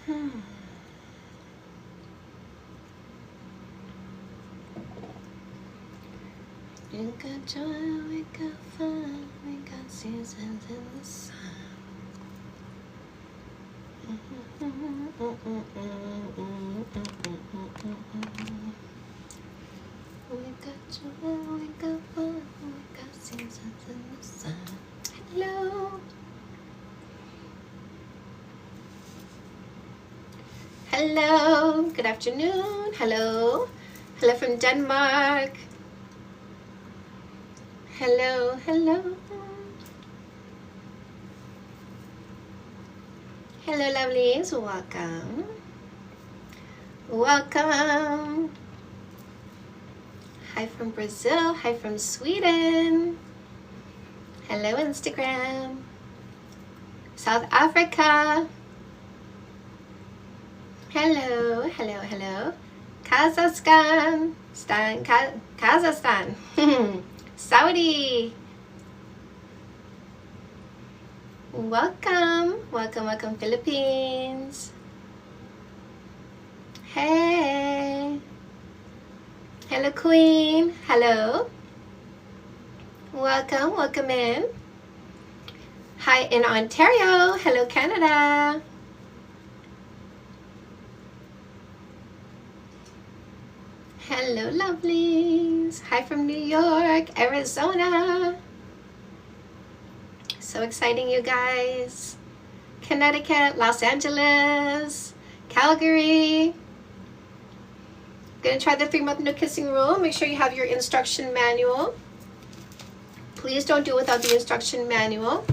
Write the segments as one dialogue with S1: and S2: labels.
S1: You got joy, we got fun, we got seasons in the sun. We got joy, we got fun, we got seasons in the sun. Hello. Hello, good afternoon. Hello. Hello from Denmark. Hello, hello. Hello, lovelies. Welcome. Welcome. Hi from Brazil. Hi from Sweden. Hello, Instagram. South Africa. Hello, hello, hello. Kazakhstan. Kazakhstan. Saudi. Welcome, welcome, welcome, Philippines. Hey. Hello, Queen. Hello. Welcome, welcome in. Hi in Ontario. Hello, Canada. Hello, lovelies. Hi from New York, Arizona. So exciting, you guys. Connecticut, Los Angeles, Calgary. Gonna try the 3-month no kissing rule. Make sure you have your instruction manual. Please don't do it without the instruction manual.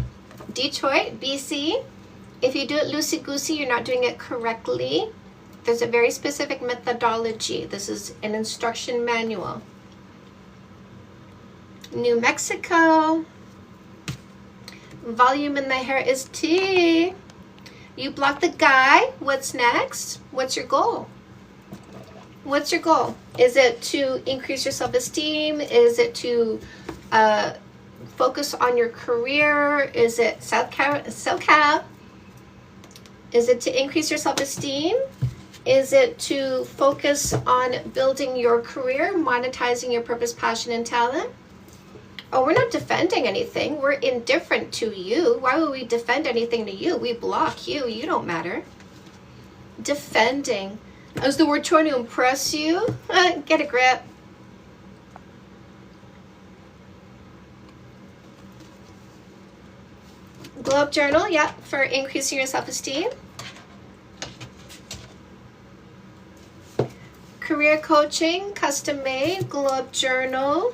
S1: Detroit, BC. If you do it loosey-goosey, you're not doing it correctly. There's a very specific methodology. This is an instruction manual. New Mexico. Volume in the hair is T. You block the guy. What's next? What's your goal? What's your goal? Is it to increase your self-esteem? Is it to focus on your career? Is it SoCal? Is it to increase your self-esteem? Is it to focus on building your career, monetizing your purpose, passion, and talent? Oh, we're not defending anything. We're indifferent to you. Why would we defend anything to you? We block you. You don't matter. Defending. Is the word trying to impress you? Get a grip. Glow Up Journal, yeah, for increasing your self-esteem. Career coaching, custom made, Glow Up Journal,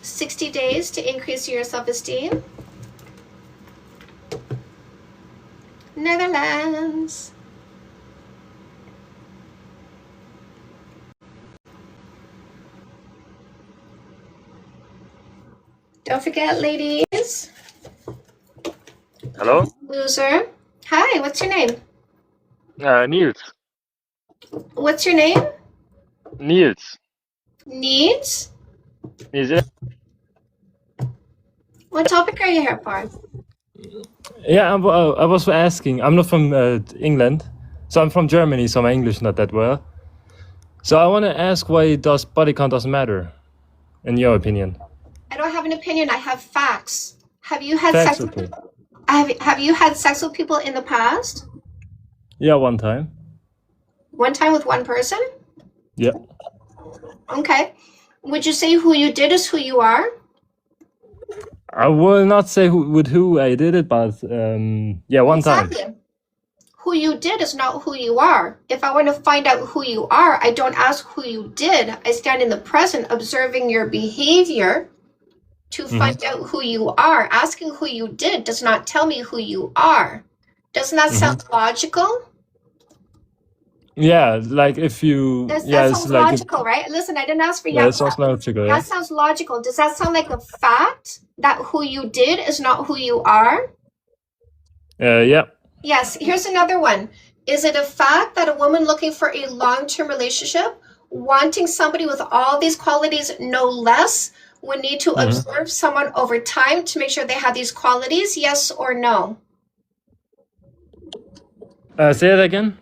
S1: 60 days to increase your self-esteem. Netherlands. Don't forget, ladies.
S2: Hello?
S1: Loser. Hi, what's your name?
S2: Niels.
S1: What's your name?
S2: Niels.
S1: Needs?
S2: Is it?
S1: What topic are you here for?
S2: Yeah, I was asking. I'm not from England, so I'm from Germany, so my English not that well. So I want to ask, why does body count doesn't matter, in your opinion?
S1: I don't have an opinion. I have facts. Have you had
S2: Facts,
S1: sex?
S2: okay.
S1: Have you had sex with people in the past?
S2: Yeah, one time.
S1: One time with one person?
S2: Yeah.
S1: Okay. Would you say who you did is who you are?
S2: I will not say who I did it, but yeah, one time.
S1: Who you did is not who you are. If I want to find out who you are, I don't ask who you did. I stand in the present observing your behavior to find out who you are. Asking who you did does not tell me who you are. Doesn't that sound logical?
S2: Yeah, like if you...
S1: That
S2: yeah,
S1: sounds
S2: it's like
S1: logical, right? Listen, I didn't ask for
S2: yeah,
S1: your
S2: it sounds logical, yeah.
S1: That sounds logical. Does that sound like a fact that who you did is not who you are?
S2: Yeah.
S1: Yes. Here's another one. Is it a fact that a woman looking for a long-term relationship, wanting somebody with all these qualities, no less, would need to observe someone over time to make sure they have these qualities? Yes or no?
S2: Say it again.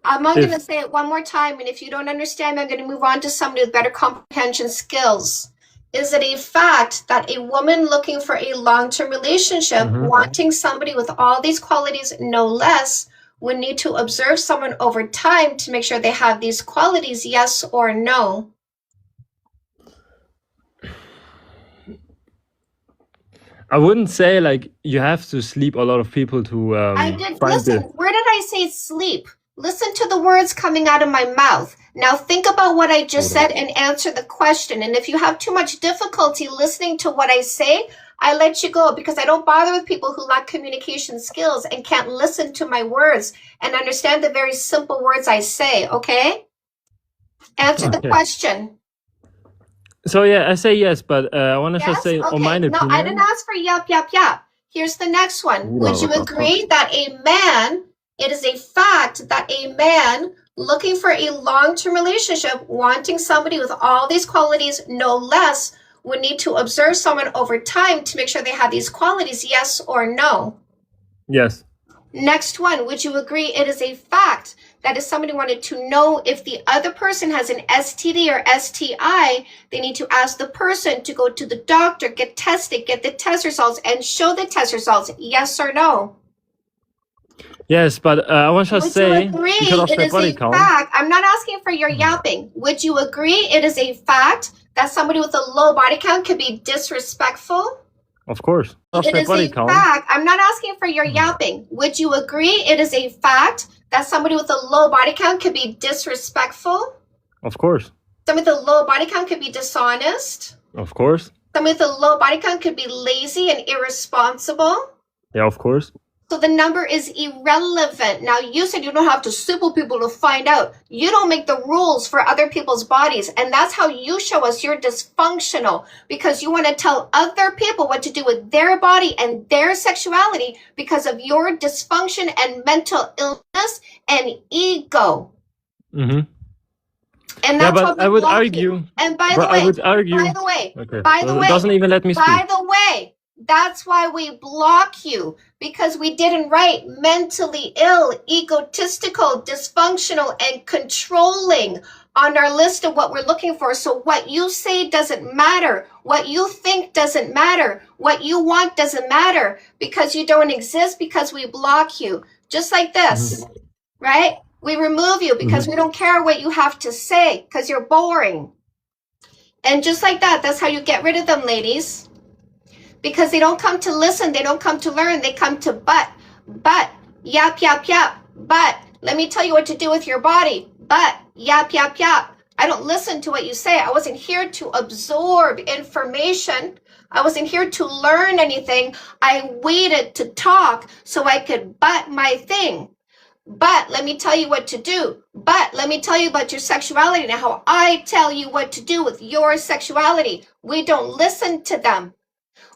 S1: I'm not going to
S2: If
S1: say it one more time, and if you don't understand, I'm going to move on to somebody with better comprehension skills. Is it a fact that a woman looking for a long-term relationship,
S2: Mhm.
S1: wanting somebody with all these qualities, no less, would need to observe someone over time to make sure they have these qualities, yes or no?
S2: I wouldn't say like you have to sleep a lot of people to
S1: I did.
S2: find
S1: Listen,
S2: the.
S1: where did I say sleep? Listen to the words coming out of my mouth. Now think about what I just said and answer the question. And if you have too much difficulty listening to what I say, I let you go because I don't bother with people who lack communication skills and can't listen to my words and understand the very simple words I say, okay? Answer the
S2: Okay.
S1: question.
S2: So yeah, I say yes, but I want to just
S1: Yes?
S2: say on my
S1: Okay. No, I didn't
S2: opinion.
S1: ask for yap, yap, yap. Here's the next one. Would you agree that it is a fact that a man looking for a long-term relationship, wanting somebody with all these qualities, no less, would need to observe someone over time to make sure they have these qualities, yes or no?
S2: Yes.
S1: Next one, would you agree it is a fact that if somebody wanted to know if the other person has an STD or STI, they need to ask the person to go to the doctor, get tested, get the test results, and show the test results, yes or no?
S2: Yes, but I want to just
S1: Would you
S2: say
S1: agree
S2: because of
S1: it
S2: the
S1: is
S2: body
S1: a
S2: count.
S1: fact? I'm not asking for your yapping. Would you agree it is a fact that somebody with a low body count could be disrespectful?
S2: Of course. Of
S1: It
S2: the
S1: is
S2: body
S1: a
S2: count.
S1: fact. I'm not asking for your yapping. Would you agree it is a fact that somebody with a low body count could be disrespectful?
S2: Of course.
S1: Somebody with a low body count could be dishonest.
S2: Of course.
S1: Somebody with a low body count could be lazy and irresponsible.
S2: Yeah, of course.
S1: So the number is irrelevant. Now, you said you don't have to simple people to find out. You don't make the rules for other people's bodies. And that's how you show us you're dysfunctional, because you want to tell other people what to do with their body and their sexuality because of your dysfunction and mental illness and ego.
S2: Mm-hmm.
S1: And
S2: Yeah,
S1: that's
S2: but I would argue.
S1: And by
S2: But
S1: the way,
S2: I would argue.
S1: okay.
S2: It doesn't even let me speak.
S1: By the way, that's why we block you, because we didn't write mentally ill, egotistical, dysfunctional, and controlling on our list of what we're looking for. So what you say doesn't matter. What you think doesn't matter. What you want doesn't matter, because you don't exist, because we block you. Just like this, right? We remove you because we don't care what you have to say, because you're boring. And just like that, that's how you get rid of them, ladies. Because they don't come to listen, they don't come to learn, they come to but, yap, yap, yap, but, let me tell you what to do with your body, but, yap, yap, yap. I don't listen to what you say. I wasn't here to absorb information. I wasn't here to learn anything. I waited to talk so I could but my thing. But let me tell you what to do. But let me tell you about your sexuality and how I tell you what to do with your sexuality. We don't listen to them.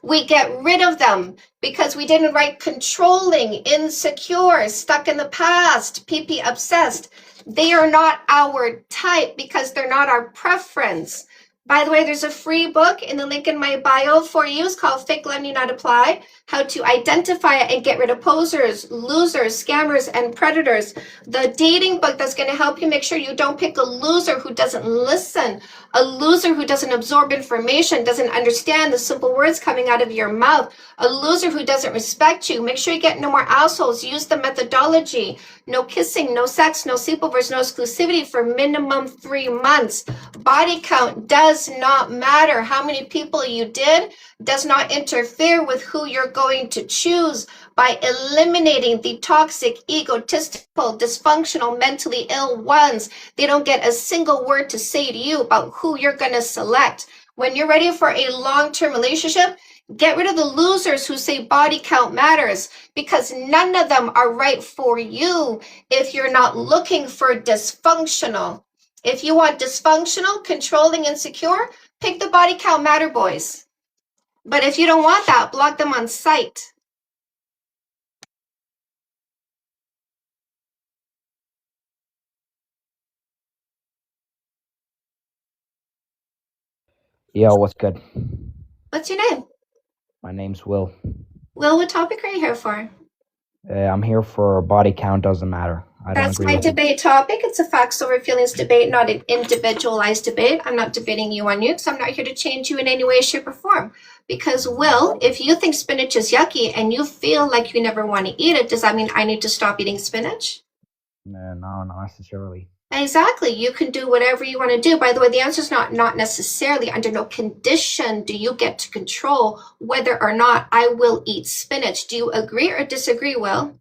S1: We get rid of them because we didn't write controlling, insecure, stuck in the past, pee-pee obsessed. They are not our type because they're not our preference. By the way, there's a free book in the link in my bio for you. It's called Fake Love Need Not Apply: How to Identify and Get Rid of Posers, Losers, Scammers, and Predators. The dating book that's going to help you make sure you don't pick a loser who doesn't listen, a loser who doesn't absorb information, doesn't understand the simple words coming out of your mouth, a loser who doesn't respect you. Make sure you get no more assholes. Use the methodology. No kissing, no sex, no sleepovers, no exclusivity for minimum 3 months. Body count does not matter. How many people you did does not interfere with who you're going to choose. By eliminating the toxic, egotistical, dysfunctional, mentally ill ones, they don't get a single word to say to you about who you're going to select. When you're ready for a long-term relationship, get rid of the losers who say body count matters, because none of them are right for you if you're not looking for dysfunctional. If you want dysfunctional, controlling, insecure, pick the body count matter boys. But if you don't want that, block them on sight.
S3: Yo, what's good?
S1: What's your name?
S3: My name's Will.
S1: Will, what topic are you here for?
S3: I'm here for body count doesn't matter. I don't
S1: That's
S3: agree
S1: my
S3: with you.
S1: debate topic. It's a facts over feelings debate, not an individualized debate. I'm not debating you on you because I'm not here to change you in any way, shape, or form. Because, Will, if you think spinach is yucky and you feel like you never want to eat it, does that mean I need to stop eating spinach?
S3: No, not necessarily.
S1: Exactly. You can do whatever you want to do. By the way, the answer is not necessarily. Under no condition do you get to control whether or not I will eat spinach. Do you agree or disagree, Will?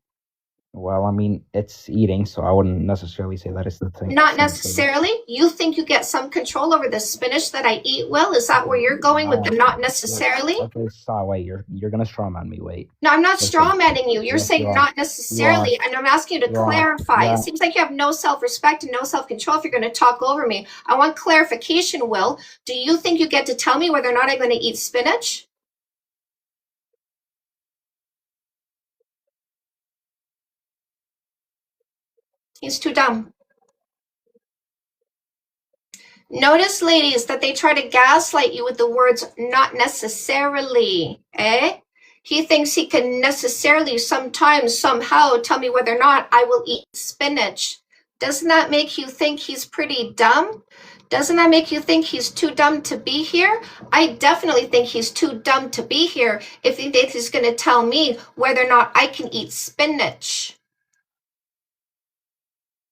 S3: Well, I mean, it's eating, so I wouldn't necessarily say that it's the thing.
S1: Not necessarily. You think you get some control over the spinach that I eat, Will? Is that where you're going with the not necessarily?
S3: Okay, stop. Wait, you're gonna strawman me. Wait.
S1: No, I'm not
S3: Listen.
S1: straw manning you. You're
S3: Yes,
S1: saying
S3: you are.
S1: not necessarily,
S3: You
S1: and I'm asking you to
S3: You are.
S1: clarify.
S3: Yeah.
S1: It seems like you have no self-respect and no self-control if you're going to talk over me. I want clarification, Will. Do you think you get to tell me whether or not I'm going to eat spinach? He's too dumb. Notice, ladies, that they try to gaslight you with the words not necessarily, eh? He thinks he can necessarily sometimes, somehow tell me whether or not I will eat spinach. Doesn't that make you think he's pretty dumb? Doesn't that make you think he's too dumb to be here? I definitely think he's too dumb to be here if he thinks he's going to tell me whether or not I can eat spinach.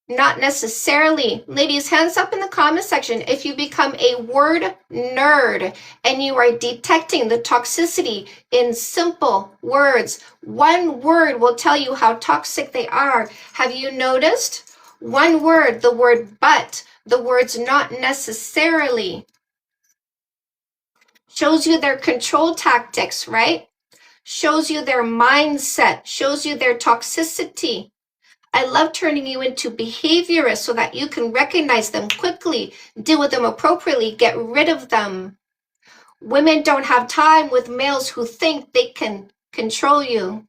S1: Not necessarily. Ladies, hands up in the comment section if you become a word nerd and you are detecting the toxicity in simple words. One word will tell you how toxic they are. Have you noticed? One word, the word but, the words not necessarily, shows you their control tactics, right? Shows you their mindset, shows you their toxicity. I love turning you into behaviorists so that you can recognize them quickly, deal with them appropriately, get rid of them. Women don't have time with males who think they can control you.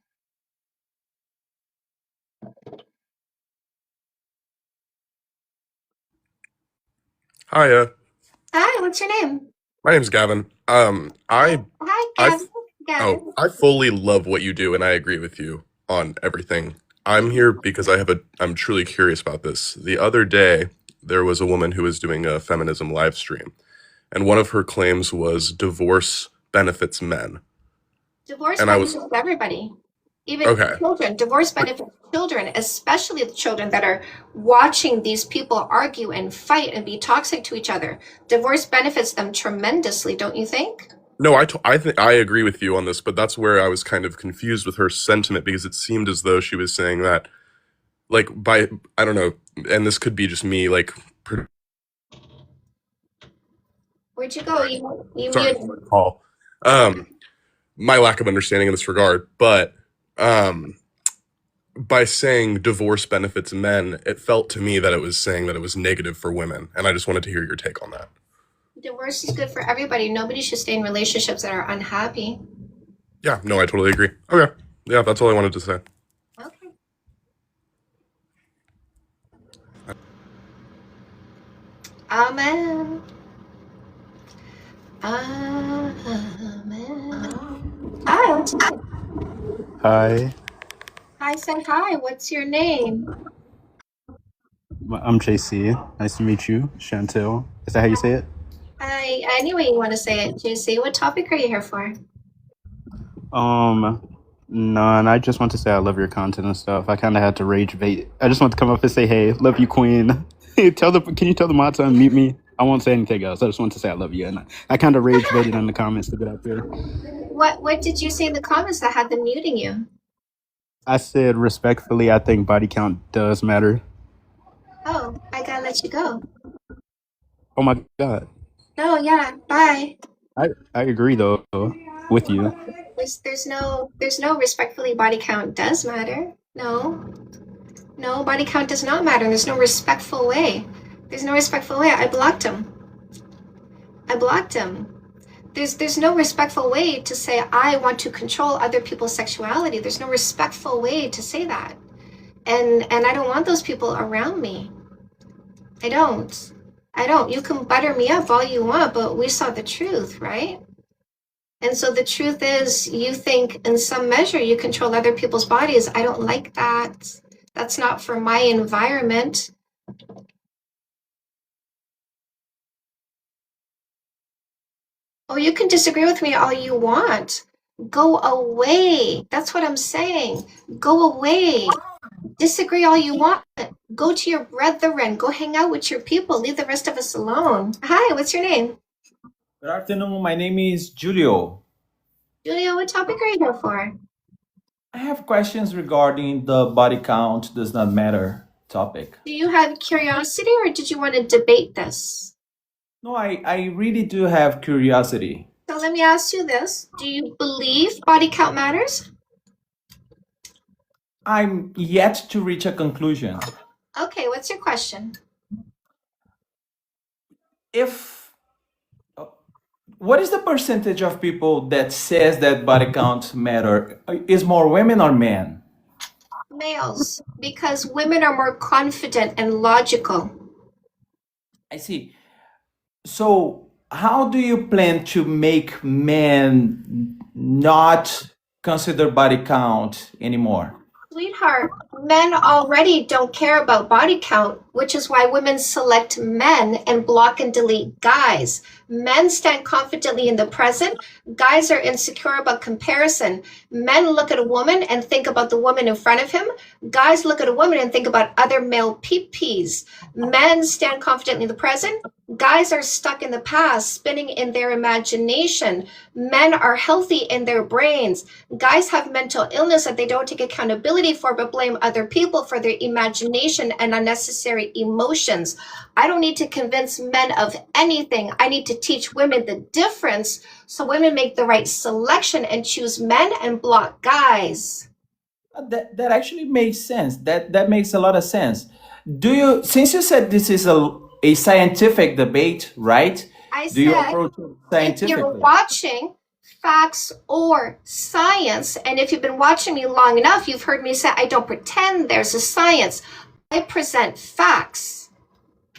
S4: Hiya,
S1: Hi, what's your name?
S4: my name's Gavin.
S1: Hi,
S4: I,
S1: Gavin.
S4: I fully love what you do, and I agree with you on everything. I'm here because I'm truly curious about this. The other day, there was a woman who was doing a feminism live stream, and one of her claims was divorce benefits men.
S1: Divorce
S4: And I was,
S1: benefits everybody, even
S4: okay,
S1: children. Divorce benefits children, especially the children that are watching these people argue and fight and be toxic to each other. Divorce benefits them tremendously, don't you think?
S4: no, I think I agree with you on this, but that's where I was kind of confused with her sentiment because it seemed as though she was saying that, like, I don't know, and this could be just me, like,
S1: Where'd you go? You
S4: sorry,
S1: muted.
S4: Paul. My lack of understanding in this regard, but by saying divorce benefits men, it felt to me that it was saying that it was negative for women, and I just wanted to hear your take on that.
S1: Divorce is good for everybody. Nobody should stay in relationships that are unhappy.
S4: Yeah, no, I totally agree. Okay, yeah, that's all I wanted to say.
S1: Okay. Amen. Amen. Hi, what's your name?
S5: Hi,
S1: Hi, say hi. What's your name?
S5: I'm JC. Nice to meet you, Chantel. Is that how you say it?
S1: Any way you want to say it, JC. What topic are you here for?
S5: None. I just want to say I love your content and stuff. I kind of had to rage bait. I just want to come up and say, hey, love you, Queen. Can you tell the mods to unmute me? I won't say anything else. I just want to say I love you. And I kind of rage baited in the comments to get out there.
S1: What did you say in the comments that had them muting you?
S5: I said respectfully, I think body count does matter.
S1: Oh, I gotta let you go.
S5: Oh my God.
S1: No, yeah, bye.
S5: I agree though with you.
S1: There's no respectfully body count does matter. No, body count does not matter. There's no respectful way. There's no respectful way. I blocked him. There's no respectful way to say I want to control other people's sexuality. There's no respectful way to say that. And I don't want those people around me. I don't. You can butter me up all you want, but we saw the truth, right? And so the truth is, you think in some measure you control other people's bodies. I don't like that. That's not for my environment. Oh, you can disagree with me all you want. Go away. That's what I'm saying. Go away. Disagree all you want. Go to your brethren. Go hang out with your people. Leave the rest of us alone. Hi, what's your name?
S6: Good afternoon. My name is Julio.
S1: Julia, what topic are you here for?
S6: I have questions regarding the body count does not matter topic.
S1: Do you have curiosity or did you want to debate this?
S6: No, I really do have curiosity.
S1: So let me ask you this. Do you believe body count matters?
S6: I'm yet to reach a conclusion.
S1: Okay, what's your question?
S6: What is the percentage of people that says that body count matter? Is more women or men?
S1: Males, because women are more confident and logical.
S6: I see. So how do you plan to make men not consider body count anymore?
S1: Sweetheart, men already don't care about body count, which is why women select men and block and delete guys. Men stand confidently in the present. Guys are insecure about comparison. Men look at a woman and think about the woman in front of him. Guys look at a woman and think about other male peepees. Men stand confidently in the present. Guys are stuck in the past, spinning in their imagination. Men are healthy in their brains. Guys have mental illness that they don't take accountability for, but blame other people for their imagination and unnecessary emotions. I don't need to convince men of anything. I need to teach women the difference so women make the right selection and choose men and block guys.
S6: That actually makes sense. That makes a lot of sense. Since you said this is a scientific debate, right? Do you approach it
S1: If you're
S6: scientifically?
S1: watching facts or science, and if you've been watching me long enough, you've heard me say I don't pretend there's a science. I present facts.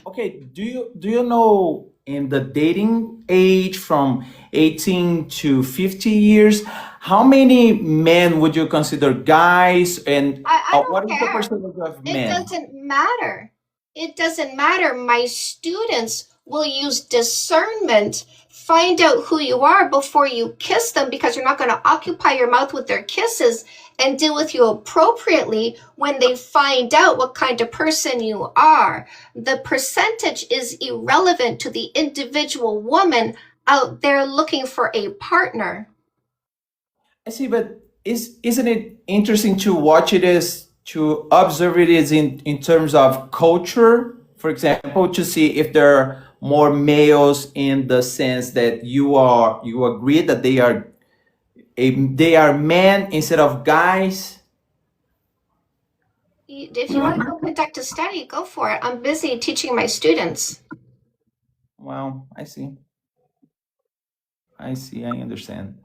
S6: Okay, do you know in the dating age from 18 to 50 years, how many men would you consider guys, and
S1: I don't
S6: what is the
S1: care.
S6: percentage of
S1: It
S6: men?
S1: doesn't matter. It doesn't matter. My students will use discernment, find out who you are before you kiss them, because you're not going to occupy your mouth with their kisses, and deal with you appropriately when they find out what kind of person you are. The percentage is irrelevant to the individual woman out there looking for a partner.
S6: I see, but isn't it interesting to watch it as to observe it as in terms of culture, for example, to see if there are more males in the sense that you agree that they are men instead of guys?
S1: If you want to go conduct a study, go for it. I'm busy teaching my students.
S6: Well, I see. I understand.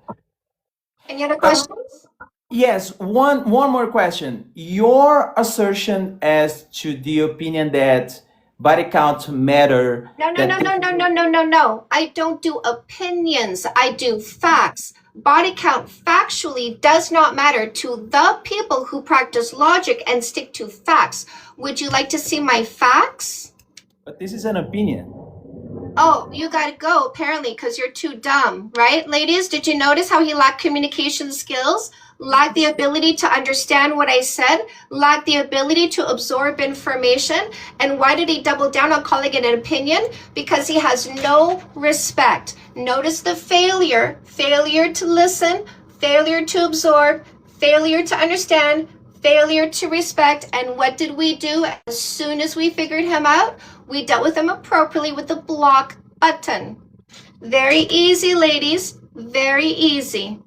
S1: Any other questions?
S6: Yes, one more question. Your assertion as to the opinion that body count matter.
S1: No. I don't do opinions. I do facts. Body count factually does not matter to the people who practice logic and stick to facts. Would you like to see my facts?
S6: But this is an opinion.
S1: Oh, you gotta go, apparently, because you're too dumb, right? Ladies, did you notice how he lacked communication skills? Lacked the ability to understand what I said? Lacked the ability to absorb information? And why did he double down on calling it an opinion? Because he has no respect. Notice the failure to listen, failure to absorb, failure to understand, failure to respect. And what did we do as soon as we figured him out? We dealt with him appropriately with the block button. Very easy, ladies. Very easy.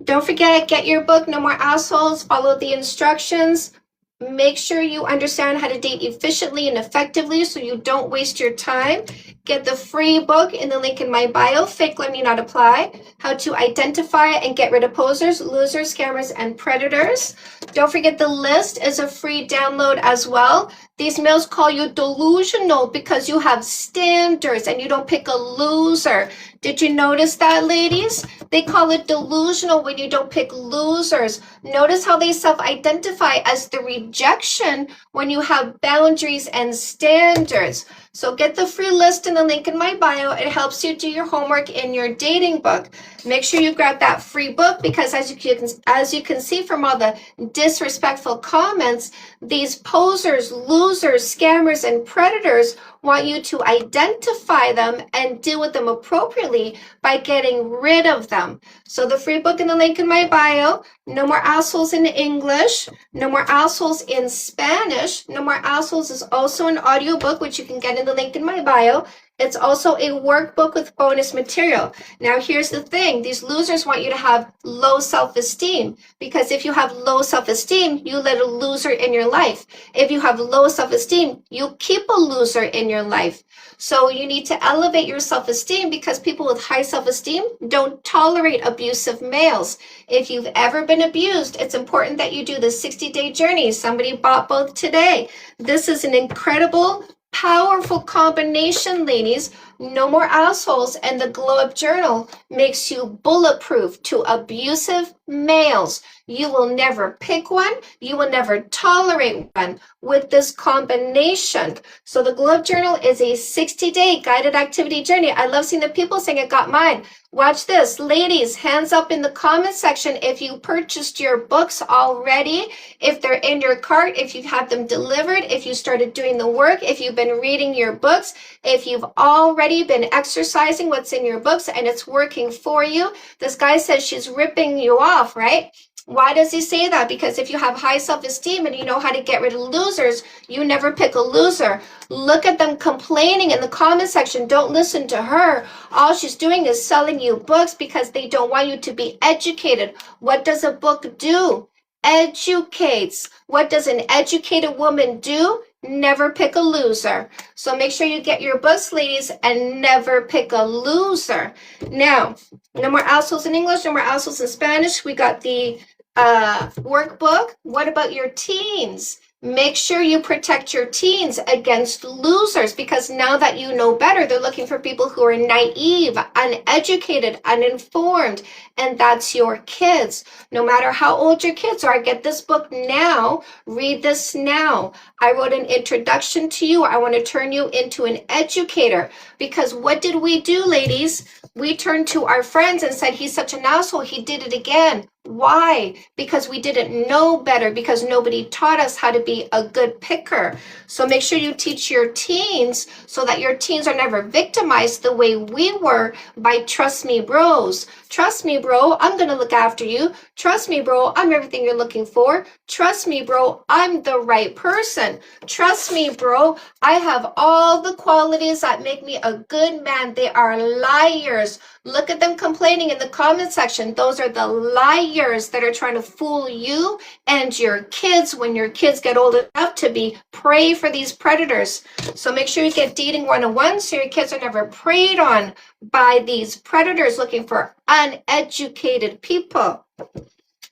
S1: Don't forget, get your book, No More Assholes. Follow the instructions. Make sure you understand how to date efficiently and effectively so you don't waste your time. Get the free book in the link in my bio, Fake Learning Not Apply, How to Identify and Get Rid of Posers, Losers, Scammers, and Predators. Don't forget the list is a free download as well. These males call you delusional because you have standards and you don't pick a loser. Did you notice that, ladies? They call it delusional when you don't pick losers. Notice how they self-identify as the rejection when you have boundaries and standards. So get the free list in the link in my bio. It helps you do your homework in your dating book. Make sure you grab that free book because as you can see from all the disrespectful comments, these posers, losers, scammers, and predators want you to identify them and deal with them appropriately by getting rid of them. So the free book in the link in my bio, No More Assholes in English, No More Assholes in Spanish. No More Assholes is also an audiobook, which you can get in the link in my bio. It's also a workbook with bonus material. Now, here's the thing. These losers want you to have low self-esteem because if you have low self-esteem, you let a loser in your life. If you have low self-esteem, you keep a loser in your life. So you need to elevate your self-esteem because people with high self-esteem don't tolerate abusive males. If you've ever been abused, it's important that you do the 60-day journey. Somebody bought both today. This is an incredible, powerful combination, ladies. No More Assholes and the Glow Up Journal makes you bulletproof to abusive males. You will never pick one. You will never tolerate one with this combination. So the Glow Up Journal is a 60-day guided activity journey. I love seeing the people saying it got mine. Watch this. Ladies, hands up in the comment section if you purchased your books already, if they're in your cart, if you've had them delivered, if you started doing the work, if you've been reading your books, if you've already been exercising what's in your books and it's working for you. This guy says she's ripping you off, right? Why does he say that? Because if you have high self-esteem and you know how to get rid of losers, you never pick a loser. Look at them complaining in the comment section. Don't listen to her. All she's doing is selling you books because they don't want you to be educated. What does a book do? Educates. What does an educated woman do? Never pick a loser. So make sure you get your books, ladies, and never pick a loser. Now, No More Assholes in English, No More Assholes in Spanish. We got the workbook. What about your teens? Make sure you protect your teens against losers because now that you know better, they're looking for people who are naive, uneducated, uninformed, and that's your kids. No matter how old your kids are, get this book now, read this now. I wrote an introduction to you. I want to turn you into an educator because what did we do, ladies? We turned to our friends and said, he's such an asshole, he did it again. Why? Because we didn't know better, because nobody taught us how to be a good picker. So make sure you teach your teens so that your teens are never victimized the way we were by trust me bros. Trust me, bro, I'm going to look after you. Trust me, bro, I'm everything you're looking for. Trust me, bro, I'm the right person. Trust me, bro, I have all the qualities that make me a good man. They are liars. Look at them complaining in the comment section. Those are the liars that are trying to fool you and your kids when your kids get old enough to be prey for these predators. So make sure you get dating 101 so your kids are never preyed on by these predators looking for uneducated people.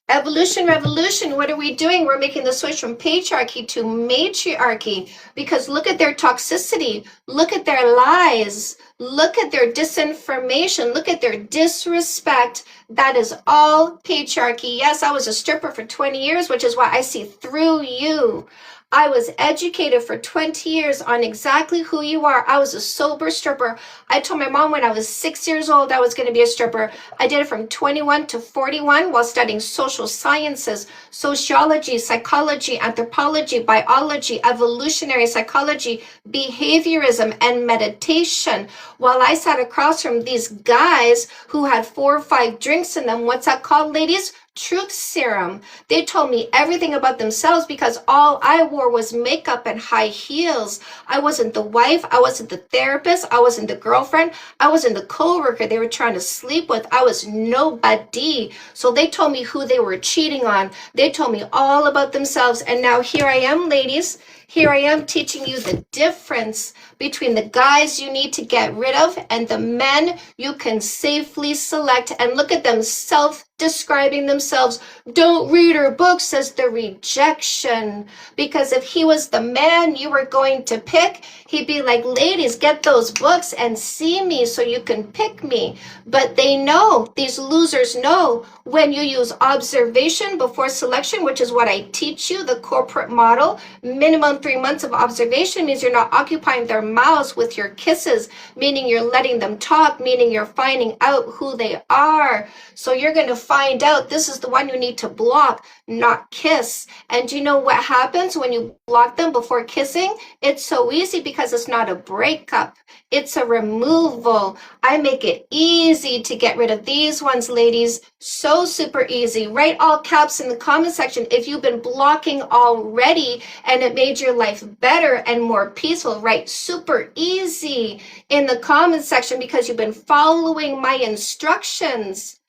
S1: Evolution, revolution, what are we doing? We're making the switch from patriarchy to matriarchy because look at their toxicity, look at their lies, look at their disinformation, look at their disrespect. That is all patriarchy. Yes, I was a stripper for 20 years, which is why I see through you. I was educated for 20 years on exactly who you are. I was a sober stripper. I told my mom when I was 6 years old I was going to be a stripper. I did it from 21 to 41 while studying social sciences, sociology, psychology, anthropology, biology, evolutionary psychology, behaviorism, and meditation. While I sat across from these guys who had 4 or 5 drinks in them. What's that called, ladies? Truth serum. They told me everything about themselves because all I wore was makeup and high heels. I wasn't the wife. I wasn't the therapist. I wasn't the girlfriend. I wasn't the co-worker they were trying to sleep with. I was nobody. So they told me who they were cheating on. They told me all about themselves. And now here I am, ladies. Here I am teaching you the difference between the guys you need to get rid of and the men you can safely select. And look at them self-describing themselves. Don't read her book, says the rejection. Because if he was the man you were going to pick, he'd be like, ladies, get those books and see me so you can pick me. But they know, these losers know, when you use observation before selection, which is what I teach you, the corporate model, minimum 3 months of observation means you're not occupying their mouths with your kisses, meaning you're letting them talk, meaning you're finding out who they are. So you're going to find out this is the one you need to block, not kiss. And you know what happens when you block them before kissing? It's so easy because it's not a breakup. It's a removal. I make it easy to get rid of these ones, ladies. So super easy. Write all caps in the comment section if you've been blocking already and it made your life better and more peaceful. Write super easy in the comment section because you've been following my instructions.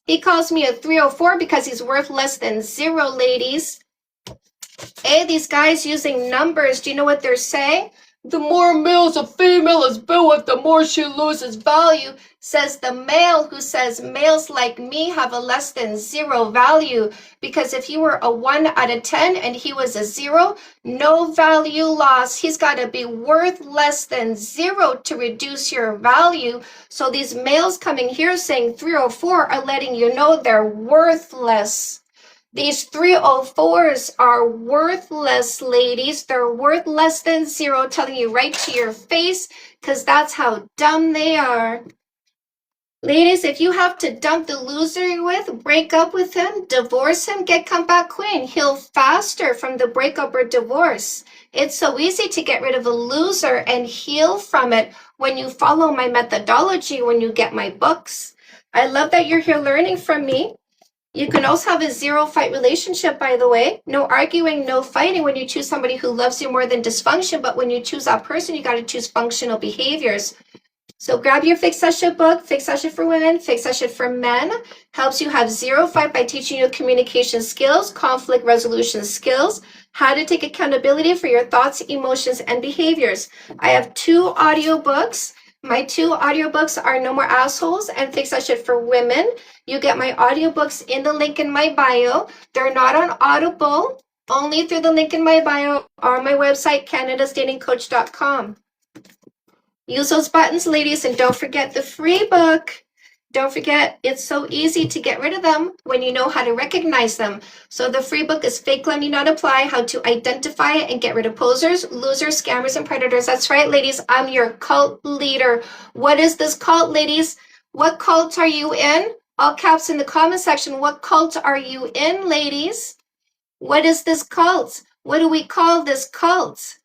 S1: He calls me a 304 because he's worth less than 0, ladies. Hey, these guys using numbers, do you know what they're saying? The more males a female is built with, the more she loses value, says the male who says males like me have a less than 0 value. Because if you were a 1 out of 10 and he was a 0, no value loss. He's got to be worth less than 0 to reduce your value. So these males coming here saying 304 are letting you know they're worthless. These 304s are worthless, ladies. They're worth less than 0, telling you right to your face, because that's how dumb they are. Ladies, if you have to dump the loser you're with, break up with him, divorce him, get comeback queen. Heal faster from the breakup or divorce. It's so easy to get rid of a loser and heal from it when you follow my methodology, when you get my books. I love that you're here learning from me. You can also have a 0 fight relationship, by the way. No arguing, no fighting when you choose somebody who loves you more than dysfunction. But when you choose that person, you got to choose functional behaviors. So grab your Fixed Session book, Fixed Session for Women, Fixed Session for Men. Helps you have 0 fight by teaching you communication skills, conflict resolution skills, how to take accountability for your thoughts, emotions, and behaviors. I have 2 audiobooks. My 2 audiobooks are No More Assholes and Fixed Session for Women. You get my audiobooks in the link in my bio. They're not on Audible, only through the link in my bio or on my website, canadasdatingcoach.com. Use those buttons, ladies, and don't forget the free book. Don't forget, it's so easy to get rid of them when you know how to recognize them. So the free book is Fake Love Need Not Apply, How to Identify and Get Rid of Posers, Losers, Scammers, and Predators. That's right, ladies. I'm your cult leader. What is this cult, ladies? What cult are you in? All caps in the comment section. What cult are you in, ladies? What is this cult? What do we call this cult?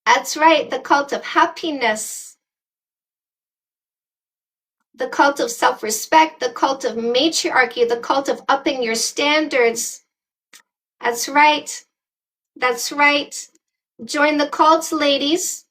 S1: That's right, the cult of happiness. The cult of self-respect, the cult of matriarchy, the cult of upping your standards. That's right. That's right. Join the cult, ladies.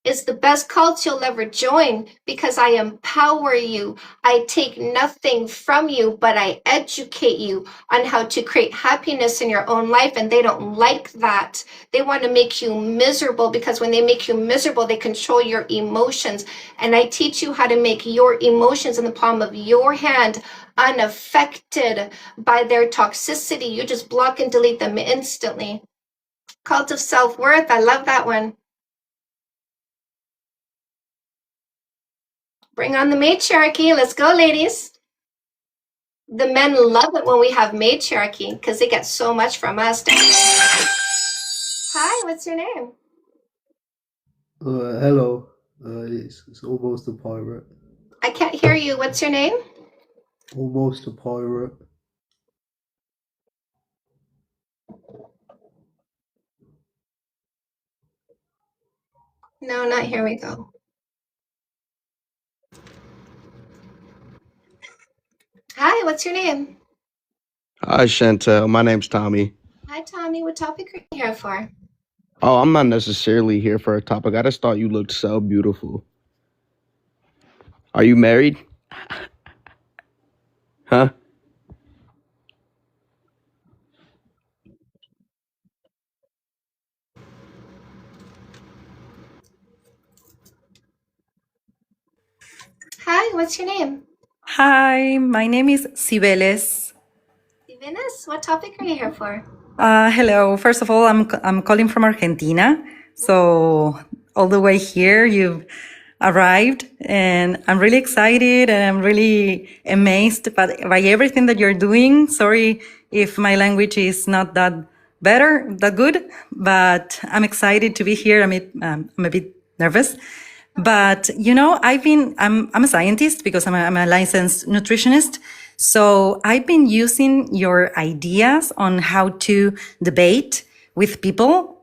S1: It's the best cult you'll ever join because I empower you. I take nothing from you, but I educate you on how to create happiness in your own life, and they don't like that. They want to make you miserable because when they make you miserable, they control your emotions. And I teach you how to make your emotions in the palm of your hand unaffected by their toxicity. You just block and delete them instantly. Cult of self-worth. I love that one. Bring on the matriarchy. Let's go, ladies. The men love it when we have matriarchy because they get so much from us. Hi, what's your name?
S7: Hello. It's almost a pirate.
S1: I can't hear you. What's your name?
S7: Almost a pirate.
S1: No, not here we go. Hi, what's your name?
S8: Hi, Chantel. My name's Tommy.
S1: Hi, Tommy. What topic are you here for?
S8: Oh, I'm not necessarily here for a topic. I just thought you looked so beautiful. Are you married? Huh?
S1: What's your name?
S9: Hi, my name is Cibeles.
S1: Venus, what topic are you here for?
S9: Hello. First of all, I'm calling from Argentina. So all the way here, you've arrived, and I'm really excited and I'm really amazed by everything that you're doing. Sorry if my language is not that good, but I'm excited to be here. I'm a bit nervous. But I'm a scientist because I'm a licensed nutritionist. So I've been using your ideas on how to debate with people,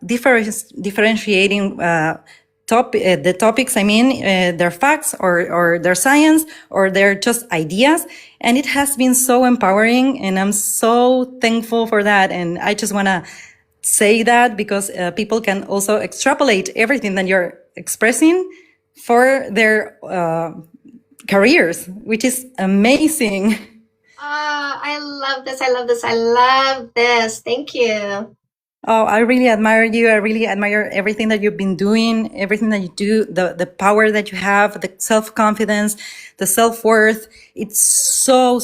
S9: differentiating the topics. I mean, their facts or their science or they're just ideas. And it has been so empowering, and I'm so thankful for that. And I just want to say that because people can also extrapolate everything that you're expressing for their careers, which is amazing.
S1: I love this. I love this. I love this. Thank you.
S9: Oh, I really admire you. I really admire everything that you've been doing, everything that you do, the power that you have, the self-confidence, the self-worth. It's so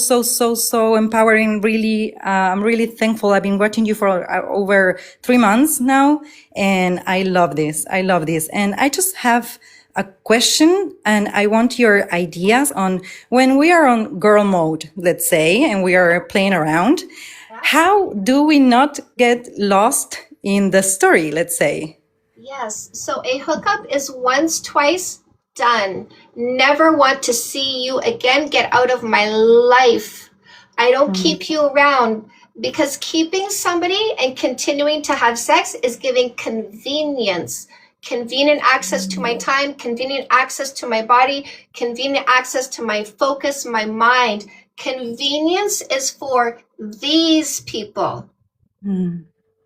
S9: empowering. Really, I'm really thankful. I've been watching you for over 3 months now, and I love this. I love this. And I just have a question, and I want your ideas on when we are on girl mode, let's say, and we are playing around. How do we not get lost in the story, let's say?
S1: Yes. So a hookup is once, twice, done. Never want to see you again. Get out of my life. I don't keep you around, because keeping somebody and continuing to have sex is giving convenience. Convenient access to my time, convenient access to my body, convenient access to my focus, my mind. Convenience is for these people.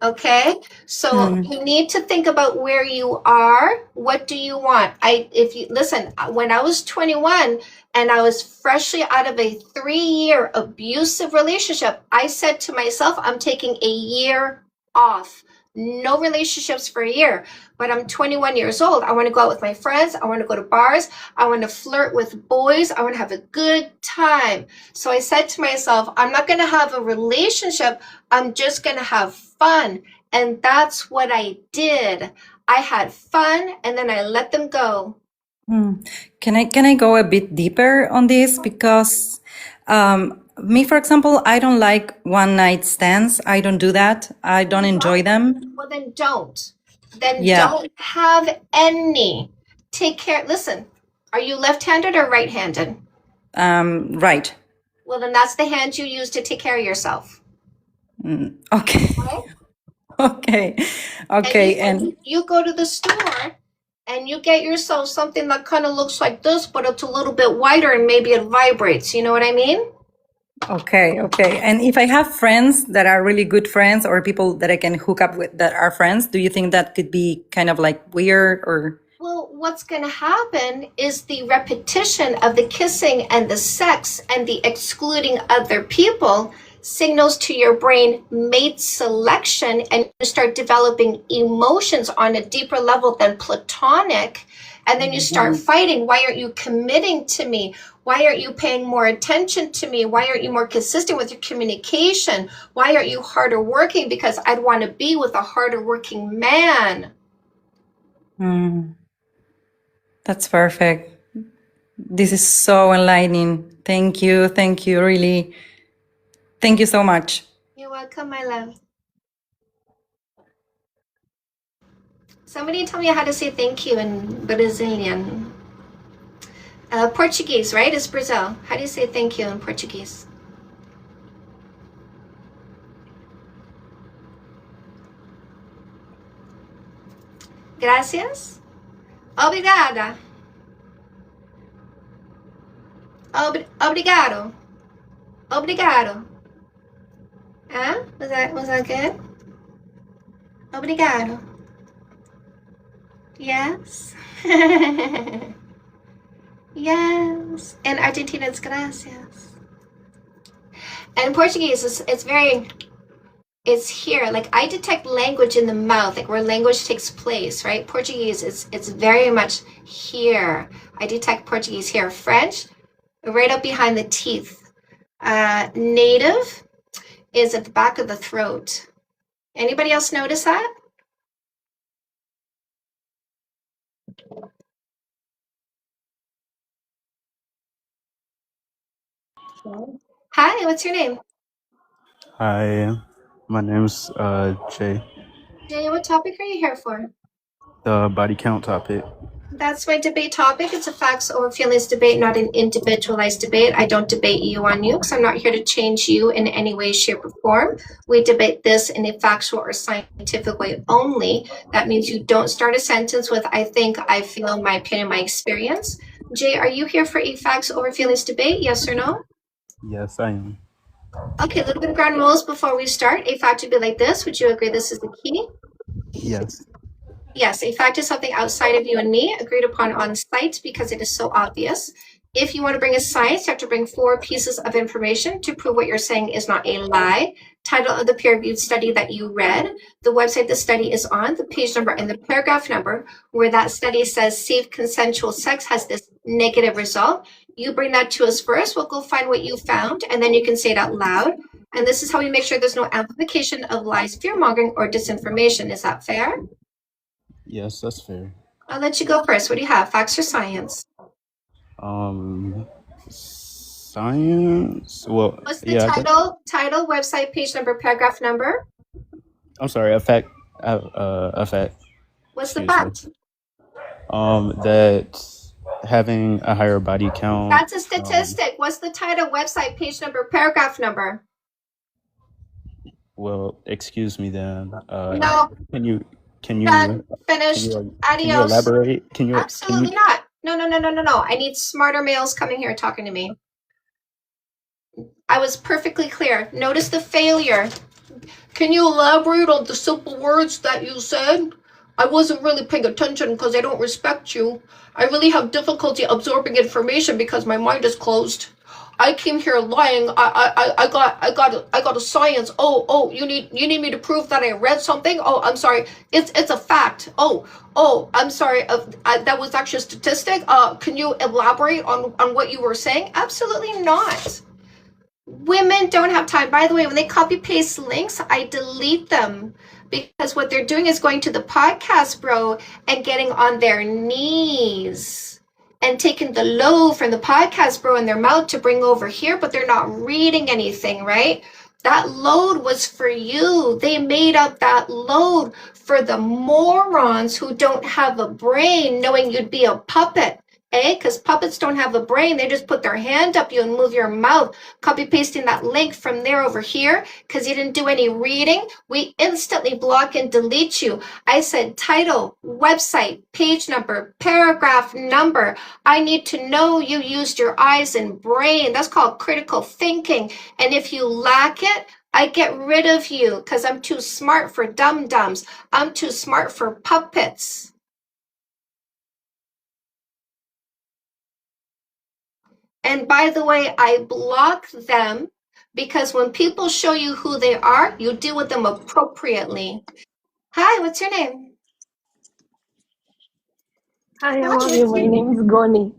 S1: Okay? So you need to think about where you are. What do you want? Listen, when I was 21 and I was freshly out of a 3-year abusive relationship, I said to myself, I'm taking a year off. No relationships for a year. But I'm 21 years old. I want to go out with my friends. I want to go to bars. I want to flirt with boys. I want to have a good time. So I said to myself, I'm not going to have a relationship. I'm just going to have fun. And that's what I did. I had fun, and then I let them go.
S9: Can I go a bit deeper on this? Because me, for example, I don't like one night stands. I don't do that. I don't enjoy them.
S1: Well, then don't. Then
S9: Yeah.
S1: don't have any. Take care. Listen, are you left-handed or right-handed?
S9: Right.
S1: Well, then that's the hand you use to take care of yourself.
S9: Okay.
S1: Okay?
S9: Okay.
S1: And you go to the store and you get yourself something that kind of looks like this, but it's a little bit wider and maybe it vibrates. You know what I mean?
S9: Okay. And if I have friends that are really good friends or people that I can hook up with that are friends, do you think that could be kind of like weird or?
S1: Well, what's going to happen is the repetition of the kissing and the sex and the excluding other people signals to your brain mate selection, and you start developing emotions on a deeper level than platonic. And then you start fighting. Why aren't you committing to me? Why aren't you paying more attention to me? Why aren't you more consistent with your communication? Why aren't you harder working? Because I'd want to be with a harder working man.
S9: That's perfect. This is so enlightening. Thank you. Really. Thank you so much.
S1: You're welcome, my love. Somebody tell me how to say thank you in Brazilian. Portuguese, right? It's Brazil. How do you say thank you in Portuguese? Gracias. Obrigada. Obrigado. Obrigado. Huh? Was that good? Obrigado. Yes. Yes. In Argentina, it's gracias. And in Portuguese, it's very It's here. Like I detect language in the mouth, like where language takes place, right? Portuguese is it's very much here. I detect Portuguese here. French, right up behind the teeth. Native is at the back of the throat. Anybody else notice that? Hi, what's your name?
S5: Hi, my name's Jay.
S1: Jay, what topic are you here for?
S5: The body count topic.
S1: That's my debate topic. It's a facts over feelings debate, not an individualized debate. I don't debate you on you because I'm not here to change you in any way, shape, or form. We debate this in a factual or scientific way only. That means you don't start a sentence with I think, I feel, my opinion, my experience. Jay, are you here for a facts over feelings debate? Yes or no?
S5: Yes, I am.
S1: Okay, a little bit of ground rules before we start. A fact would be like this. Would you agree this is the key?
S5: Yes.
S1: Yes, a fact is something outside of you and me, agreed upon on site because it is so obvious. If you want to bring a science, you have to bring 4 pieces of information to prove what you're saying is not a lie. Title of the peer-reviewed study that you read, the website the study is on, the page number, and the paragraph number where that study says safe consensual sex has this negative result. You bring that to us first. We'll go find what you found, and then you can say it out loud. And this is how we make sure there's no amplification of lies, fear-mongering, or disinformation. Is that fair?
S5: Yes, that's fair.
S1: I'll let you go first. What do you have, facts or science?
S5: Science. Well,
S1: What's the
S5: yeah.
S1: title, website, page number, paragraph number?
S5: I'm sorry. A fact. A fact.
S1: What's the
S5: Excuse me.
S1: fact?
S5: That having a higher body count.
S1: That's a statistic. What's the title, website, page number, paragraph number?
S5: Well, excuse me then.
S1: No.
S5: Can you
S1: Done. Finished.
S5: Can you
S1: Adios.
S5: elaborate?
S1: Absolutely not. No. I need smarter males coming here talking to me. I was perfectly clear. Notice the failure. Can you elaborate on the simple words that you said? I wasn't really paying attention because I don't respect you. I really have difficulty absorbing information because my mind is closed. I came here lying. I got a science. Oh, you need me to prove that I read something? Oh, I'm sorry. It's a fact. Oh, I'm sorry. That was actually a statistic. Can you elaborate on what you were saying? Absolutely not. Women don't have time. By the way, when they copy paste links, I delete them because what they're doing is going to the podcast, bro, and getting on their knees and taking the load from the podcast, bro, in their mouth to bring over here, but they're not reading anything, right? That load was for you. They made up that load for the morons who don't have a brain, knowing you'd be a puppet. Because puppets don't have a brain. They just put their hand up you and move your mouth, copy pasting that link from there over here because you didn't do any reading. We instantly block and delete you. I said title, website, page number, paragraph number. I need to know you used your eyes and brain. That's called critical thinking. And if you lack it, I get rid of you because I'm too smart for dum-dums. I'm too smart for puppets. And by the way, I block them because when people show you who they are, you deal with them appropriately. Hi, what's your name?
S10: Hi, how are you? My name is Goni.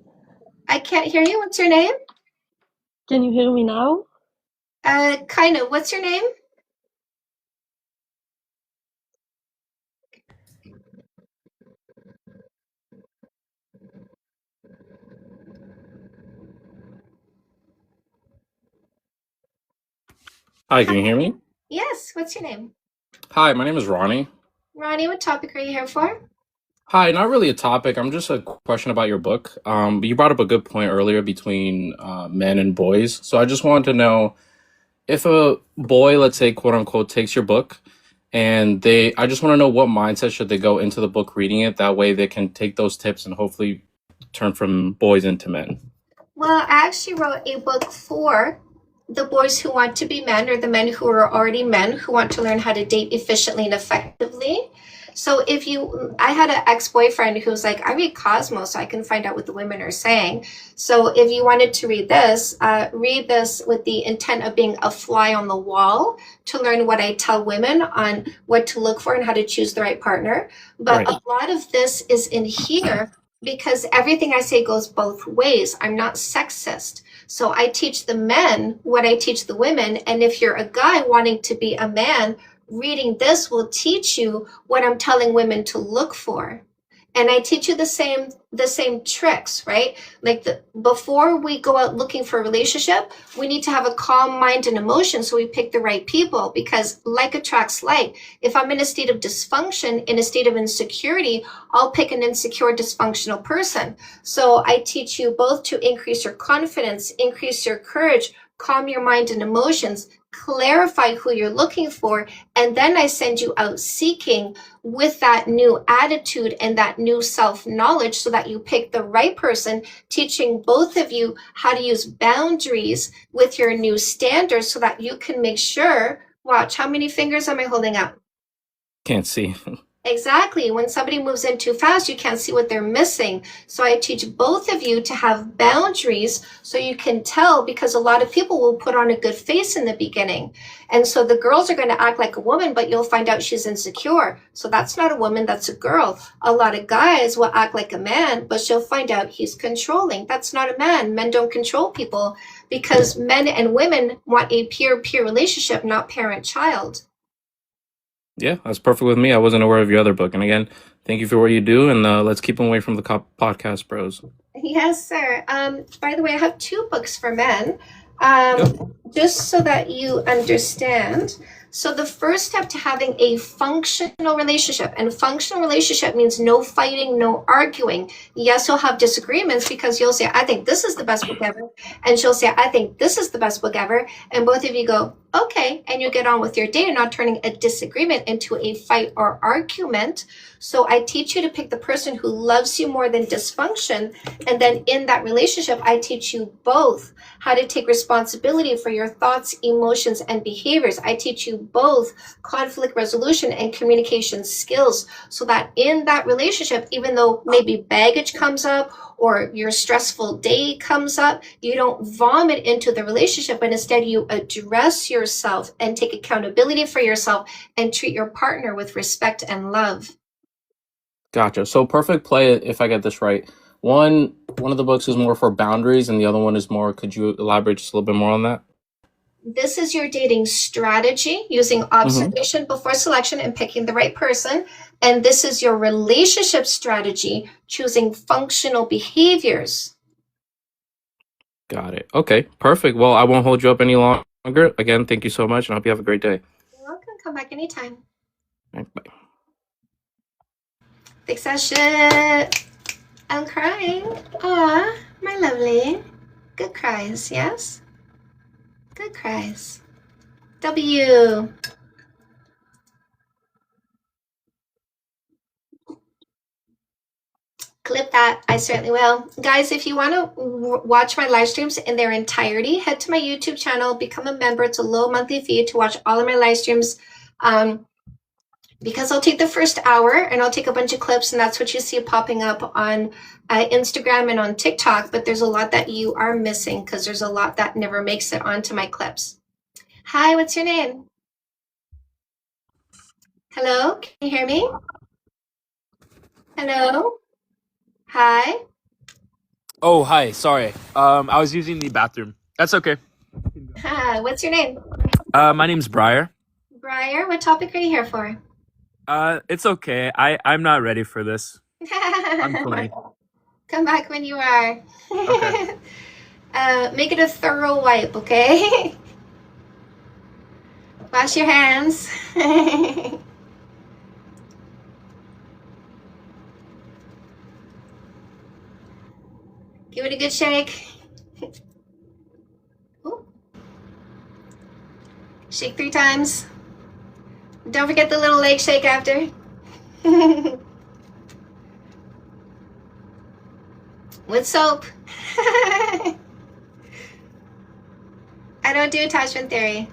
S1: I can't hear you. What's your name?
S10: Can you hear me now?
S1: Kind of. What's your name?
S11: Hi, can you hear me?
S1: Yes. What's your name?
S11: Hi, my name is Ronnie.
S1: Ronnie, what topic are you here for?
S11: Hi, not really a topic. I'm just a question about your book. You brought up a good point earlier between men and boys. So I just wanted to know if a boy, let's say, quote unquote, takes your book and I just want to know what mindset should they go into the book reading it. That way they can take those tips and hopefully turn from boys into men.
S1: Well, I actually wrote a book for the boys who want to be men or the men who are already men who want to learn how to date efficiently and effectively. So I had an ex-boyfriend who was like, I read Cosmos so I can find out what the women are saying. So if you wanted to read this with the intent of being a fly on the wall to learn what I tell women on what to look for and how to choose the right partner. But
S11: Right.
S1: a lot of this is in here because everything I say goes both ways. I'm not sexist. So I teach the men what I teach the women. And if you're a guy wanting to be a man, reading this will teach you what I'm telling women to look for. And I teach you the same tricks, right? Like before we go out looking for a relationship, we need to have a calm mind and emotion so we pick the right people, because like attracts like. If I'm in a state of dysfunction, in a state of insecurity, I'll pick an insecure, dysfunctional person. So I teach you both to increase your confidence, increase your courage, calm your mind and emotions, clarify who you're looking for, and then I send you out seeking with that new attitude and that new self-knowledge so that you pick the right person, teaching both of you how to use boundaries with your new standards so that you can make sure, watch, how many fingers am I holding up?
S11: Can't see.
S1: Exactly. When somebody moves in too fast, you can't see what they're missing. So I teach both of you to have boundaries so you can tell, because a lot of people will put on a good face in the beginning. And so the girls are going to act like a woman, but you'll find out she's insecure. So that's not a woman, that's a girl. A lot of guys will act like a man, but she'll find out he's controlling. That's not a man. Men don't control people, because men and women want a peer-peer relationship, not parent-child.
S11: Yeah, that's perfect with me. I wasn't aware of your other book. And again, thank you for what you do. And let's keep them away from the podcast bros.
S1: Yes, sir. By the way, I have 2 books for men, just so that you understand. So the first step to having a functional relationship, and functional relationship means no fighting, no arguing. Yes, you'll have disagreements because you'll say, I think this is the best book ever. And she'll say, I think this is the best book ever. And both of you go, okay. And you get on with your day, not turning a disagreement into a fight or argument. So I teach you to pick the person who loves you more than dysfunction. And then in that relationship, I teach you both how to take responsibility for your thoughts, emotions, and behaviors. I teach you both conflict resolution and communication skills so that in that relationship, even though maybe baggage comes up or your stressful day comes up, you don't vomit into the relationship, but instead you address yourself and take accountability for yourself and treat your partner with respect and love.
S11: Gotcha. So perfect play, if I get this right. One of the books is more for boundaries, and the other one is more. Could you elaborate just a little bit more on that?
S1: This is your dating strategy using observation before selection and picking the right person. And this is your relationship strategy, choosing functional behaviors.
S11: Got it. Okay, perfect. Well, I won't hold you up any longer. Again, thank you so much, and I hope you have a great day.
S1: You're welcome. Come back anytime.
S11: All right, bye.
S1: Fix that shit. I'm crying. Aw, my lovely. Good cries, yes? Good cries. W. Clip that. I certainly will. Guys, if you want to watch my live streams in their entirety, head to my YouTube channel, become a member. It's a low monthly fee to watch all of my live streams. Because I'll take the first hour and I'll take a bunch of clips, and that's what you see popping up on Instagram and on TikTok. But there's a lot that you are missing because there's a lot that never makes it onto my clips. Hi, what's your name? Hello, can you hear me? Hello? Hi?
S12: Oh, hi. Sorry. I was using the bathroom. That's okay.
S1: Hi, what's your name?
S12: My name's Briar.
S1: Briar, what topic are you here for?
S12: It's okay. I'm not ready for this. I'm 20.
S1: Come back when you are.
S12: Okay.
S1: Make it a thorough wipe, okay? Wash your hands. Give it a good shake. Ooh. Shake 3 times. Don't forget the little leg shake after. With soap. I don't do attachment theory.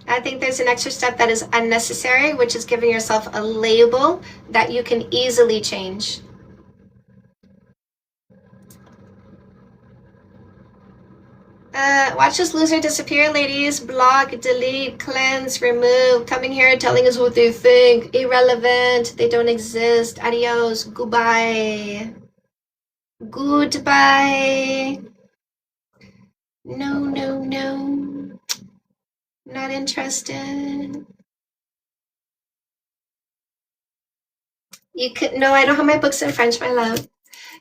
S1: I think there's an extra step that is unnecessary, which is giving yourself a label that you can easily change. Watch this loser disappear, ladies. Block, delete, cleanse, remove. Coming here telling us what they think. Irrelevant. They don't exist. Adios. Goodbye. Goodbye. No, no, no. Not interested. You could no, I don't have my books in French, my love.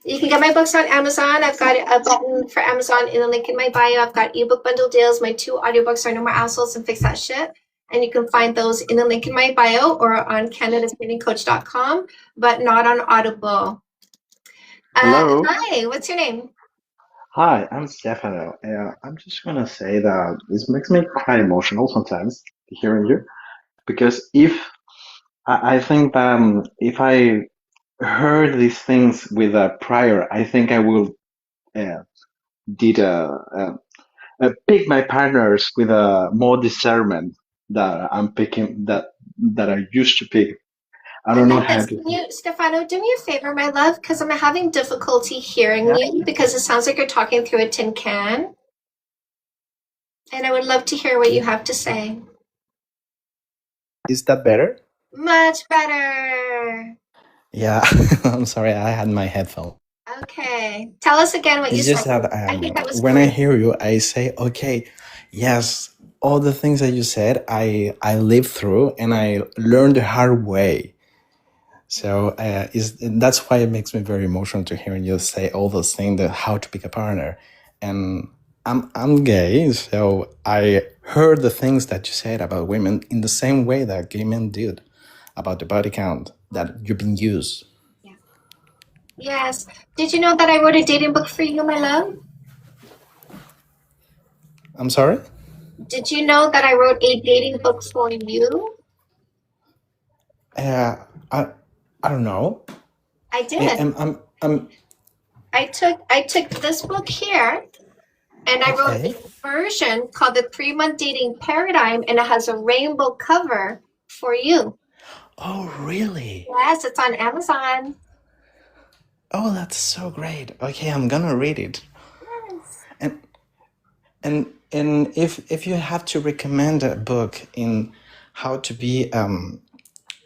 S1: You can get my books on Amazon. I've got a button for Amazon in the link in my bio. I've got ebook bundle deals. My 2 audiobooks are No More Assholes and Fix That Shit. And you can find those in the link in my bio or on canadasdatingcoach.com, but not on Audible.
S13: Hello.
S1: Hi, what's your name?
S13: Hi, I'm Stefano. I'm just gonna say that this makes me quite emotional sometimes hearing you, because if I think that if I heard these things with a prior, I think I will did pick my partners with a more discernment that I'm picking that I used to pick. I don't know how to.
S1: Can you, Stefano, do me a favor, my love, because I'm having difficulty hearing you because it sounds like you're talking through a tin can. And I would love to hear what you have to say.
S14: Is that better?
S1: Much better.
S14: Yeah, I'm sorry, I had my headphone.
S1: Okay. Tell us again what you
S14: It's just
S1: said.
S14: that
S1: I think that was
S14: when I
S1: great.
S14: hear you, I say, okay, yes, all the things that you said, I lived through and I learned the hard way. So that's why it makes me very emotional to hear you say all those things, that how to pick a partner. And I'm gay, so I heard the things that you said about women in the same way that gay men did about the body count, that you've been used.
S1: Yes. Did you know that I wrote a dating book for you, my love?
S14: I'm sorry?
S1: Did you know that I wrote a dating book for you?
S14: I don't know.
S1: I did. I took this book here and I wrote a version called the 3-month dating paradigm, and it has a rainbow cover for you.
S14: Oh, really?
S1: Yes, it's on Amazon.
S14: Oh, that's so great. Okay, I'm gonna read it.
S1: Yes.
S14: And if you have to recommend a book in how to be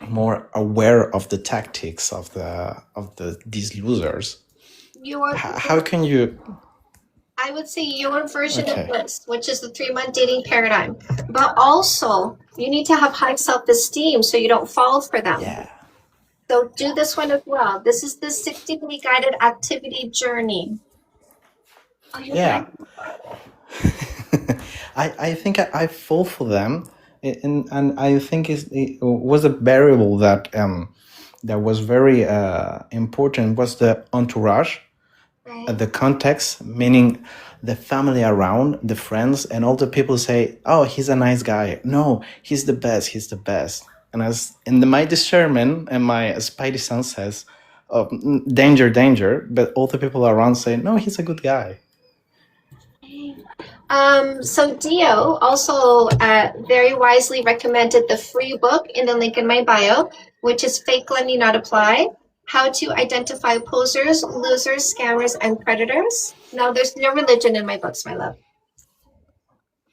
S14: more aware of the tactics of these losers, how can you?
S1: I would say your version
S14: Okay.
S1: of this, which is the 3-month dating paradigm. But also, you need to have high self-esteem so you don't fall for them.
S14: Yeah.
S1: So do this one as well. This is the 60-day guided activity journey. Oh, you're
S14: Yeah.
S1: fine.
S14: I think I fall for them, and I think it was a variable that that was very important was the entourage, the context, meaning the family around, the friends, and all the people say, "Oh, he's a nice guy." No, he's the best. He's the best. And my discernment and my spidey sense says, "Oh, danger, danger!" But all the people around say, "No, he's a good guy."
S1: So Dio also very wisely recommended the free book in the link in my bio, which is Fake Lending Not Apply: How to Identify Posers, Losers, Scammers, and Predators. Now, there's no religion in my books, my love.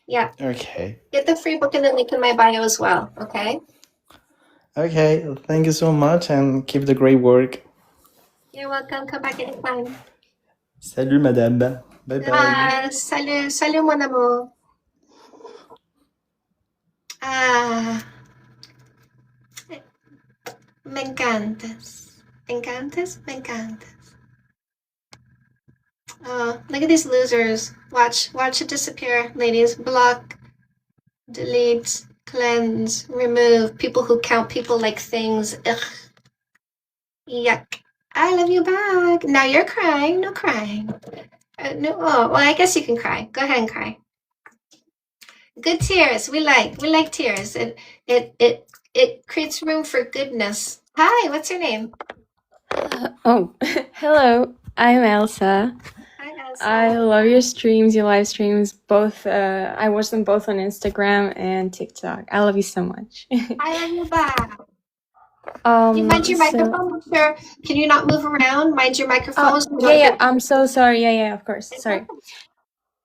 S1: Yeah.
S14: Okay.
S1: Get the free book in the link in my bio as well, okay?
S14: Okay. Thank you so much, and keep the great work.
S1: You're welcome. Come back anytime.
S14: Salut, madame. Bye bye.
S1: Salut, salut, mon amour. Me encantas. Me encantas, me encantas. Oh, look at these losers. Watch it disappear, ladies. Block, delete, cleanse, remove. People who count people like things. Ugh. Yuck. I love you back. Now you're crying. No crying. No. Oh, well, I guess you can cry. Go ahead and cry. Good tears. We like tears. It creates room for goodness. Hi, what's your name?
S10: Oh, hello. I'm Elsa.
S1: Hi,
S10: I love your streams, your live streams. Both, I watch them both on Instagram and TikTok. I love you so much.
S1: I love you back. Can you mind your microphone? Make sure. Can you not move around? Mind your microphone. so we don't
S10: yeah,
S1: get-
S10: I'm so sorry. Yeah, of course. Sorry.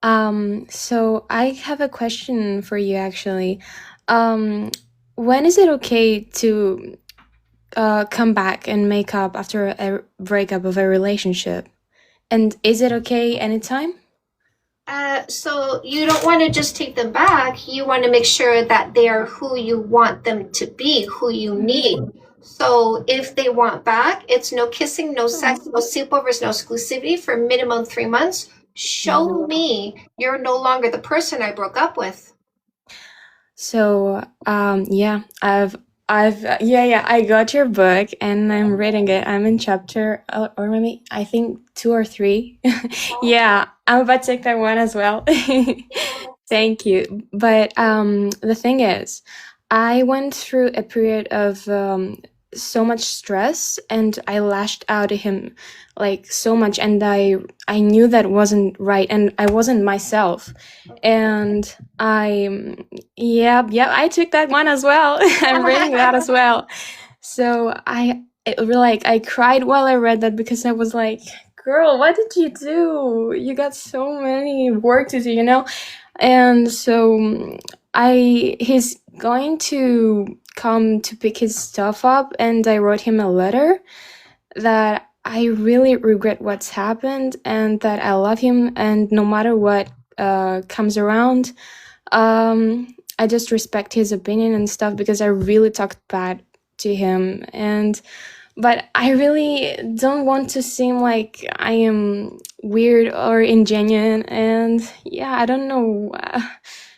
S10: So I have a question for you actually. When is it okay to come back and make up after a breakup of a relationship? And is it okay anytime?
S1: So you don't want to just take them back. You want to make sure that they are who you want them to be, who you need. So if they want back, it's no kissing, no sex, no sleepovers, no exclusivity for minimum 3 months. Show me you're no longer the person I broke up with.
S10: So, yeah, I got your book and I'm reading it. I'm in chapter, or maybe I think 2 or 3. Yeah, I'm about to take that one as well. Thank you. But the thing is, I went through a period of so much stress and I lashed out at him like so much, and I knew that wasn't right and I wasn't myself. And I took that one as well. I'm reading that as well. So I cried while I read that because I was like, girl, what did you do? You got so many work to do, you know? And so he's going to come to pick his stuff up, and I wrote him a letter that I really regret what's happened and that I love him, and no matter what comes around, I just respect his opinion and stuff because I really talked bad to him. But I really don't want to seem like I am weird or ingenuine, and yeah, I don't know.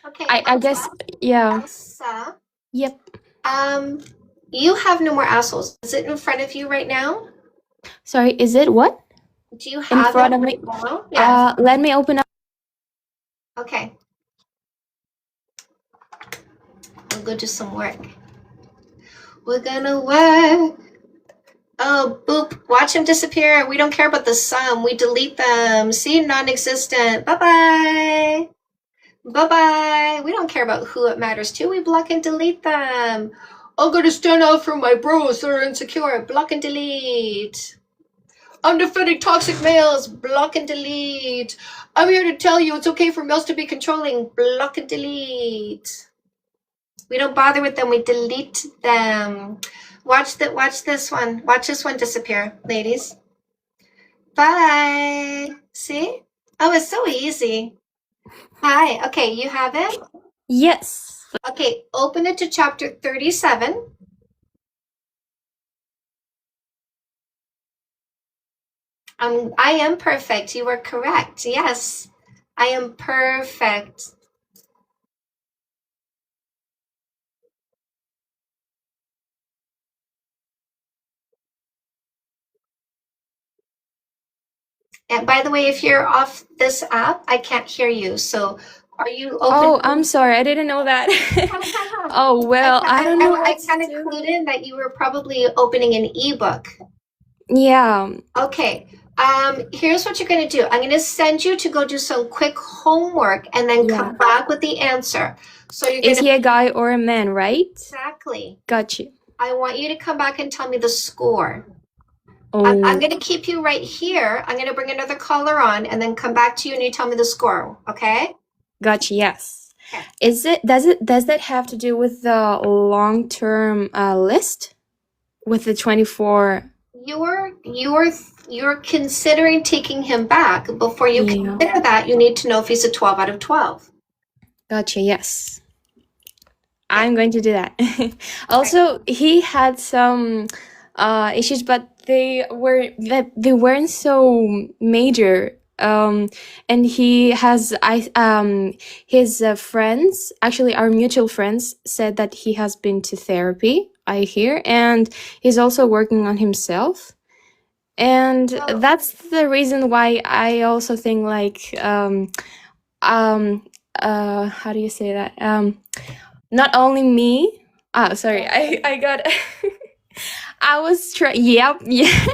S1: Okay.
S10: I guess, yeah.
S1: Elsa,
S10: Yep.
S1: you have no more assholes. Is it in front of you right now?
S10: Sorry, is it what?
S1: Do you
S10: In
S1: have
S10: front
S1: it
S10: of me?
S1: right now? Yes.
S10: Let me open up.
S1: Okay. We'll go do some work. We're gonna work. Oh, boop. Watch him disappear. We don't care about the sum. We delete them. See, non-existent. Bye-bye. Bye-bye. We don't care about who it matters to. We block and delete them. I'm gonna stand out for my bros that are insecure. Block and delete. I'm defending toxic males. Block and delete. I'm here to tell you it's okay for males to be controlling. Block and delete. We don't bother with them. We delete them. Watch this one. Watch this one disappear, ladies. Bye. See? Oh, it's so easy. Hi. Okay, you have it?
S10: Yes.
S1: Okay, open it to chapter 37. I am perfect. You are correct. Yes, I am perfect. And by the way, if you're off this app, I can't hear you. So are you open?
S10: Oh, I'm sorry. I didn't know that. Oh, well, I don't know
S1: I
S10: what
S1: kind
S10: to
S1: of
S10: do.
S1: clued in that you were probably opening an ebook.
S10: Yeah.
S1: Okay. Here's what you're going to do. I'm going to send you to go do some quick homework and then come back with the answer. So you're going
S10: Is he a guy or a man, right?
S1: Exactly.
S10: Got you.
S1: I want you to come back and tell me the score.
S10: Oh.
S1: I'm going to keep you right here. I'm going to bring another caller on and then come back to you and you tell me the score. Okay?
S10: Gotcha. Yes. Does that have to do with the long-term list with the 24?
S1: You're considering taking him back. Before you consider that, you need to know if he's a 12 out of 12.
S10: Gotcha. Yes. I'm going to do that. Also, he had some issues, but they weren't so major. And he has his friends, actually our mutual friends, said that he has been to therapy, I hear, and he's also working on himself. And that's the reason why I also think like how do you say that? Not only me. Oh, sorry. I got I was trying. Yep. Yeah.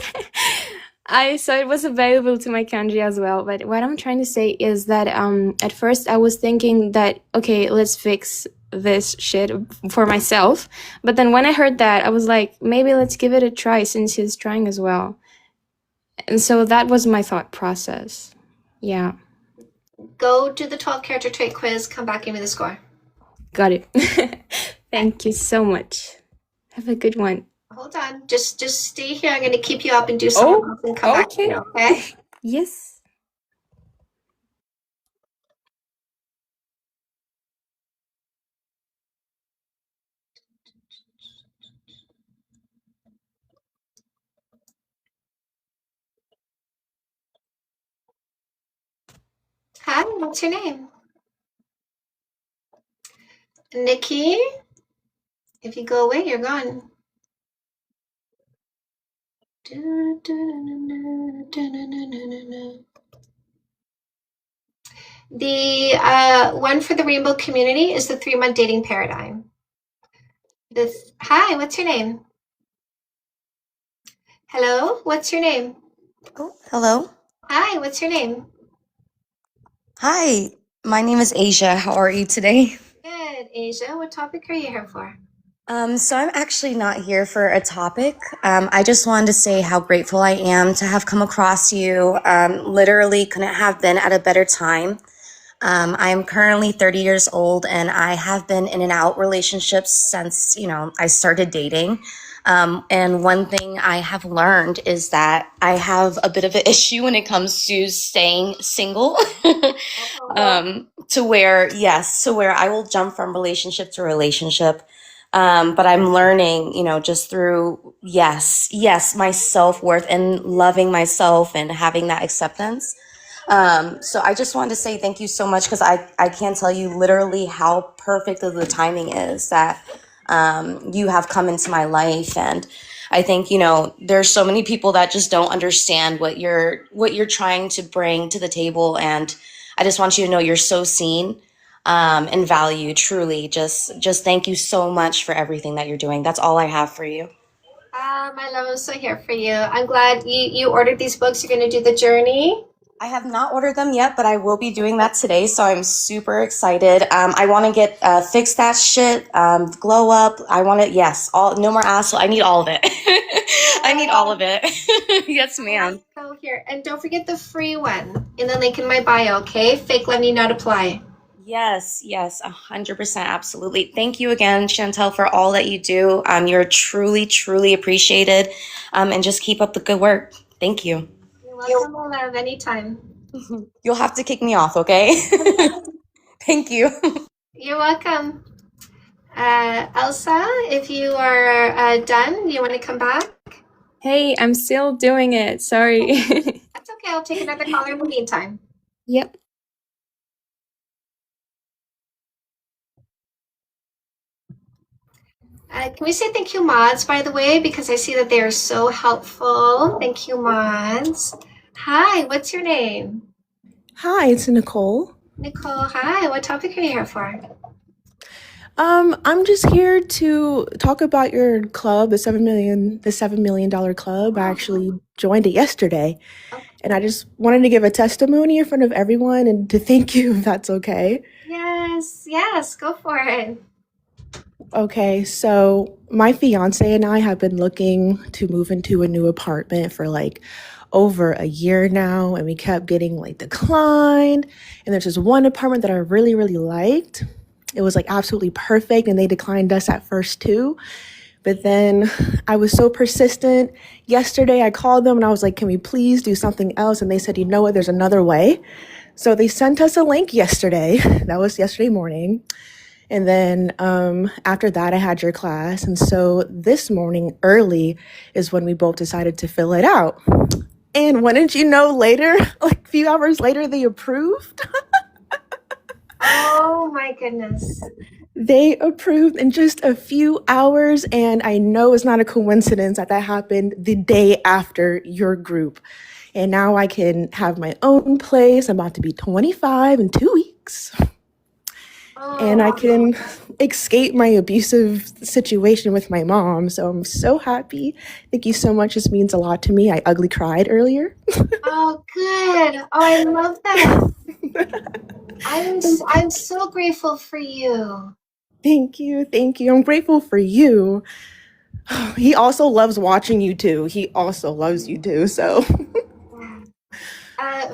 S10: I saw it was available to my country as well. But what I'm trying to say is that at first I was thinking that, okay, let's fix this shit for myself. But then when I heard that, I was like, maybe let's give it a try since he's trying as well. And so that was my thought process. Yeah,
S1: Go do the 12 character trait quiz. Come back, give me the score.
S10: got it. Thank you so much. Have a good one.
S1: Hold on. Just stay here. I'm going to keep you up and do something else and come back to you, okay?
S10: Yes.
S1: Hi, what's your name? Nikki? If you go away, you're gone. The one for the rainbow community is the 3-month dating paradigm. Hi, what's your name? Hello, what's your name?
S15: Oh, hello.
S1: Hi, what's your name?
S15: Hi, my name is Asia. How are you today?
S1: Good, Asia. What topic are you here for?
S15: So I'm actually not here for a topic. I just wanted to say how grateful I am to have come across you. Literally couldn't have been at a better time. I am currently 30 years old and I have been in and out relationships since, I started dating. And one thing I have learned is that I have a bit of an issue when it comes to staying single. To where I will jump from relationship to relationship. But I'm learning, just through, my self-worth and loving myself and having that acceptance. So I just wanted to say thank you so much because I can't tell you literally how perfect of the timing is that you have come into my life. And I think, there's so many people that just don't understand what you're trying to bring to the table. And I just want you to know you're so seen and valued, truly. Just thank you so much for everything that you're doing. That's all I have for you.
S1: My love, I'm so here for you. I'm glad you ordered these books. You're going to do the journey.
S15: I have not ordered them yet, but I will be doing that today, so I'm super excited. I want to get fix that shit, glow up. I want to, no more asshole. I need all of it. I need all of it. Yes, ma'am.
S1: Go here. And don't forget the free one in the link in my bio, okay? Fake love need not apply.
S15: Yes, 100%, absolutely. Thank you again, Chantel, for all that you do. You're truly, truly appreciated, and just keep up the good work. Thank you.
S1: You're welcome, my love, anytime.
S15: You'll have to kick me off, okay? Thank you.
S1: You're welcome. Elsa, if you are done, you want to come back?
S10: Hey, I'm still doing it. Sorry.
S1: That's okay. I'll take another caller in the meantime.
S10: Yep.
S1: Can we say thank you, mods, by the way, because I see that they are so helpful. Thank you, mods. Hi, what's your name?
S16: Hi, it's Nicole.
S1: Nicole, hi. What topic are you here for?
S16: I'm just here to talk about your club, the $7 million club. I actually joined it yesterday, and I just wanted to give a testimony in front of everyone and to thank you, if that's okay.
S1: Yes, go for it.
S16: Okay, so my fiance and I have been looking to move into a new apartment for like over a year now, and we kept getting like declined. And there's this one apartment that I really, really liked. It was like absolutely perfect, and they declined us at first too. But then I was so persistent. Yesterday I called them and I was like, can we please do something else? And they said, you know what, there's another way. So they sent us a link yesterday. That was yesterday morning. And then after that, I had your class. And so this morning early is when we both decided to fill it out. And wouldn't you know, later, like a few hours later, they approved.
S1: Oh my goodness.
S16: They approved in just a few hours. And I know it's not a coincidence that that happened the day after your group. And now I can have my own place. I'm about to be 25 in 2 weeks. And I can escape my abusive situation with my mom. So I'm so happy. Thank you so much. This means a lot to me. I ugly cried earlier.
S1: Oh, good. Oh, I love that. I'm so grateful for you.
S16: Thank you. Thank you. I'm grateful for you. He also loves watching you too. He also loves you too. So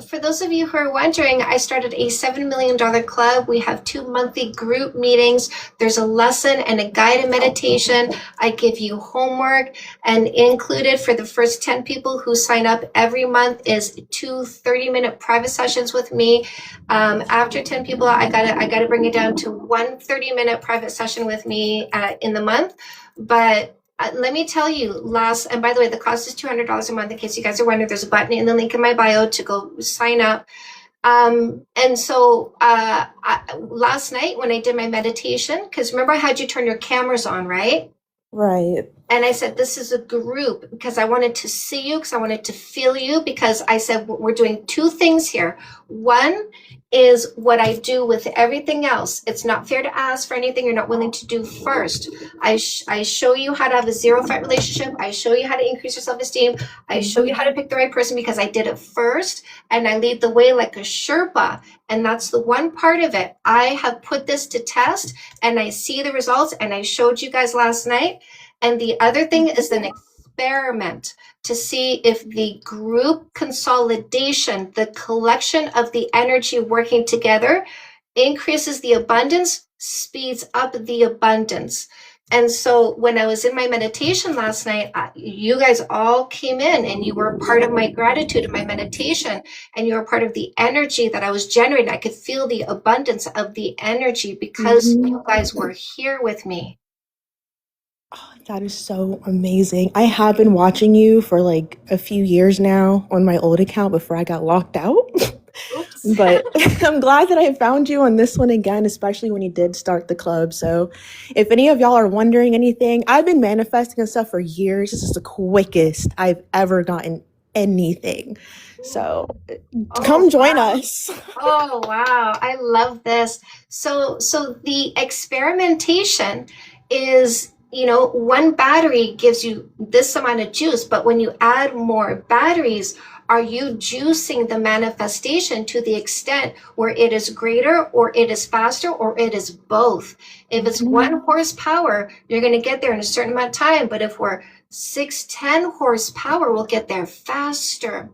S1: For those of you who are wondering, I started a $7 million club. We have 2 monthly group meetings. There's a lesson and a guided meditation. I give you homework, and included for the first 10 people who sign up every month is 2 30-minute private sessions with me. After 10 people, I gotta bring it down to 1 30-minute private session with me in the month. But let me tell you, and by the way, the cost is $200 a month. In case you guys are wondering, there's a button in the link in my bio to go sign up. And so last night when I did my meditation, because remember I had you turn your cameras on, right?
S16: right.
S1: And I said, this is a group because I wanted to see you, because I wanted to feel you, because I said, we're doing 2 things here. One is what I do with everything else. It's not fair to ask for anything you're not willing to do first. I show you how to have a zero-fight relationship. I show you how to increase your self-esteem. I show you how to pick the right person because I did it first, and I lead the way like a Sherpa. And that's the one part of it. I have put this to test, and I see the results, and I showed you guys last night. And the other thing is an experiment to see if the group consolidation, the collection of the energy working together, increases the abundance, speeds up the abundance. And so when I was in my meditation last night, you guys all came in and you were part of my gratitude and my meditation, and you were part of the energy that I was generating. I could feel the abundance of the energy because you guys were here with me.
S16: That is so amazing. I have been watching you for like a few years now on my old account before I got locked out. But I'm glad that I found you on this one again, especially when you did start the club. So if any of y'all are wondering anything, I've been manifesting and stuff for years. This is the quickest I've ever gotten anything. So come join us.
S1: Oh, wow. I love this. So the experimentation is, one battery gives you this amount of juice, but when you add more batteries, are you juicing the manifestation to the extent where it is greater or it is faster or it is both? If it's 1 horsepower, you're going to get there in a certain amount of time. But if we're 6-10 horsepower, we'll get there faster.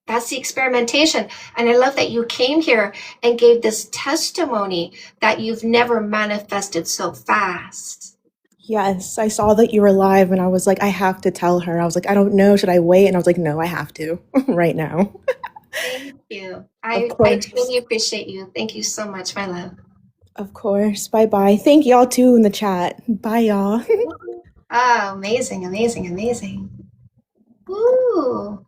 S1: That's the experimentation. And I love that you came here and gave this testimony that you've never manifested so fast.
S16: Yes, I saw that you were live and I was like, I have to tell her. I was like, I don't know. Should I wait? And I was like, no, I have to right now.
S1: Thank you. I
S16: course.
S1: truly appreciate you. Thank you so much, my love.
S16: Of course. Bye-bye. Thank y'all too in the chat. Bye, y'all.
S1: Oh, amazing, amazing, amazing. Woo.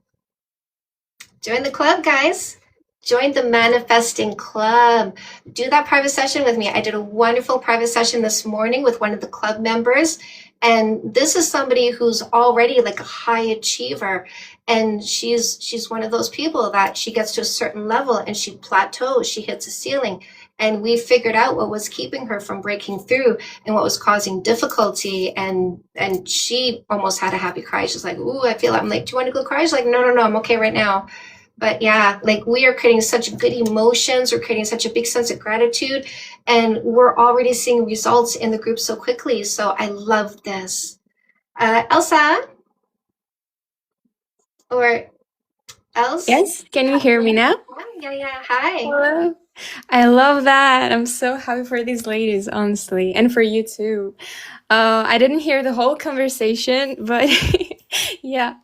S1: Join the club, guys. Join the Manifesting Club. Do that private session with me. I did a wonderful private session this morning with one of the club members. And this is somebody who's already like a high achiever. And she's one of those people that she gets to a certain level and she plateaus, she hits a ceiling. And we figured out what was keeping her from breaking through and what was causing difficulty. And she almost had a happy cry. She's like, ooh, I feel it. I'm like, do you want to go cry? She's like, no, I'm okay right now. But yeah, like we are creating such good emotions. We're creating such a big sense of gratitude. And we're already seeing results in the group so quickly. So I love this. Elsa? Or Else?
S10: Yes, can you hear me now?
S1: Yeah. Hi.
S10: Hello. I love that. I'm so happy for these ladies, honestly, and for you too. I didn't hear the whole conversation, but yeah.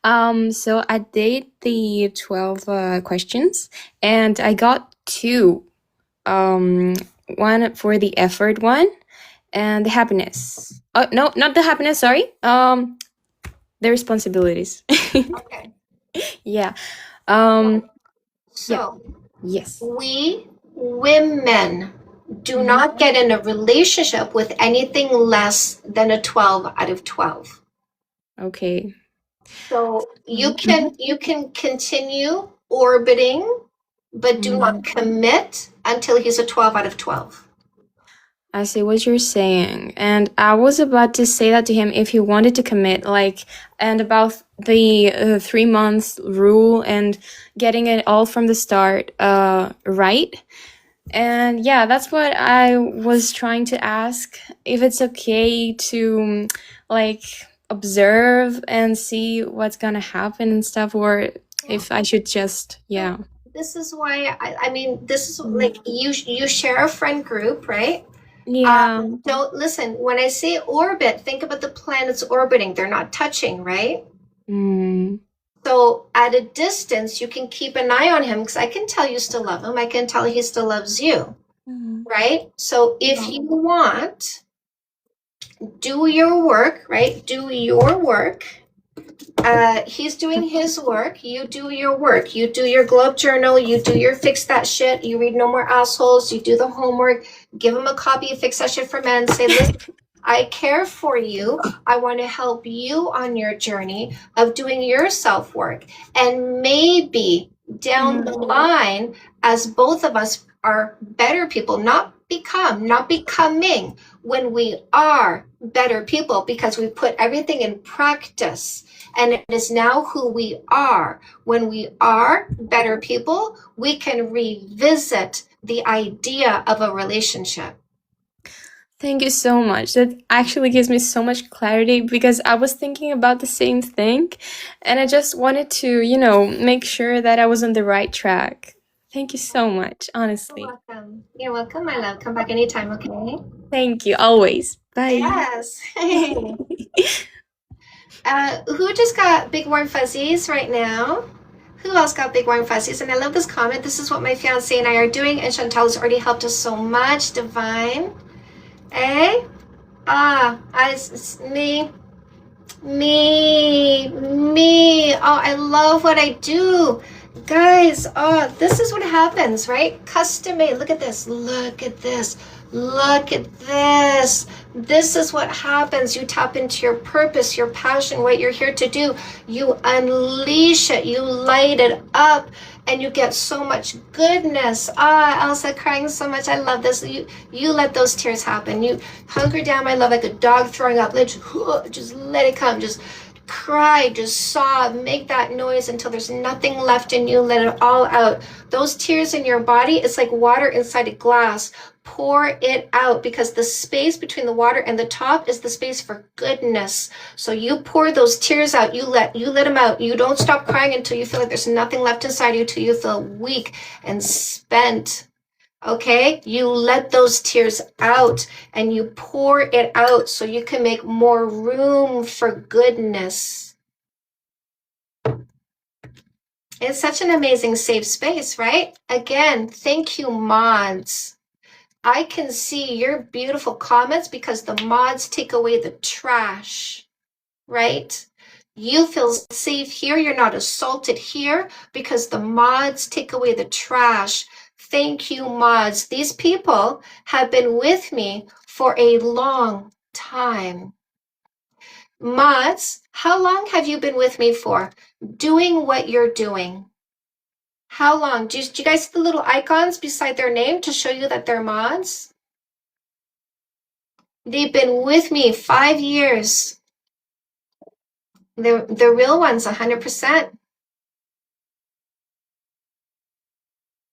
S10: So I did the 12 questions, and I got 2. One for the effort one, and the happiness. Oh no, not the happiness. Sorry. The responsibilities.
S1: Okay.
S10: Yeah.
S1: So
S10: Yes.
S1: we women do not get in a relationship with anything less than a 12 out of 12.
S10: Okay.
S1: So you can continue orbiting, but do not commit until he's a 12 out of 12.
S10: I see what you're saying. And I was about to say that to him if he wanted to commit, like, and about the 3 months rule and getting it all from the start, right? And yeah, that's what I was trying to ask, if it's okay to, like, observe and see what's gonna happen and stuff, or if I should just, yeah.
S1: This is why I mean, this is like you share a friend group, right?
S10: Yeah.
S1: Don't listen. When I say orbit, think about the planets orbiting. They're not touching, right?
S10: Mm.
S1: So at a distance, you can keep an eye on him because I can tell you still love him. I can tell he still loves you, right? So if you want, do your work, right? Do your work. He's doing his work. You do your work. You do your globe journal. You do your fix that shit. You read No More Assholes. You do the homework. Give him a copy of Fix That Shit for Men. Say, listen, I care for you. I want to help you on your journey of doing your self work. And maybe down the line, as both of us are better people, not becoming, when we are better people because we put everything in practice. And it is now who we are. When we are better people, we can revisit the idea of a relationship.
S10: Thank you so much. That actually gives me so much clarity because I was thinking about the same thing and I just wanted to, make sure that I was on the right track. Thank you so much, honestly.
S1: You're welcome. You're welcome, my love. Come back anytime, okay?
S10: Thank you, always. Bye.
S1: Yes. Who just got big warm fuzzies right now? Who else got big warm fuzzies? And I love this comment. This is what my fiance and I are doing, and Chantal has already helped us so much. Divine. Eh? It's me. Oh, I love what I do. Guys, this is what happens, right? Custom made. Look at this. Look at this. Look at this. This is what happens. You tap into your purpose, your passion, what you're here to do. You unleash it. You light it up. And you get so much goodness. Elsa crying so much. I love this. You let those tears happen. You hunker down, my love, like a dog throwing up. Just let it come. Just cry, just sob, make that noise until there's nothing left in you. Let it all out. Those tears in your body, it's like water inside a glass. Pour it out because the space between the water and the top is the space for goodness. So you pour those tears out. You let them out. You don't stop crying until you feel like there's nothing left inside you, till you feel weak and spent. Okay, you let those tears out and you pour it out so you can make more room for goodness. It's such an amazing safe space, right? Again, thank you, mods. I can see your beautiful comments because the mods take away the trash, right? You feel safe here. You're not assaulted here because the mods take away the trash. Thank you, mods. These people have been with me for a long time. Mods, how long have you been with me for? Doing what you're doing. How long? Do you guys see the little icons beside their name to show you that they're mods? They've been with me 5 years. The real ones, 100%.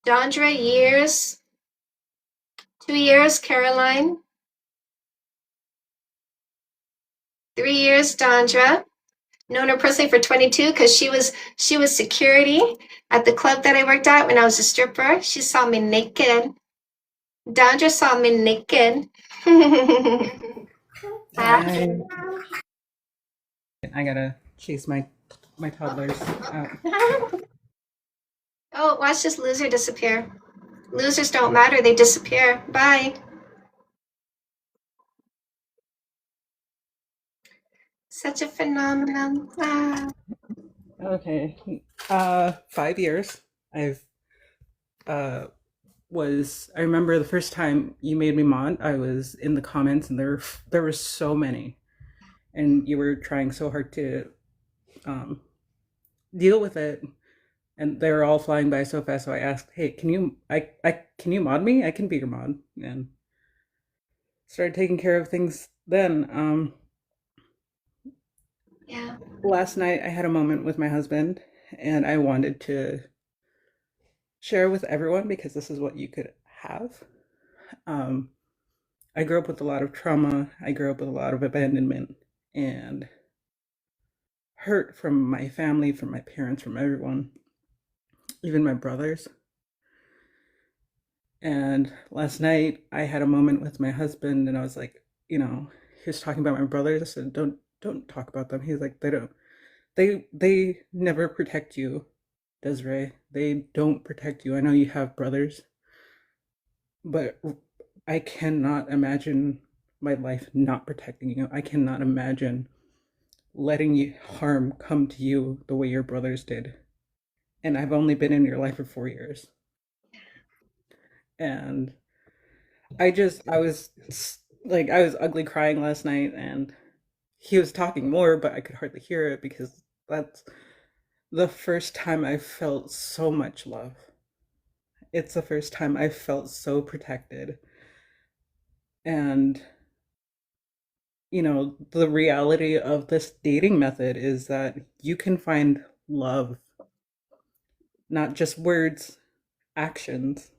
S1: Dondra, years. 2 years, Caroline. 3 years, Dondra. Known her personally for 22 because she was security at the club that I worked at when I was a stripper. She saw me naked. Dondra saw me naked.
S17: I gotta chase my toddlers out.
S1: Oh, watch this loser disappear. Losers don't matter, they disappear. Bye. Such a phenomenon.
S17: Okay. 5 years. I remember the first time you made me mod, I was in the comments and there were so many. And you were trying so hard to deal with it. And they were all flying by so fast, so I asked, "Hey, can you mod me? I can be your mod." And started taking care of things then.
S1: Yeah.
S17: Last night I had a moment with my husband, and I wanted to share with everyone because this is what you could have. I grew up with a lot of trauma. I grew up with a lot of abandonment and hurt from my family, from my parents, from everyone, even my brothers. And last night I had a moment with my husband, and I was like, he was talking about my brothers. I said, don't talk about them. He's like, they never protect you, Desiree. They don't protect you. I know you have brothers, but I cannot imagine my life not protecting you. I cannot imagine letting harm come to you the way your brothers did. And I've only been in your life for 4 years. And I was ugly crying last night, and he was talking more, but I could hardly hear it because that's the first time I felt so much love. It's the first time I felt so protected. And, the reality of this dating method is that you can find love, not just words, actions.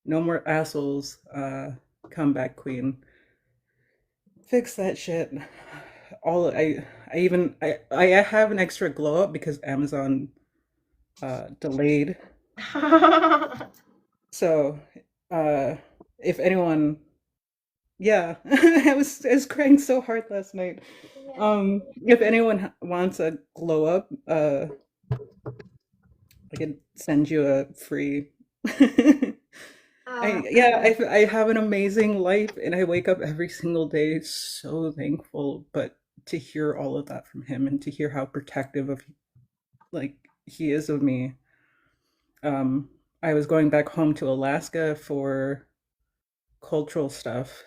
S17: No more assholes, comeback queen. Fix that shit. I have an extra glow up because Amazon delayed. So if anyone, yeah, I was crying so hard last night. If anyone wants a glow up, I can send you a free. I have an amazing life, and I wake up every single day so thankful. But to hear all of that from him, and to hear how protective of he is of me. I was going back home to Alaska for cultural stuff,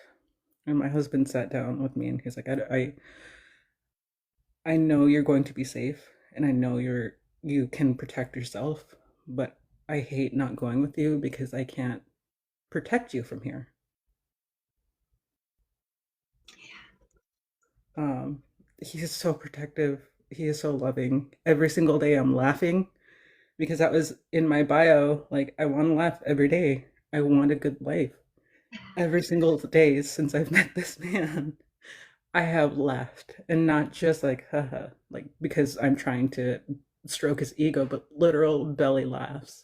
S17: and my husband sat down with me, and he's like, I know you're going to be safe, and I know you can protect yourself, but I hate not going with you because I can't protect you from here. He is so protective. He is so loving. Every single day I'm laughing because that was in my bio. Like, I want to laugh every day. I want a good life. Every single day since I've met this man, I have laughed, and not just like, haha, like because I'm trying to stroke his ego, but literal belly laughs.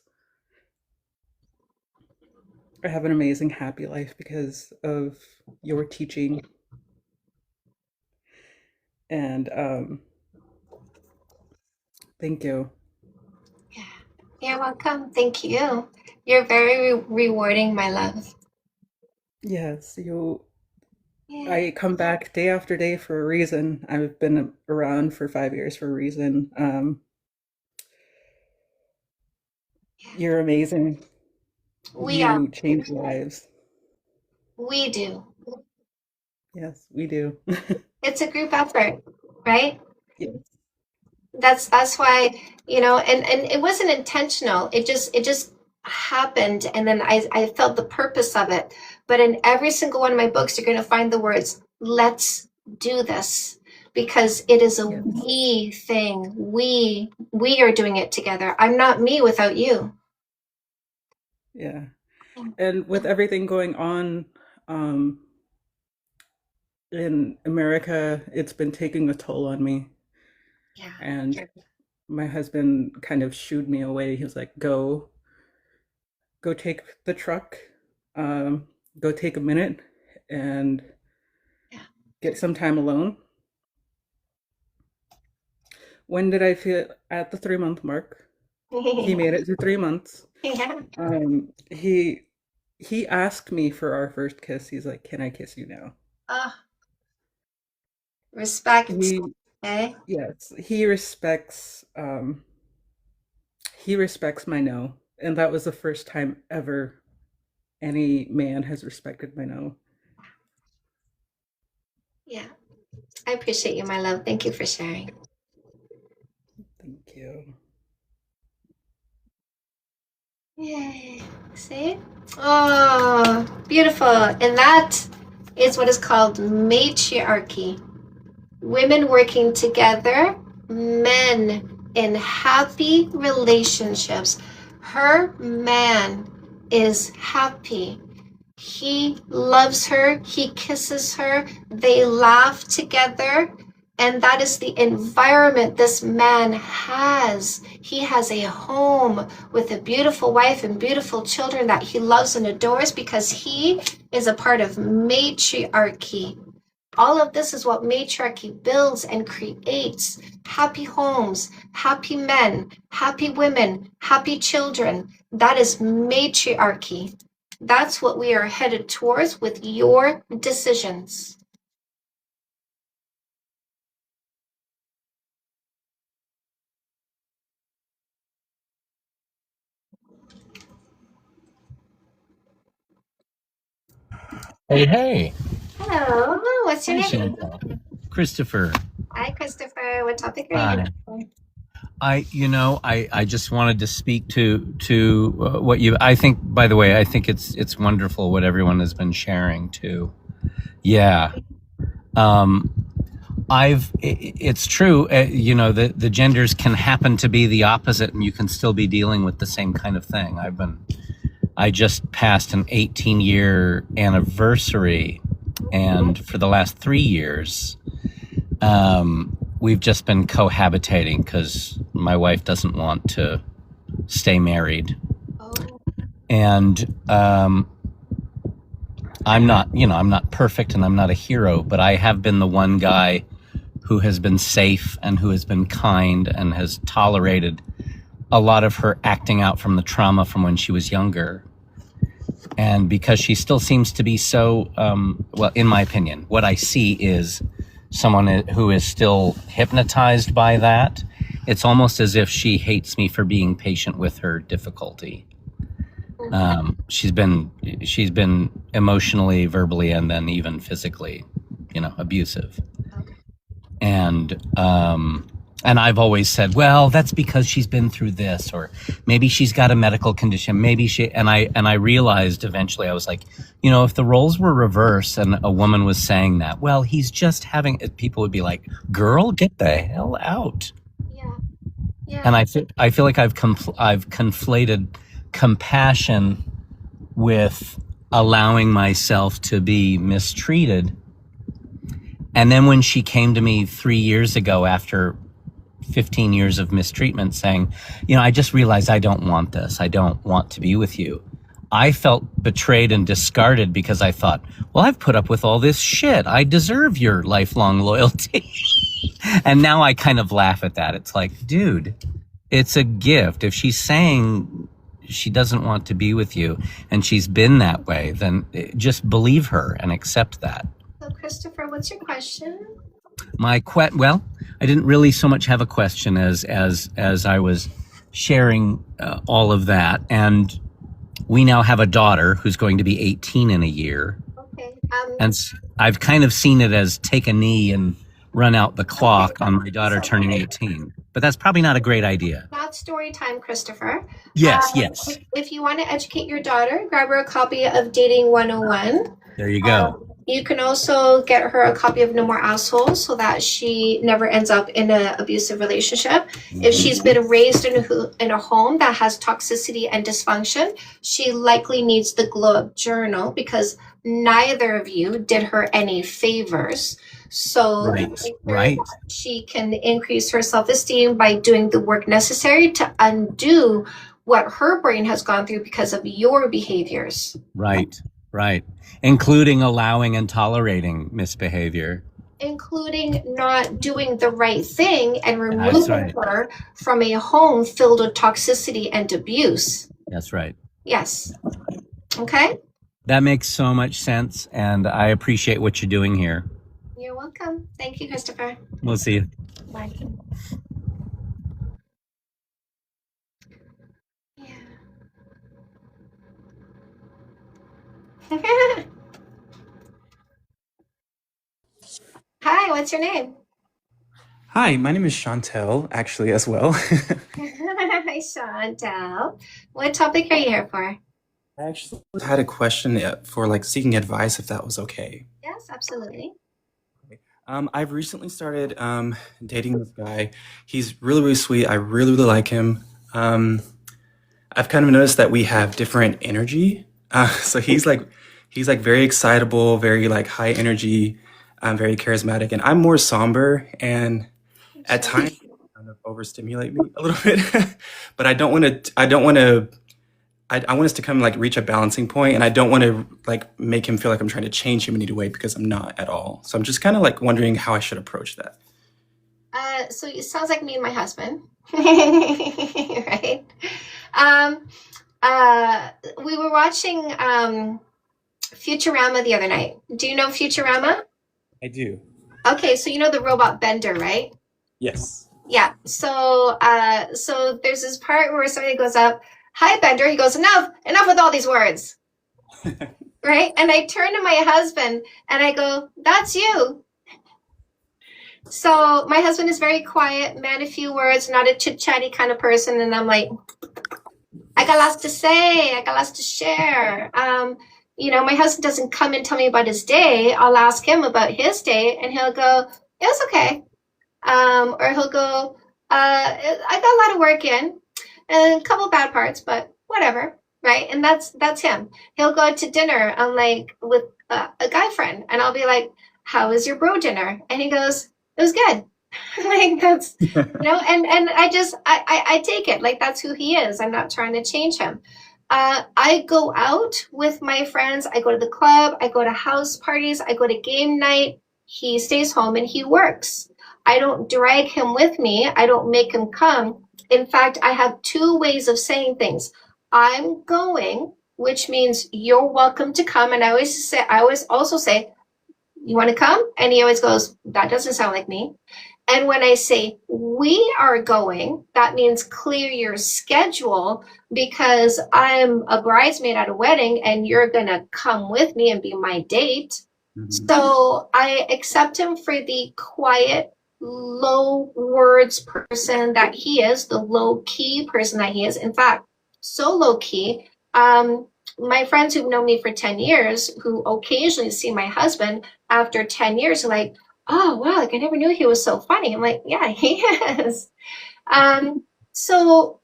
S17: I have an amazing, happy life because of your teaching. And thank you.
S1: You're welcome. Thank you. You're very rewarding, my love.
S17: Yes, I come back day after day for a reason. I've been around for 5 years for a reason. You're amazing. You change lives.
S1: We do.
S17: Yes, we do.
S1: It's a group effort, right?
S17: Yes.
S1: That's why, and it wasn't intentional. It just happened, and then I felt the purpose of it. But in every single one of my books, you're going to find the words, let's do this, because it is a we thing. We are doing it together. I'm not me without you.
S17: Yeah. And with everything going on in America, it's been taking a toll on me.
S1: Yeah.
S17: And my husband kind of shooed me away. He was like, go take the truck, go take a minute and get some time alone. When did I feel at the 3-month mark? He made it to 3 months.
S1: Yeah.
S17: He asked me for our first kiss. He's like, "Can I kiss you now?"
S1: Respect. Okay.
S17: Yes, he respects my no, and that was the first time ever any man has respected my no.
S1: Yeah. I appreciate you, my love. Thank you for sharing.
S17: Thank you.
S1: Yay. See? Oh, Beautiful. And that is what is called matriarchy. Women working together, men in happy relationships. Her man is happy. He loves her, he kisses her, they laugh together, and that is the environment this man has. He has a home with a beautiful wife and beautiful children that he loves and adores because he is a part of matriarchy. All of this is what matriarchy builds and creates. Happy homes, happy men, happy women, happy children. That is matriarchy. That's what we are headed towards with your decisions.
S18: Hey, hey.
S1: Hello, what's your
S18: Hi,
S1: name?
S18: Chantal. Christopher.
S1: Hi, Christopher. What topic are you
S18: Hi.
S1: here
S18: I just wanted to speak to what you. I think, by the way, I think it's wonderful what everyone has been sharing too. Yeah. It's true. The genders can happen to be the opposite, and you can still be dealing with the same kind of thing. I just passed an 18-year anniversary, and for the last 3 years, we've just been cohabitating because my wife doesn't want to stay married. And I'm not perfect and I'm not a hero, but I have been the one guy who has been safe and who has been kind and has tolerated a lot of her acting out from the trauma from when she was younger. And because she still seems to be so, well, in my opinion, what I see is someone who is still hypnotized by that. It's almost as if she hates me for being patient with her difficulty. She's been emotionally, verbally, and then even physically, abusive. And I've always said, well, that's because she's been through this, or maybe she's got a medical condition. Maybe and I realized eventually, I was like, if the roles were reversed and a woman was saying that, well, he's just having, people would be like, girl, get the hell out.
S1: Yeah.
S18: And I feel like I've conflated compassion with allowing myself to be mistreated. And then when she came to me 3 years ago after 15 years of mistreatment saying, I just realized I don't want this. I don't want to be with you. I felt betrayed and discarded because I thought, well, I've put up with all this shit. I deserve your lifelong loyalty. And now I kind of laugh at that. It's like, dude, it's a gift. If she's saying she doesn't want to be with you and she's been that way, then just believe her and accept that.
S1: So, Christopher, what's your question?
S18: Well, I didn't really so much have a question as I was sharing all of that. And we now have a daughter who's going to be 18 in a year.
S1: Okay.
S18: And I've kind of seen it as take a knee and run out the clock on my daughter turning 18. But that's probably not a great idea.
S1: Not story time, Christopher.
S18: Yes, yes.
S1: If you want to educate your daughter, grab her a copy of Dating 101.
S18: There you go.
S1: You can also get her a copy of No More Assholes so that she never ends up in an abusive relationship. If she's been raised in a home that has toxicity and dysfunction, she likely needs the Glow Up Journal because neither of you did her any favors. So
S18: Right.
S1: she can increase her self-esteem by doing the work necessary to undo what her brain has gone through because of your behaviors.
S18: Right. Including allowing and tolerating misbehavior.
S1: Including not doing the right thing and removing her from a home filled with toxicity and abuse.
S18: That's right.
S1: Yes. Okay?
S18: That makes so much sense, and I appreciate what you're doing here.
S1: You're welcome. Thank you, Christopher.
S18: We'll see you.
S1: Bye. Hi, what's your name?
S19: Hi, my name is Chantel, actually, as well.
S1: Hi, Chantel. What topic are you here for?
S19: I actually had a question for like seeking advice, if that was okay.
S1: Yes, absolutely.
S19: I've recently started dating this guy. He's really, really sweet. I really, really like him. I've kind of noticed that we have different energy. So he's like very excitable, very like high energy, very charismatic, and I'm more somber and at times kind of overstimulate me a little bit. But I don't want to. I don't want to. I want us to kind of like reach a balancing point, and I don't want to like make him feel like I'm trying to change him in any way because I'm not at all. So I'm just kind of like wondering how I should approach that.
S1: So it sounds like me and my husband, right? Um, we were watching Futurama the other night. Do you know Futurama?
S19: I do.
S1: Okay, so you know the robot Bender, right?
S19: Yes.
S1: Yeah. So so there's this part where somebody goes up, "Hi, Bender." He goes, enough with all these words. Right? And I turn to my husband and I go, "That's you." So my husband is very quiet, man, a few words, not a chit-chatty kind of person. And I'm like, I got lots to say. I got lots to share. My husband doesn't come and tell me about his day. I'll ask him about his day and he'll go, it was okay. Or he'll go, I got a lot of work in and a couple bad parts, but whatever. Right. And that's him. He'll go to dinner with a guy friend and I'll be like, how was your bro dinner? And he goes, it was good. Like that's, and I take it like that's who he is. I'm not trying to change him. I go out with my friends. I go to the club. I go to house parties. I go to game night. He stays home and he works. I don't drag him with me. I don't make him come. In fact, I have two ways of saying things. I'm going, which means you're welcome to come. And I always also say, you want to come? And he always goes, that doesn't sound like me. And when I say we are going, that means clear your schedule because I'm a bridesmaid at a wedding and you're going to come with me and be my date. Mm-hmm. So I accept him for the quiet, low words person that he is, the low key person that he is. In fact, so low key. My friends who've known me for 10 years, who occasionally see my husband after 10 years, are like, oh, wow, like I never knew he was so funny. I'm like, yeah, he is. So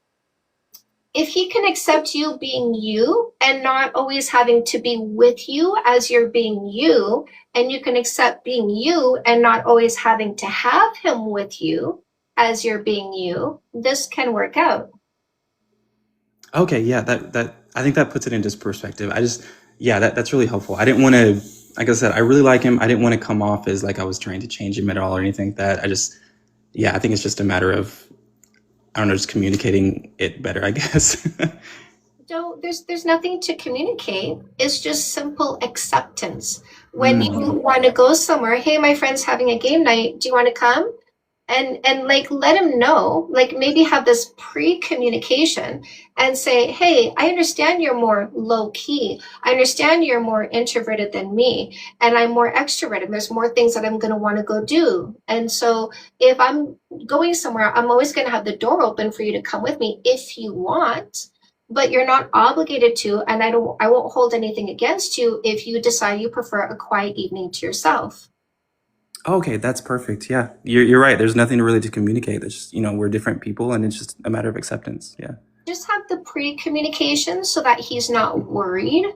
S1: if he can accept you being you and not always having to be with you as you're being you, and you can accept being you and not always having to have him with you as you're being you, this can work out.
S19: Okay, yeah, that I think that puts it into perspective. That's really helpful. I didn't want to, like I said, I really like him. I didn't want to come off as like I was trying to change him at all or anything like that. I think it's just a matter of, I don't know, just communicating it better, I guess.
S1: No, there's nothing to communicate. It's just simple acceptance. When you want to go somewhere, hey, my friend's having a game night. Do you want to come? And like let him know, like maybe have this pre-communication and say, hey, I understand you're more low key. I understand you're more introverted than me and I'm more extroverted. There's more things that I'm going to want to go do. And so if I'm going somewhere, I'm always going to have the door open for you to come with me if you want, but you're not obligated to. And I won't hold anything against you if you decide you prefer a quiet evening to yourself.
S19: Okay, that's perfect. Yeah, you're right. There's nothing really to communicate. It's just, we're different people and it's just a matter of acceptance. Yeah.
S1: Just have the pre-communication so that he's not worried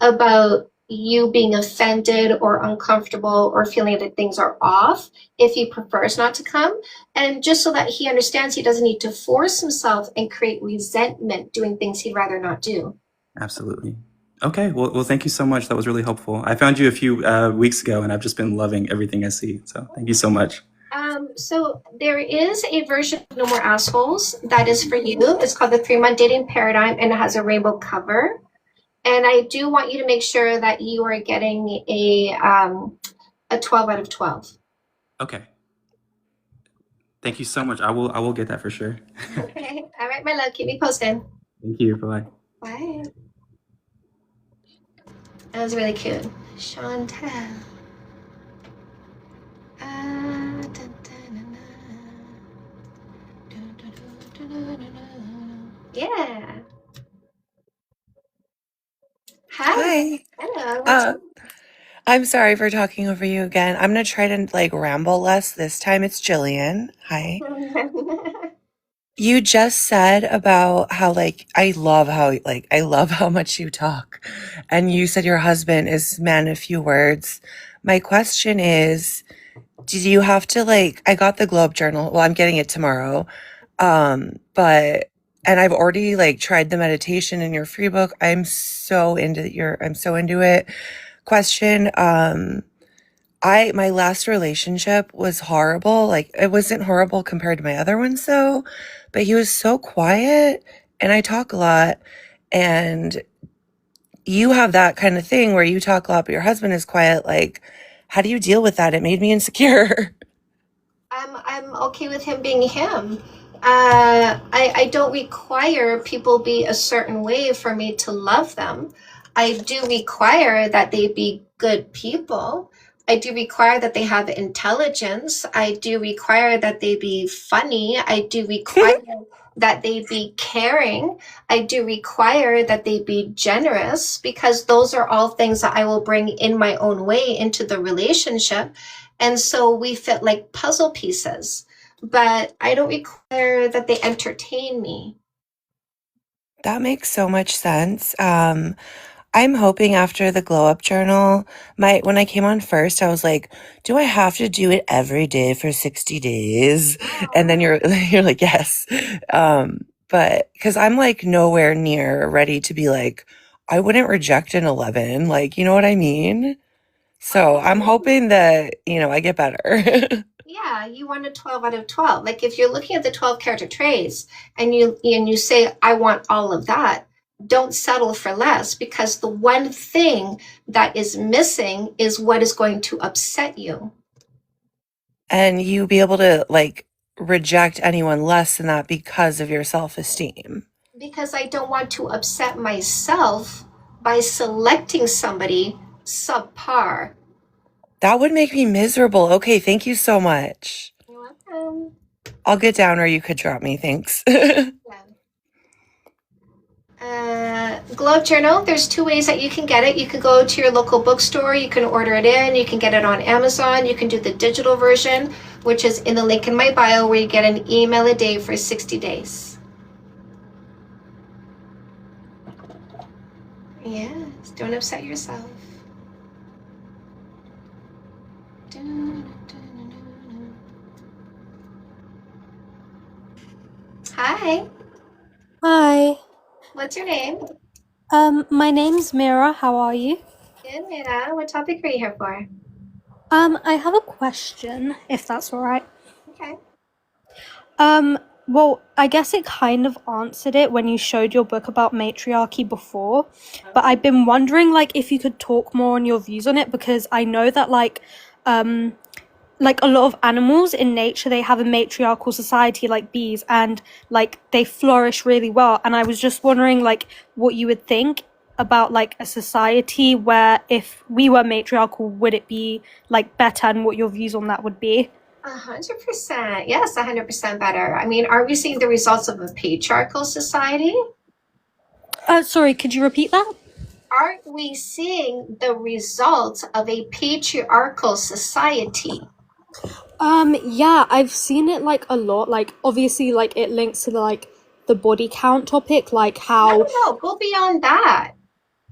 S1: about you being offended or uncomfortable or feeling that things are off if he prefers not to come. And just so that he understands he doesn't need to force himself and create resentment doing things he'd rather not do.
S19: Absolutely. Okay, well, thank you so much. That was really helpful. I found you a few weeks ago, and I've just been loving everything I see. So thank you so much.
S1: So there is a version of No More Assholes that is for you. It's called the 3-Month Dating Paradigm, and it has a rainbow cover. And I do want you to make sure that you are getting a 12 out of 12.
S19: Okay. Thank you so much. I will get that for sure.
S1: Okay. All right, my love. Keep me posted.
S19: Thank you. Bye.
S1: Bye. That was really cute. Chantel. Yeah. what's
S20: I'm sorry for talking over you again. I'm gonna try to like ramble less this time. It's Jillian. Hi. You just said about how like I love how much you talk. And you said your husband is man of few words. My question is, did you have to like I got the Globe Journal. Well, I'm getting it tomorrow. But and I've already like tried the meditation in your free book. I'm so into it. Question, my last relationship was horrible. Like it wasn't horrible compared to my other ones though, but he was so quiet and I talk a lot, and you have that kind of thing where you talk a lot but your husband is quiet. Like, how do you deal with that? It made me insecure.
S1: I'm okay with him being him. I don't require people be a certain way for me to love them. I do require that they be good people. I do require that they have intelligence. I do require that they be funny. I do require that they be caring. I do require that they be generous, because those are all things that I will bring in my own way into the relationship. And so we fit like puzzle pieces, but I don't require that they entertain me.
S20: That makes so much sense. I'm hoping after the Glow Up Journal, when I came on first, I was like, do I have to do it every day for 60 days? And then you're like, yes. But because I'm like nowhere near ready to be like, I wouldn't reject an 11. Like, you know what I mean? So I'm hoping that, I get better.
S1: Yeah, you want a 12 out of 12. Like if you're looking at the 12 character traits and you say, I want all of that, don't settle for less, because the one thing that is missing is what is going to upset you.
S20: And you be able to like reject anyone less than that because of your self-esteem.
S1: Because I don't want to upset myself by selecting somebody subpar.
S20: That would make me miserable. Okay, thank you so much.
S1: You're welcome.
S20: I'll get down, or you could drop me. Thanks.
S1: Glow Journal, there's two ways that you can get it. You can go to your local bookstore, you can order it in, you can get it on Amazon, you can do the digital version, which is in the link in my bio, where you get an email a day for 60 days. Yes, don't upset yourself. Hi.
S21: Hi.
S1: What's your name?
S21: My name's Mira. How are you?
S1: Good, Mira. What topic are you here for?
S21: I have a question, if that's all right.
S1: Okay.
S21: Well, I guess it kind of answered it when you showed your book about matriarchy before, but I've been wondering, like, if you could talk more on your views on it, because I know that, like a lot of animals in nature, they have a matriarchal society, like bees, and like they flourish really well. And I was just wondering, like, what you would think about like a society where if we were matriarchal, would it be like better, and what your views on that would be?
S1: 100%. Yes, 100% better. I mean, are we seeing the results of a patriarchal society?
S21: Sorry, could you repeat that?
S1: Aren't we seeing the results of a patriarchal society?
S21: Yeah, I've seen it like a lot. Like obviously, like it links to like the body count topic, like how
S1: No, go beyond that.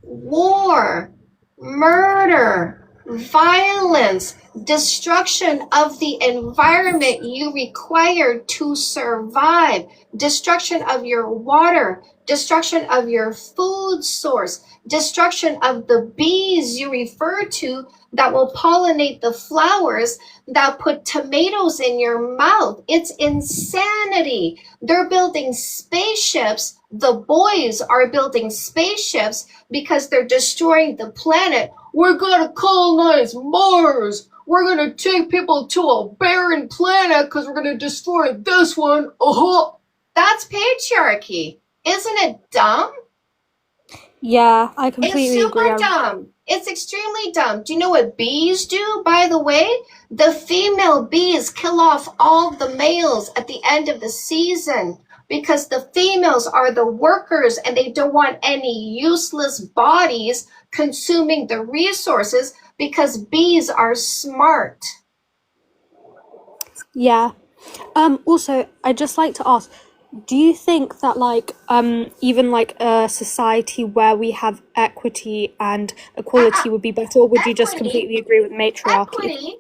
S1: War, murder, violence, destruction of the environment you require to survive, destruction of your water, destruction of your food source, destruction of the bees you refer to that will pollinate the flowers that put tomatoes in your mouth. It's insanity. They're building spaceships. The boys are building spaceships because they're destroying the planet. We're gonna colonize Mars. We're gonna take people to a barren planet because we're gonna destroy this one. That's patriarchy. Isn't it dumb?
S21: yeah, I
S1: It's
S21: completely agree.
S1: super dumb. It's extremely dumb. Do you know what bees do, by the way? The female bees kill off all the males at the end of the season because the females are the workers and they don't want any useless bodies consuming the resources because bees are smart.
S21: Yeah. Also, I'd just like to ask, do you think that like even like a society where we have equity and equality would be better, or would you just completely agree with matriarchy?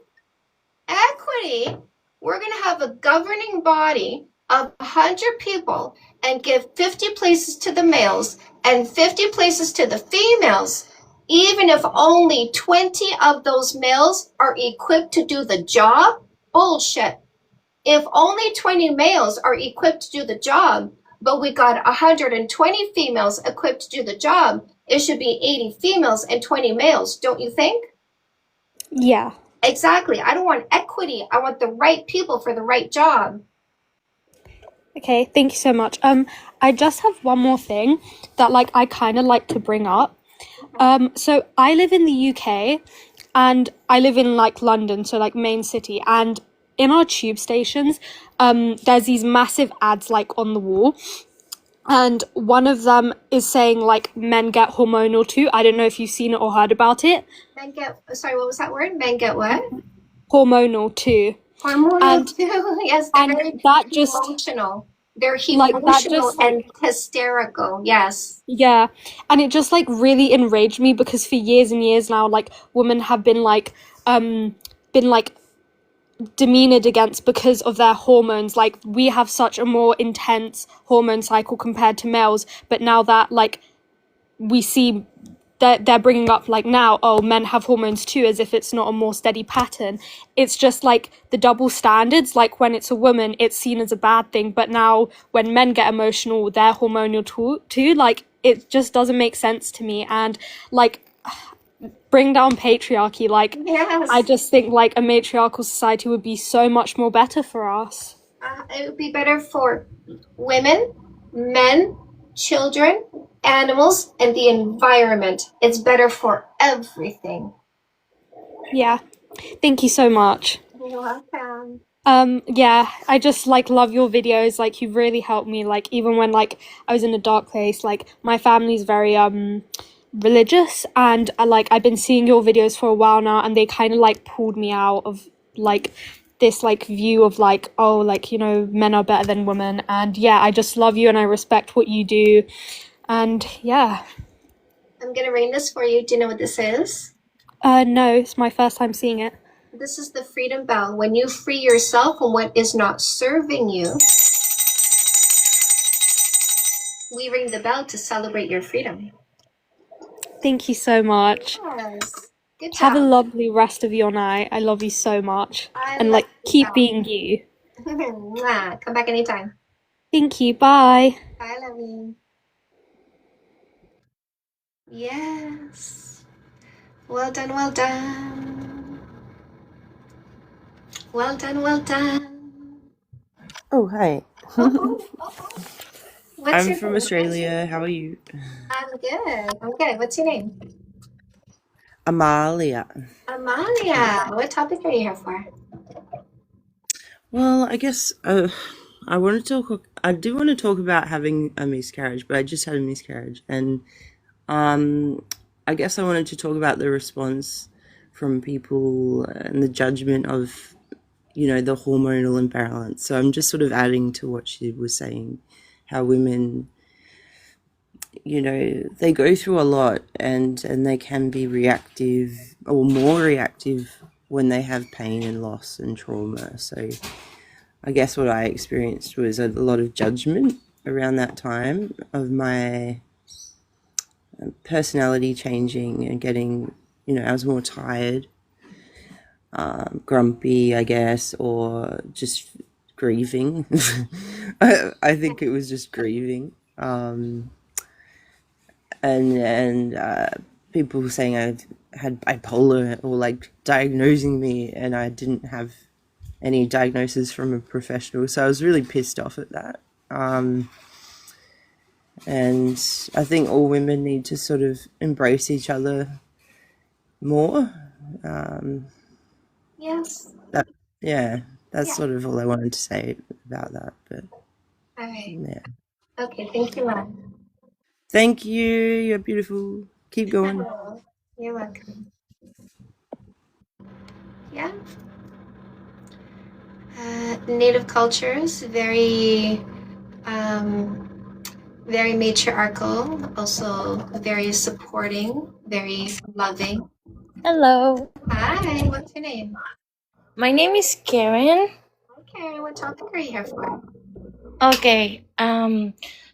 S1: Equity, we're going to have a governing body of 100 people and give 50 places to the males and 50 places to the females, even if only 20 of those males are equipped to do the job? Bullshit. If only 20 males are equipped to do the job, but we got 120 females equipped to do the job, it should be 80 females and 20 males, don't you think?
S21: Yeah.
S1: Exactly. I don't want equity. I want the right people for the right job.
S21: Okay, thank you so much. I just have one more thing that like I kind of like to bring up. So I live in the UK and I live in like London, so like main city, and in our tube stations, there's these massive ads like on the wall. And one of them is saying like men get hormonal too. I don't know if you've seen it or heard about it.
S1: Men get, sorry, what was that word? Men get what?
S21: Hormonal too.
S1: Hormonal
S21: And
S1: too. Yes, they're very
S21: that just
S1: emotional. They're
S21: like that
S1: emotional
S21: just like
S1: and hysterical. Yes.
S21: yeah, and it just like really enraged me because for years and years now, like women have been like demeaned against because of their hormones. Like we have such a more intense hormone cycle compared to males, but now that like we see that they're bringing up like now, oh, men have hormones too, as if it's not a more steady pattern. It's just like the double standards. Like when it's a woman, it's seen as a bad thing, but now when men get emotional, they're hormonal too. Like it just doesn't make sense to me. And like bring down patriarchy. Like
S1: Yes.
S21: I just think like a matriarchal society would be so much more better for us.
S1: It would be better for women, men, children, animals, and the environment. It's better for everything.
S21: Yeah, thank you so much.
S1: You're welcome.
S21: Yeah, I just like love your videos. Like you've really helped me. Like even when like I was in a dark place, like my family's very religious, and I've been seeing your videos for a while now, and they kind of like pulled me out of like this like view of like, oh, like, you know, men are better than women. And yeah, I just love you and I respect what you do. And yeah.
S1: I'm gonna ring this for you. Do you know what this is?
S21: No, it's my first time seeing it.
S1: This is the freedom bell. When you free yourself from what is not serving you, we ring the bell to celebrate your freedom.
S21: Thank you so much.
S1: Yes. Good
S21: Have a
S1: job.
S21: lovely rest of your night. I love you so much.
S1: I
S21: And
S1: love
S21: like
S1: you
S21: keep
S1: too.
S21: being you.
S1: Mwah. Come back anytime.
S21: Thank you. Bye.
S1: Bye, lovey. Yes. Well done, well done. Well done, well done.
S2: Oh, hi.
S1: What's
S2: I'm
S1: your
S2: from
S1: name?
S2: Australia. How are you?
S1: I'm good. I'm good. What's your name?
S2: Amalia.
S1: Amalia. What topic are you here for?
S2: Well, I guess I do want to talk about having a miscarriage, but I just had a miscarriage, and I guess I wanted to talk about the response from people and the judgment of, you know, the hormonal imbalance. So I'm just sort of adding to what she was saying, how women, you know, they go through a lot and they can be reactive or more reactive when they have pain and loss and trauma. So I guess what I experienced was a lot of judgment around that time of my personality changing and getting, you know, I was more tired, grumpy, I guess, or just grieving. I think it was just grieving. And people saying I had bipolar or like diagnosing me, and I didn't have any diagnosis from a professional, so I was really pissed off at that. And I think all women need to sort of embrace each other more.
S1: Yes.
S2: That's
S1: Yeah.
S2: sort of all I wanted to say about that. But
S1: All right.
S2: yeah,
S1: Okay. Thank you, Mom.
S2: thank you. You're beautiful. Keep going.
S1: Oh, you're welcome. Yeah. Native cultures, very matriarchal, also very supporting, very loving.
S3: Hello,
S1: Hi, what's your name?
S3: my name is Karen.
S1: Okay, what topic are you here for?
S3: Okay,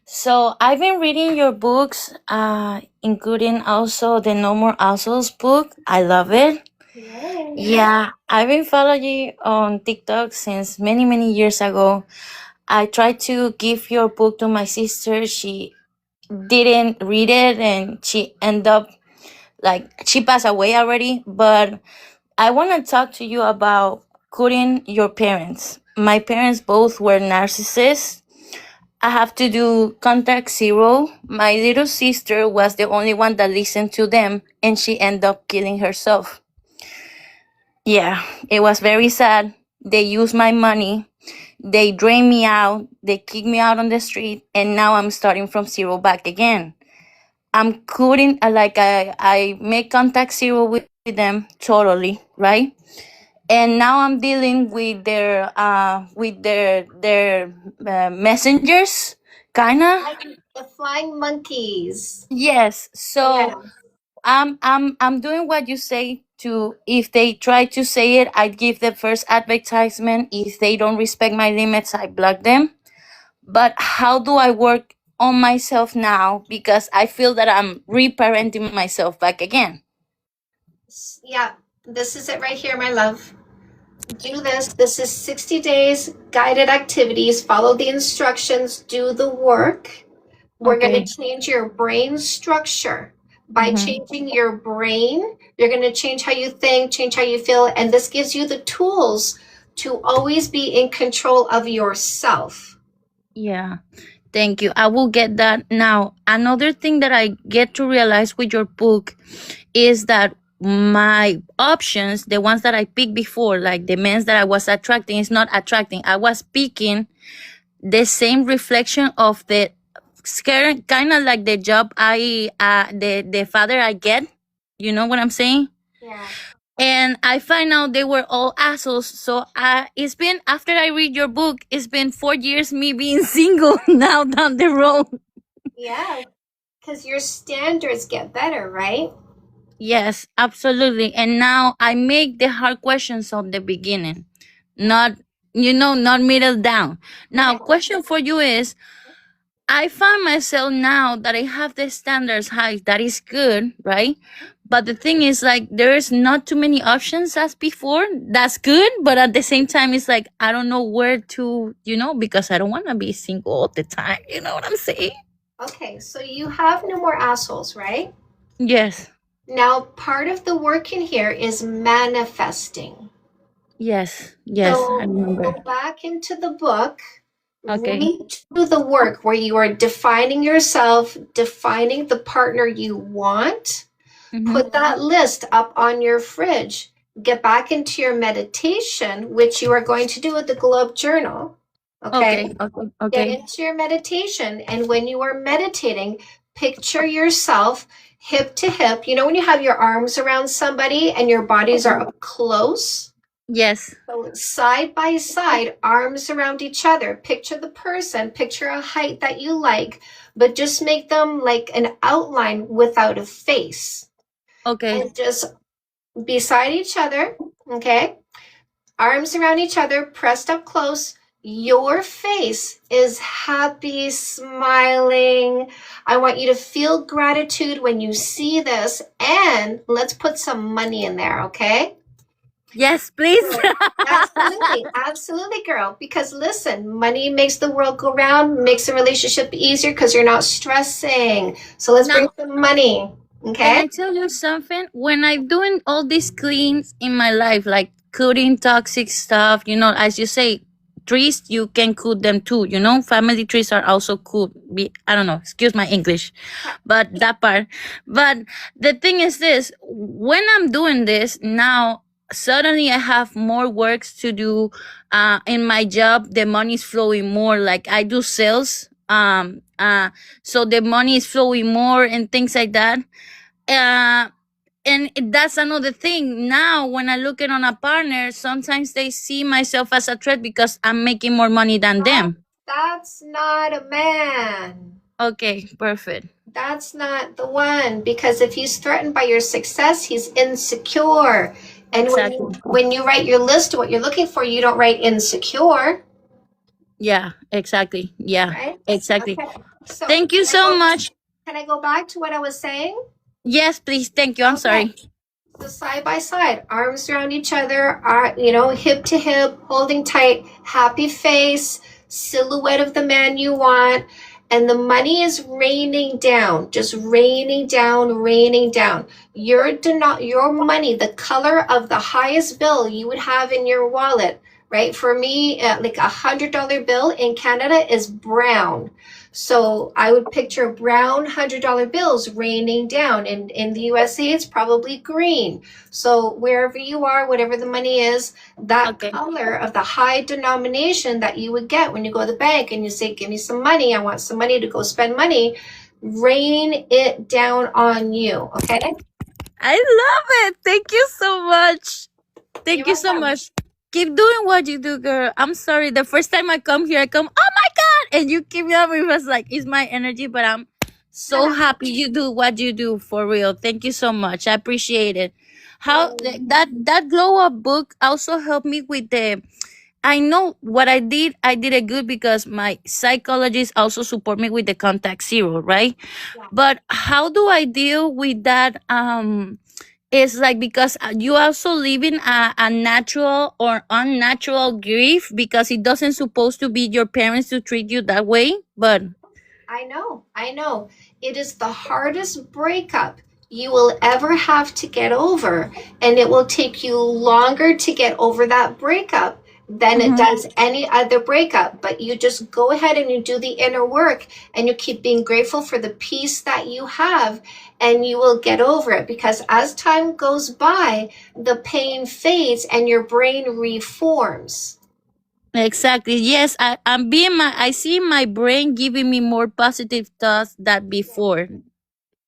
S3: so I've been reading your books, including also the No More Assholes book. I love it. Yeah, I've been following you on TikTok since many, many years ago. I tried to give your book to my sister. She didn't read it and she ended up she passed away already. But I want to talk to you about cutting your parents. My parents both were narcissists. I have to do contact zero. My little sister was the only one that listened to them and she ended up killing herself. Yeah, it was very sad. They used my money. They drained me out. They kicked me out on the street. And now I'm starting from zero back again. I'm cutting, I make contact zero with them totally, right? And now I'm dealing with their messengers, kinda.
S1: The flying monkeys.
S3: Yes. So
S1: Yeah.
S3: I'm doing what you say to. If they try to say it, I give the first advertisement. If they don't respect my limits, I block them. But how do I work on myself now? Because I feel that I'm reparenting myself back again.
S1: Yeah, this is it right here, my love. Do this. This is 60 days guided activities. Follow the instructions, do the work. We're going to change your brain structure. By changing your brain, you're going to change how you think, change how you feel, and this gives you the tools to always be in control of yourself.
S3: Yeah. Thank you. I will get that. Now, another thing that I get to realize with your book is that my options, the ones that I picked before, like the men that I was attracting, is not attracting. I was picking the same reflection of the scary, kind of like the job the father I get. You know what I'm saying?
S1: Yeah.
S3: And I find out they were all assholes. So it's been, after I read your book, it's been 4 years me being single now down the road.
S1: Yeah, because your standards get better, right?
S3: Yes, absolutely. And now I make the hard questions on the beginning, not, not middle down. Now, question for you is, I find myself now that I have the standards high, that is good, right? But the thing is, there's not too many options as before. That's good. But at the same time, it's I don't know where to, because I don't want to be single all the time. You know what I'm saying?
S1: Okay, so you have no more assholes, right?
S3: Yes.
S1: Now, part of the work in here is manifesting.
S3: Yes.
S1: So
S3: I remember.
S1: go back into the book.
S3: Okay.
S1: Redo the work where you are defining yourself, defining the partner you want. Put that list up on your fridge. Get back into your meditation, which you are going to do with the Globe Journal. Okay. Get into your meditation. And when you are meditating, picture yourself hip to hip. You know, when you have your arms around somebody and your bodies are up close?
S3: Yes.
S1: So side by side, arms around each other. Picture the person, picture a height that you like, but just make them like an outline without a face.
S3: Okay.
S1: And just beside each other, okay? Arms around each other, pressed up close. Your face is happy, smiling. I want you to feel gratitude when you see this, and let's put some money in there, okay?
S3: Yes, please.
S1: Absolutely, girl. Because listen, money makes the world go round, makes a relationship easier because you're not stressing. So let's bring some money, okay?
S3: Can I tell you something? When I'm doing all these cleans in my life, like cutting toxic stuff, as you say, trees, you can cut them too, family trees are also cut. I don't know, excuse my English, but that part. But the thing is this, when I'm doing this now, suddenly I have more works to do in my job. The money is flowing more, like I do sales, so the money is flowing more and things like that. uh, and that's another thing. Now, when I look at on a partner, sometimes they see myself as a threat because I'm making more money than them.
S1: That's not a man.
S3: Okay, perfect.
S1: That's not the one, because if he's threatened by your success, he's insecure. And
S3: Exactly.
S1: when you write your list of what you're looking for, you don't write insecure,
S3: Yeah, exactly. Yeah,
S1: right?
S3: exactly.
S1: Okay. So
S3: Thank you so much.
S1: can I go back to what I was saying?
S3: Yes, please. Thank you. I'm sorry.
S1: So side by side, arms around each other, hip to hip, holding tight, happy face, silhouette of the man you want, and the money is raining down, just raining down, raining down. Your money, the color of the highest bill you would have in your wallet, right? For me, like $100 bill in Canada is brown. So I would picture brown $100 bills raining down. In the USA, it's probably green. So wherever you are, whatever the money is, that color of the high denomination that you would get when you go to the bank and you say, give me some money, I want some money to go spend money, rain it down on you, okay?
S3: I love it. Thank you so much. Thank you so much. Keep doing what you do, girl. I'm sorry. The first time I come here, I come, oh my God. And you keep me up. It was like, it's my energy, but I'm so happy you do what you do for real. Thank you so much. I appreciate it. How that glow up book also helped me with I know what I did it good because my psychologist also support me with the contact zero, right? But how do I deal with that? It's like because you also live in a natural or unnatural grief because it doesn't supposed to be your parents to treat you that way. But
S1: I know. It is the hardest breakup you will ever have to get over, and it will take you longer to get over that breakup than it does any other breakup. But you just go ahead and you do the inner work and you keep being grateful for the peace that you have, and you will get over it, because as time goes by, the pain fades and your brain reforms.
S3: exactly, yes, I see my brain giving me more positive thoughts than before.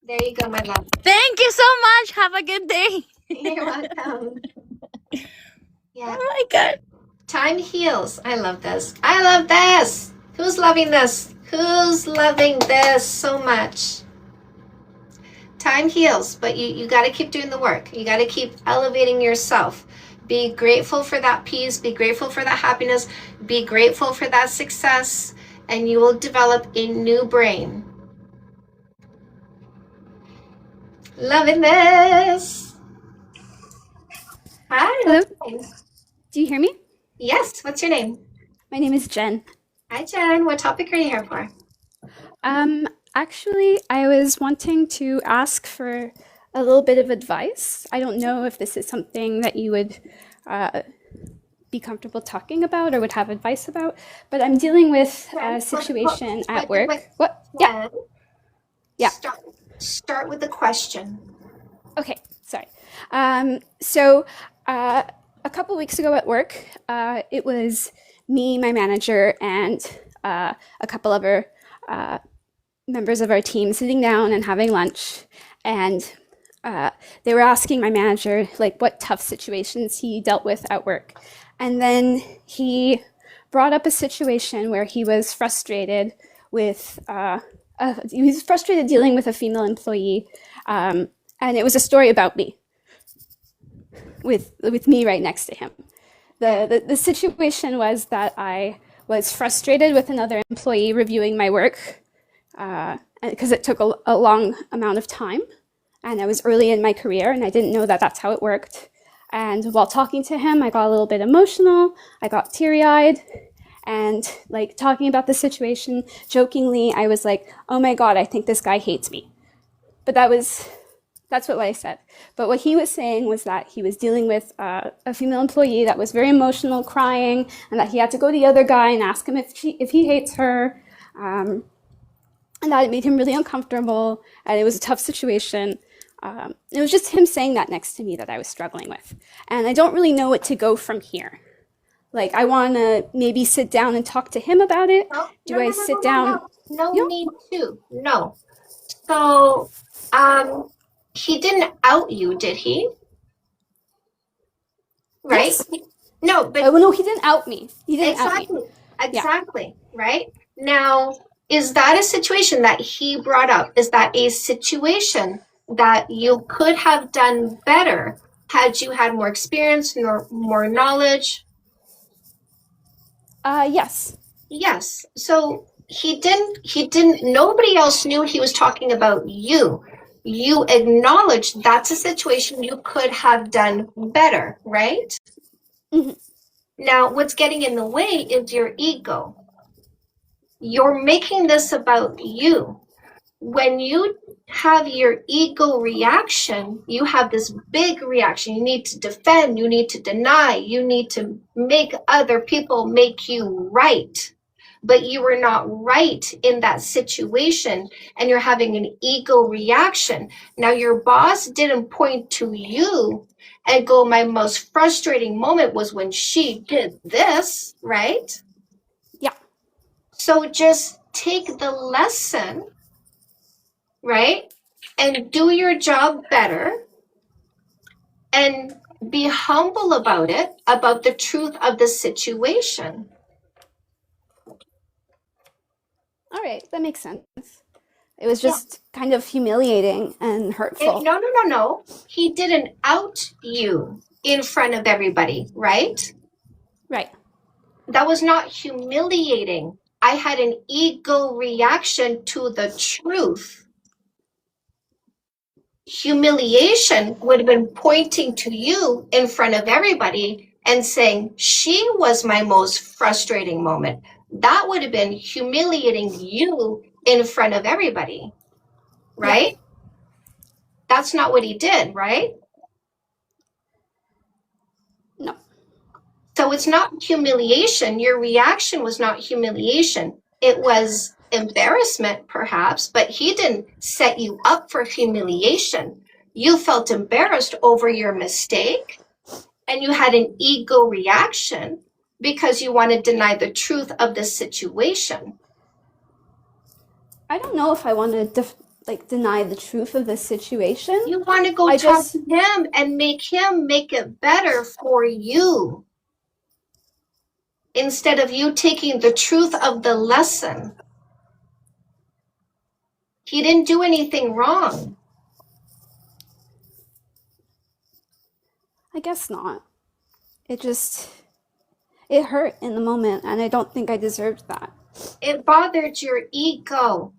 S1: There you go, my love.
S3: Thank you so much. Have a good day.
S1: You're welcome. Yeah.
S3: Oh my God.
S1: Time heals. I love this. I love this. Who's loving this? Who's loving this so much? Time heals, but you got to keep doing the work. You got to keep elevating yourself. Be grateful for that peace. Be grateful for that happiness. Be grateful for that success, and you will develop a new brain. Loving this. Hi.
S4: Hello.
S1: What's your name?
S4: Do you hear me?
S1: Yes. What's your name?
S4: My name is Jen.
S1: Hi, Jen. What topic are you here for?
S4: Actually, I was wanting to ask for a little bit of advice. I don't know if this is something that you would be comfortable talking about or would have advice about, but I'm dealing with a situation at work. What? Yeah. Yeah.
S1: Start with the question.
S4: Okay, sorry. So a couple weeks ago at work, it was me, my manager, and a couple other members of our team sitting down and having lunch, and they were asking my manager like what tough situations he dealt with at work. And then he brought up a situation where he was frustrated with dealing with a female employee, and it was a story about me, with me right next to him. The situation was that I was frustrated with another employee reviewing my work because it took a long amount of time, and I was early in my career and I didn't know that that's how it worked. And while talking to him, I got a little bit emotional, I got teary-eyed, and like talking about the situation jokingly, I was like, oh my God, I think this guy hates me. But that's what I said. But what he was saying was that he was dealing with a female employee that was very emotional, crying, and that he had to go to the other guy and ask him if he hates her, and that it made him really uncomfortable, and it was a tough situation. It was just him saying that next to me that I was struggling with. And I don't really know what to go from here. Like, I want to maybe sit down and talk to him about it. Do I sit down?
S1: No need to. No. So, He didn't out you, did he? Right?
S4: Yes.
S1: No, but
S4: Oh no, he didn't out me. He didn't out me.
S1: exactly,
S4: Yeah.
S1: exactly, right? Now, is that a situation that he brought up? Is that a situation that you could have done better had you had more experience, more knowledge?
S4: Yes.
S1: Yes. So he didn't, nobody else knew he was talking about you. You acknowledged that's a situation you could have done better, right?
S4: Mhm.
S1: Now, what's getting in the way is your ego. You're making this about you. When you have your ego reaction, you have this big reaction. You need to defend, you need to deny, you need to make other people make you right. But you were not right in that situation, and you're having an ego reaction. Now, your boss didn't point to you and go, my most frustrating moment was when she did this, right?
S4: Yeah.
S1: So just take the lesson, right? And do your job better and be humble about it, about the truth of the situation.
S4: All right, that makes sense. It was just kind of humiliating and hurtful.
S1: No. He didn't out you in front of everybody, right?
S4: Right.
S1: That was not humiliating. I had an ego reaction to the truth. Humiliation would have been pointing to you in front of everybody and saying, she was my most frustrating moment. That would have been humiliating you in front of everybody, right? Yeah. That's not what he did, right?
S4: No.
S1: So it's not humiliation. Your reaction was not humiliation. It was embarrassment, perhaps, but he didn't set you up for humiliation. You felt embarrassed over your mistake, and you had an ego reaction because you want to deny the truth of the situation.
S4: I don't know if I want to deny the truth of the situation.
S1: You want to go talk to him and make him make it better for you, instead of you taking the truth of the lesson. He didn't do anything wrong.
S4: I guess not. It hurt in the moment, and I don't think I deserved that.
S1: It bothered your ego.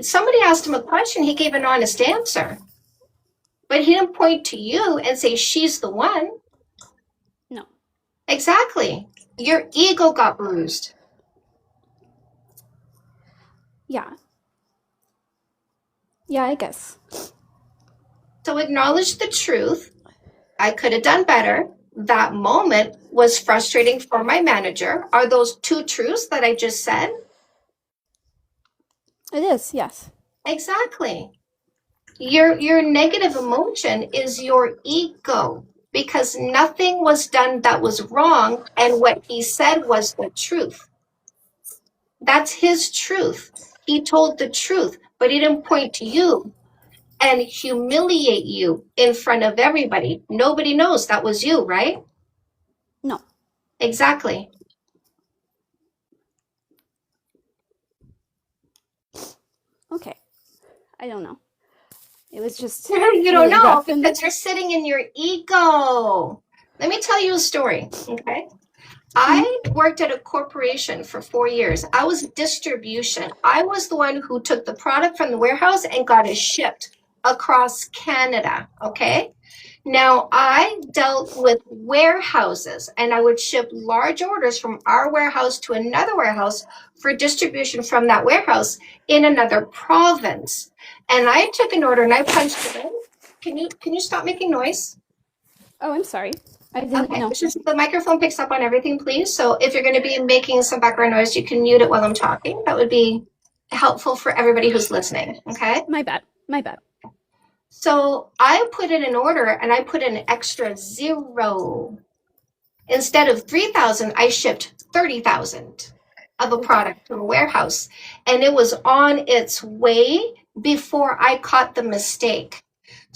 S1: Somebody asked him a question, he gave an honest answer. But he didn't point to you and say, she's the one.
S4: No.
S1: Exactly. Your ego got bruised.
S4: Yeah. Yeah, I guess.
S1: So acknowledge the truth. I could have done better. That moment was frustrating for my manager. Are those two truths that I just said?
S4: It is, yes.
S1: Exactly. Your negative emotion is your ego, because nothing was done that was wrong, and what he said was the truth. That's his truth. He told the truth, but he didn't point to you and humiliate you in front of everybody. Nobody knows that was you, right?
S4: No.
S1: Exactly.
S4: Okay. I don't know. It was just
S1: you don't know because you're sitting in your ego. Let me tell you a story, okay? I worked at a corporation for 4 years. I was distribution. I was the one who took the product from the warehouse and got it shipped across Canada, okay? Now, I dealt with warehouses, and I would ship large orders from our warehouse to another warehouse for distribution from that warehouse in another province. And I took an order and I punched it in. Can you stop making noise?
S4: Oh, I'm sorry. I didn't know.
S1: It's just the microphone picks up on everything, please. So if you're going to be making some background noise, you can mute it while I'm talking. That would be helpful for everybody who's listening, okay?
S4: My bad. My bad.
S1: So I put in an order and I put in an extra 0. Instead of 3,000, I shipped 30,000 of a product to a warehouse. And it was on its way before I caught the mistake.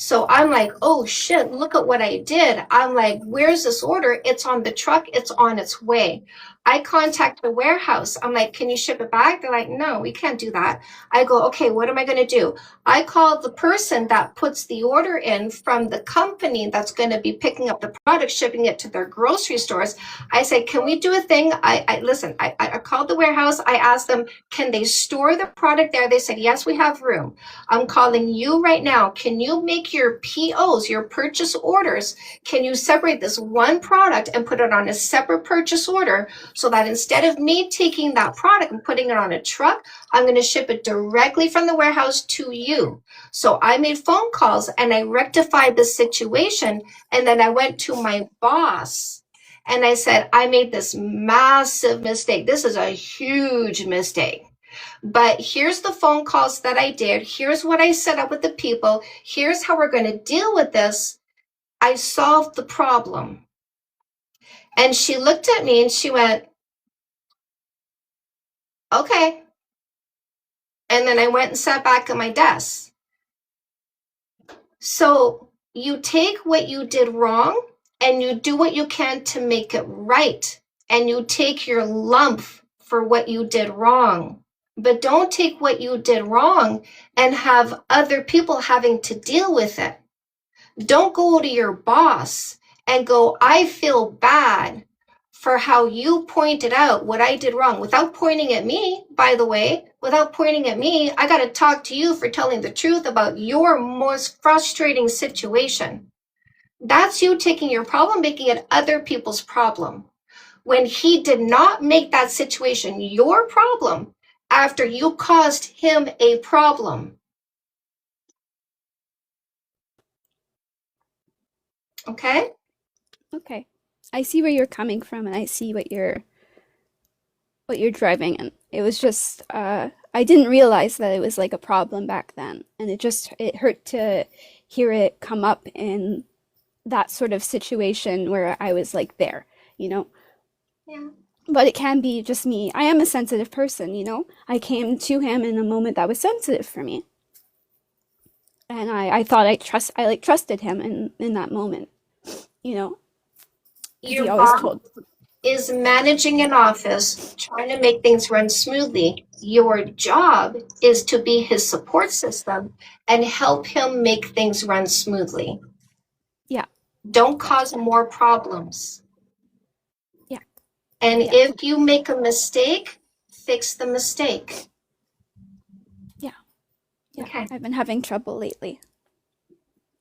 S1: So I'm like, oh shit, look at what I did. I'm like, where's this order? It's on the truck. It's on its way. I contact the warehouse. I'm like, can you ship it back? They're like, no, we can't do that. I go, okay, what am I going to do? I call the person that puts the order in from the company that's going to be picking up the product, shipping it to their grocery stores. I say, can we do a thing? I called the warehouse. I asked them, can they store the product there? They said, yes, we have room. I'm calling you right now. Can you make your POs, your purchase orders? Can you separate this one product and put it on a separate purchase order so that instead of me taking that product and putting it on a truck, I'm going to ship it directly from the warehouse to you? So I made phone calls and I rectified the situation. And then I went to my boss and I said, I made this massive mistake. This is a huge mistake. But here's the phone calls that I did. Here's what I set up with the people. Here's how we're going to deal with this. I solved the problem. And she looked at me and she went, okay. And then I went and sat back at my desk. So you take what you did wrong and you do what you can to make it right. And you take your lump for what you did wrong. But don't take what you did wrong and have other people having to deal with it. Don't go to your boss and go, I feel bad for how you pointed out what I did wrong, without pointing at me, by the way. Without pointing at me, I got to talk to you for telling the truth about your most frustrating situation. That's you taking your problem, making it other people's problem. When he did not make that situation your problem after you caused him a problem. Okay?
S4: Okay. I see where you're coming from and I see what you're driving, and it was just I didn't realize that it was like a problem back then, and it hurt to hear it come up in that sort of situation where I was like there, you know.
S1: Yeah.
S4: But it can be just me. I am a sensitive person, you know. I came to him in a moment that was sensitive for me, and I thought I trusted him in that moment, you know.
S1: Your
S4: He always
S1: boss
S4: told.
S1: is managing an office, trying to make things run smoothly. Your job is to be his support system and help him make things run smoothly.
S4: Yeah.
S1: Don't cause more problems.
S4: Yeah.
S1: And
S4: Yeah.
S1: if you make a mistake, fix the mistake.
S4: Yeah. Yeah.
S1: Okay.
S4: I've been having trouble lately.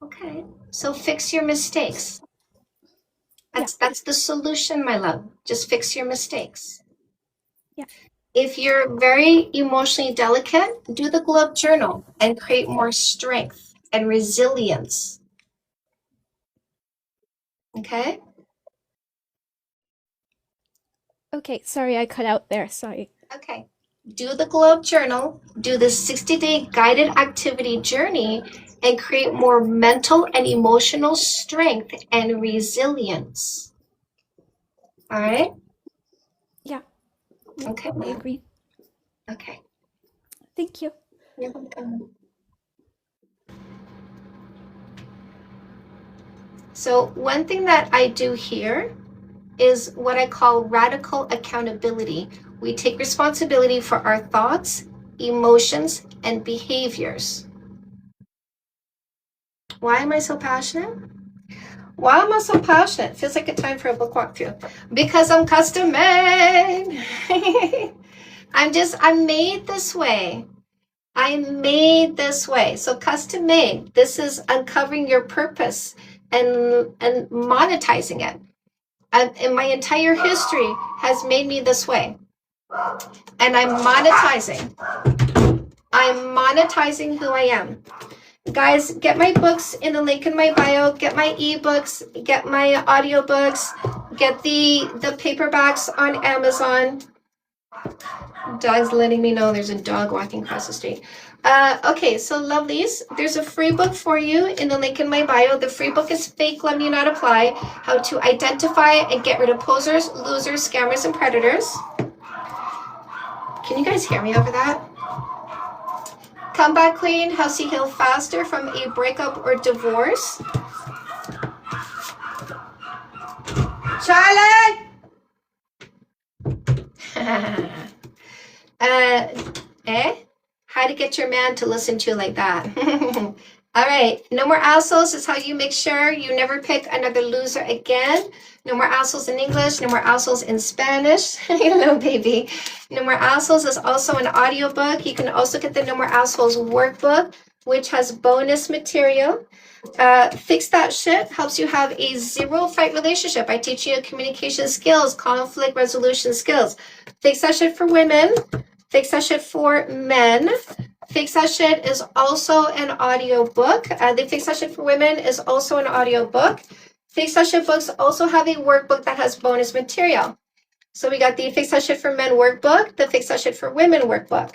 S1: Okay. So fix your mistakes. That's the solution, my love. Just fix your mistakes.
S4: Yeah.
S1: If you're very emotionally delicate, do the Globe Journal and create more strength and resilience. Okay?
S4: Okay, sorry I cut out there. Sorry.
S1: Okay. Do the Globe Journal, do the 60-day guided activity journey, and create more mental and emotional strength and resilience. All right?
S4: Yeah.
S1: Okay.
S4: I agree.
S1: Okay.
S4: Thank you.
S1: You're welcome. So one thing that I do here is what I call radical accountability. We take responsibility for our thoughts, emotions, and behaviors. Why am I so passionate? Why am I so passionate? Feels like a time for a book walkthrough. Because I'm custom made. I'm made this way. I'm made this way. So custom made. This is uncovering your purpose and monetizing it. And my entire history has made me this way. And I'm monetizing. I'm monetizing who I am. Guys, get my books in the link in my bio. Get my ebooks. Get my audiobooks. Get the paperbacks on Amazon. Dog's letting me know there's a dog walking across the street. Okay, so lovelies, there's a free book for you in the link in my bio. The free book is Fake Love Me Not Apply, How to Identify and Get Rid of Posers, Losers, Scammers, and Predators. Can you guys hear me over that? Comeback Queen helps you heal faster from a breakup or divorce. Charlotte! How to get your man to listen to you like that. All right, no more assholes is how you make sure you never pick another loser again. No more assholes in English, no more assholes in Spanish. Hello, baby. No more assholes is also an audiobook. You can also get the No More Assholes workbook, which has bonus material. Fix That Shit helps you have a zero fight relationship by teaching you communication skills, conflict resolution skills. Fix That Shit for women. Fix That Shit for men. Fix That Shit is also an audio book. The Fix That Shit for women is also an audio book. Fix That Shit books also have a workbook that has bonus material. So we got the Fix That Shit for men workbook, the Fix That Shit for women workbook.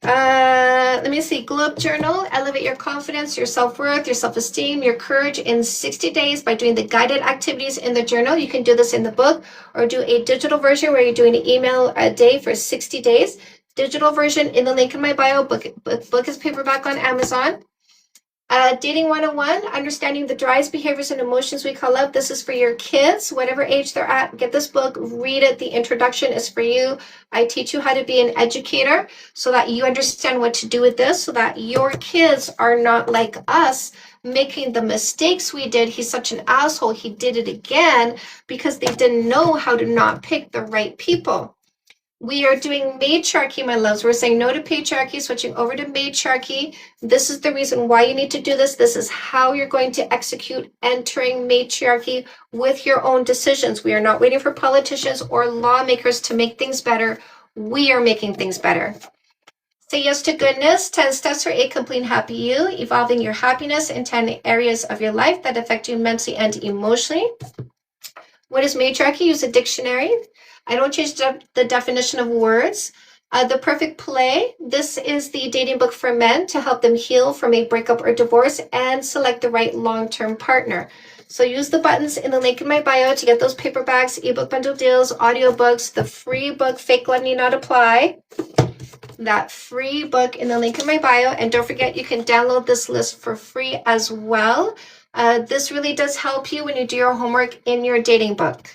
S1: Let me see. Globe Journal, elevate your confidence, your self-worth, your self-esteem, your courage in 60 days by doing the guided activities in the journal. You can do this in the book or do a digital version where you're doing an email a day for 60 days. Digital version in the link in my bio. Book is paperback on Amazon. Dating 101, understanding the drives, behaviors, and emotions we call love. This is for your kids, whatever age they're at. Get this book, read it. The introduction is for you. I teach you how to be an educator so that you understand what to do with this, so that your kids are not like us making the mistakes we did. He's such an asshole. He did it again because they didn't know how to not pick the right people. We are doing matriarchy, my loves. We're saying no to patriarchy, switching over to matriarchy. This is the reason why you need to do this. This is how you're going to execute entering matriarchy with your own decisions. We are not waiting for politicians or lawmakers to make things better. We are making things better. Say yes to goodness. 10 steps for a complete happy you. Evolving your happiness in 10 areas of your life that affect you mentally and emotionally. What is matriarchy? Use a dictionary. I don't change the definition of words. The Perfect Play. This is the dating book for men to help them heal from a breakup or divorce and select the right long-term partner. So use the buttons in the link in my bio to get those paperbacks, ebook bundle deals, audiobooks, the free book, Fake Love Need Not Apply. That free book in the link in my bio. And don't forget, you can download this list for free as well. This really does help you when you do your homework in your dating book.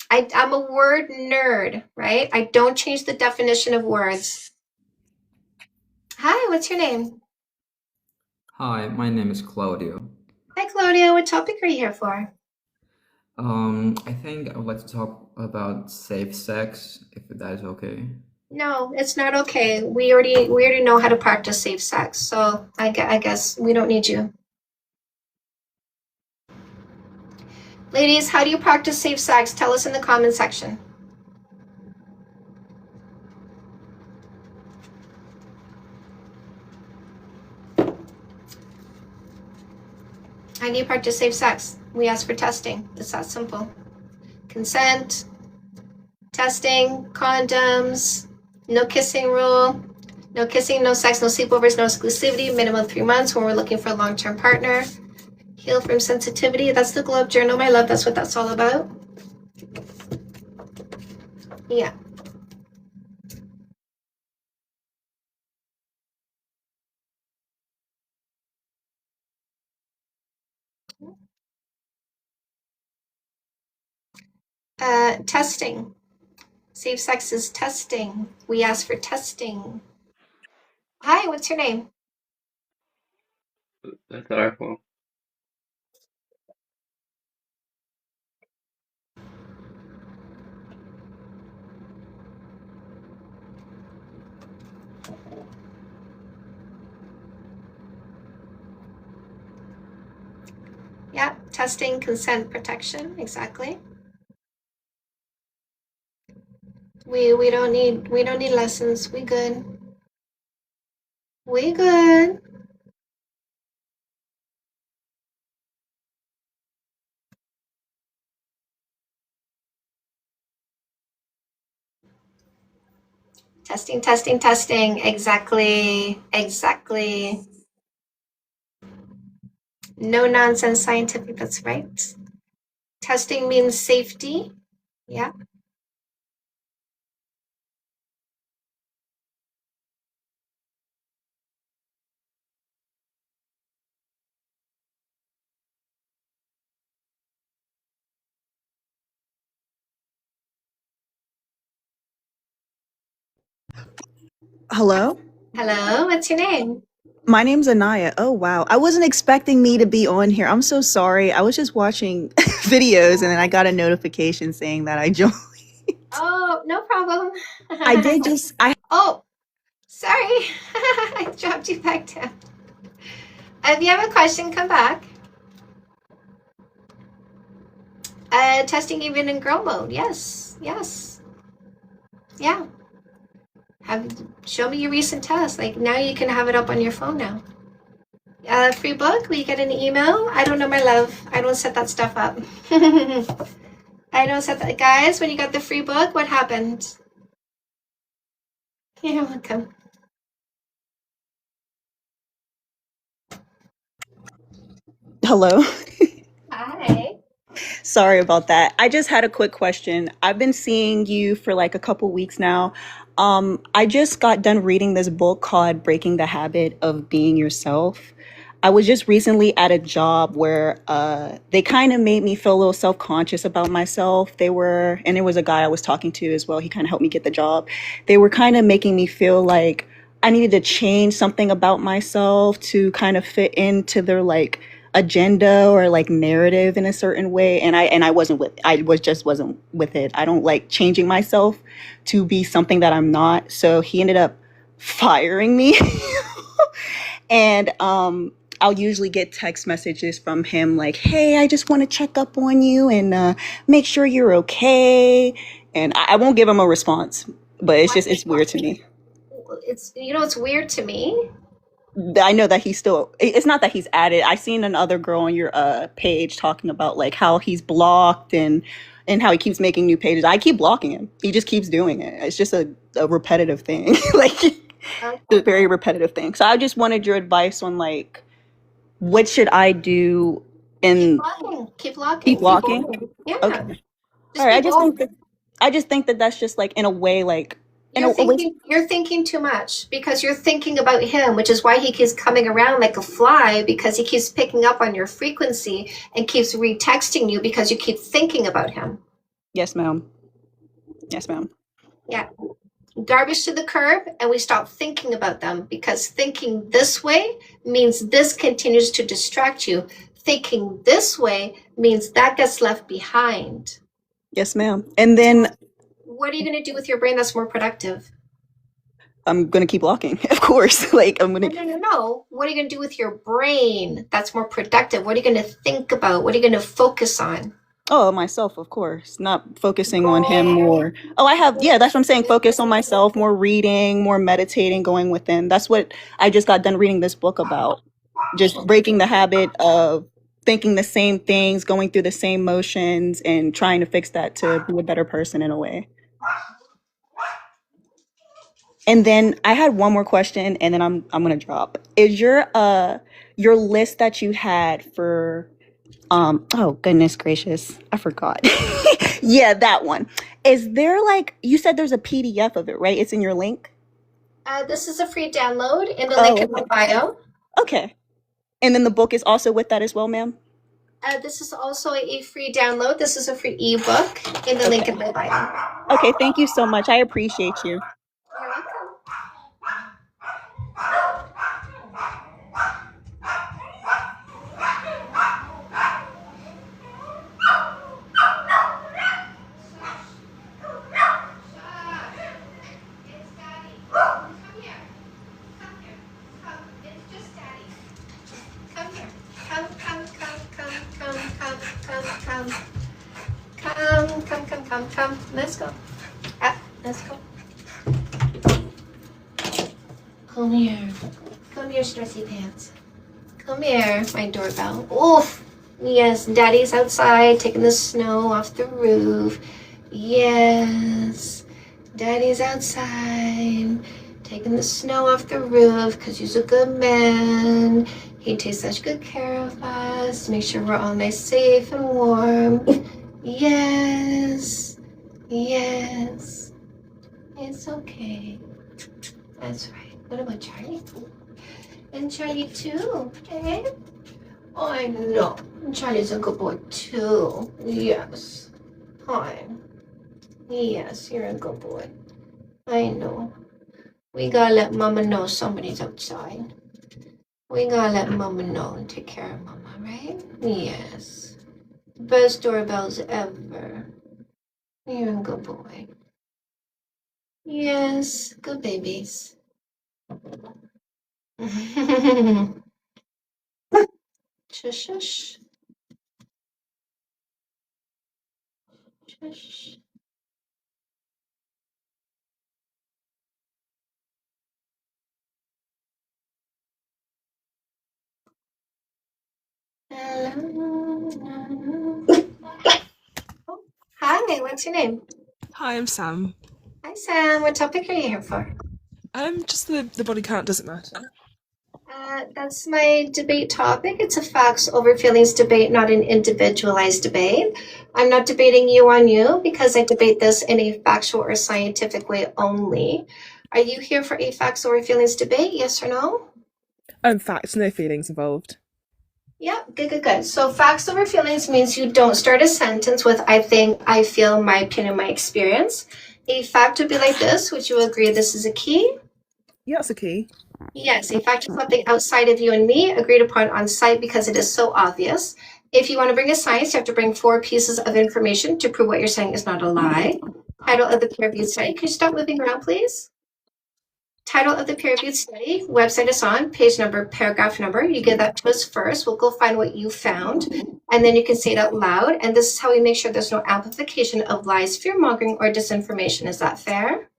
S1: I'm a word nerd, right? I don't change the definition of words. Hi, what's your name?
S6: Hi, my name is Claudio.
S1: Hi, Claudia. What topic are you here for?
S6: I think I would like to talk about safe sex, if that is okay.
S1: No, it's not okay. We already know how to practice safe sex, so I guess we don't need you. Ladies, how do you practice safe sex? Tell us in the comment section. How do you practice safe sex? We ask for testing. It's that simple. Consent, testing, condoms, no kissing rule, no kissing, no sex, no sleepovers, no exclusivity, minimum 3 months when we're looking for a long-term partner. Heal from sensitivity. That's the Globe Journal, my love. That's what that's all about. Yeah. Testing. Safe sex is testing. We ask for testing. Hi, what's your name?
S22: That's awful.
S1: Yeah, testing, consent, protection. Exactly. We don't need lessons. We good. We good. Testing, testing, testing. Exactly. Exactly. No nonsense scientific. That's right. Testing means safety. Yeah.
S7: Hello?
S1: Hello, what's your name?
S7: My name's Anaya. Oh, wow. I wasn't expecting me to be on here. I'm so sorry. I was just watching videos and then I got a notification saying that I joined.
S1: Oh, no problem.
S7: I did just, I
S1: Oh, sorry. I dropped you back down. If you have a question, come back. Testing even in girl mode. Yes, yes. Yeah. Show me your recent test. Like now you can have it up on your phone now. Free book, will you get an email? I don't know, my love. I don't set that stuff up. I don't set that. Guys, when you got the free book, what happened? You're welcome.
S7: hello.
S1: Hi.
S7: Sorry about that. I just had a quick question. I've been seeing you for like a couple weeks now. I just got done reading this book called Breaking the Habit of Being Yourself. I was just recently at a job where they kind of made me feel a little self-conscious about myself. And there was a guy I was talking to as well. He kind of helped me get the job. They were kind of making me feel like I needed to change something about myself to kind of fit into their like agenda or like narrative in a certain way. And I wasn't wasn't with it. I don't like changing myself to be something that I'm not. So he ended up firing me. And I'll usually get text messages from him like, "Hey, I just want to check up on you and make sure you're okay." And I won't give him a response, but it's weird to me.
S1: It's it's weird to me.
S7: I know that it's not that he's added. I seen another girl on your page talking about like how he's blocked and how he keeps making new pages. I keep blocking him. He just keeps doing it. It's just a repetitive thing. Like a very repetitive thing. So I just wanted your advice on like what should I do in
S1: Keep blocking.
S7: keep blocking?
S1: Yeah.
S7: Okay. All right. I just think that that's just like in a way like
S1: You're thinking too much because you're thinking about him, which is why he keeps coming around like a fly, because he keeps picking up on your frequency and keeps retexting you because you keep thinking about him.
S7: Yes, ma'am. Yes, ma'am.
S1: Yeah. Garbage to the curb, and we stop thinking about them, because thinking this way means this continues to distract you. Thinking this way means that gets left behind.
S7: Yes, ma'am. And then
S1: What are you going to do with your brain that's more productive?
S7: I'm gonna keep blocking, of course. Like I'm gonna.
S1: No. What are you going to do with your brain that's more productive? What are you going to think about? What are you going to focus on?
S7: Oh, myself, of course. Not focusing on him more. Oh, that's what I'm saying. Focus on myself, more reading, more meditating, going within. That's what I just got done reading this book about. Just breaking the habit of thinking the same things, going through the same motions, and trying to fix that to be a better person in a way. And then I had one more question, and then I'm gonna drop. Is your list that you had for oh goodness gracious, I forgot. Yeah, that one. Is there like you said there's a PDF of it, right? It's in your link?
S1: This is a free download in the link in my bio.
S7: Okay. And then the book is also with that as well, ma'am?
S1: This is also a free download. This is a free ebook in the link in my bio.
S7: Okay, thank you so much. I appreciate you.
S1: You're welcome. Come. Let's go. Let's go. Come here. Come here, stressy pants. Come here, my doorbell. Oof. Yes, Daddy's outside taking the snow off the roof. Yes. Daddy's outside taking the snow off the roof because he's a good man. He takes such good care of us. Make sure we're all nice, safe, and warm. Yes. Yes. It's okay. That's right. What about Charlie? And Charlie too, eh? I know. Charlie's a good boy too. Yes. Fine. Yes, you're a good boy. I know. We gotta let Mama know somebody's outside. We gotta let Mama know and take care of Mama, right? Yes. Best doorbells ever. You're a good boy. Yes, good babies. Shush, shush, shush. Hello. Hi, what's your name?
S8: Hi, I'm Sam.
S1: Hi, Sam. What topic are you here for?
S8: Just the body count doesn't matter.
S1: That's my debate topic. It's a facts over feelings debate, not an individualized debate. I'm not debating you on you because I debate this in a factual or scientific way only. Are you here for a facts over feelings debate? Yes or no?
S8: Facts, no feelings involved.
S1: Yep, good. So facts over feelings means you don't start a sentence with I think, I feel, my opinion, my experience. A fact would be like this. Would you agree this is a key?
S8: Yeah, it's a key.
S1: Yes, a fact is something outside of you and me, agreed upon on site because it is so obvious. If you want to bring a science, you have to bring 4 pieces of information to prove what you're saying is not a lie. Title of the peer-reviewed study. Could you stop moving around, please? Title of the peer-reviewed study, website is on, page number, paragraph number. You give that to us first. We'll go find what you found, and then you can say it out loud. And this is how we make sure there's no amplification of lies, fear-mongering, or disinformation. Is that fair?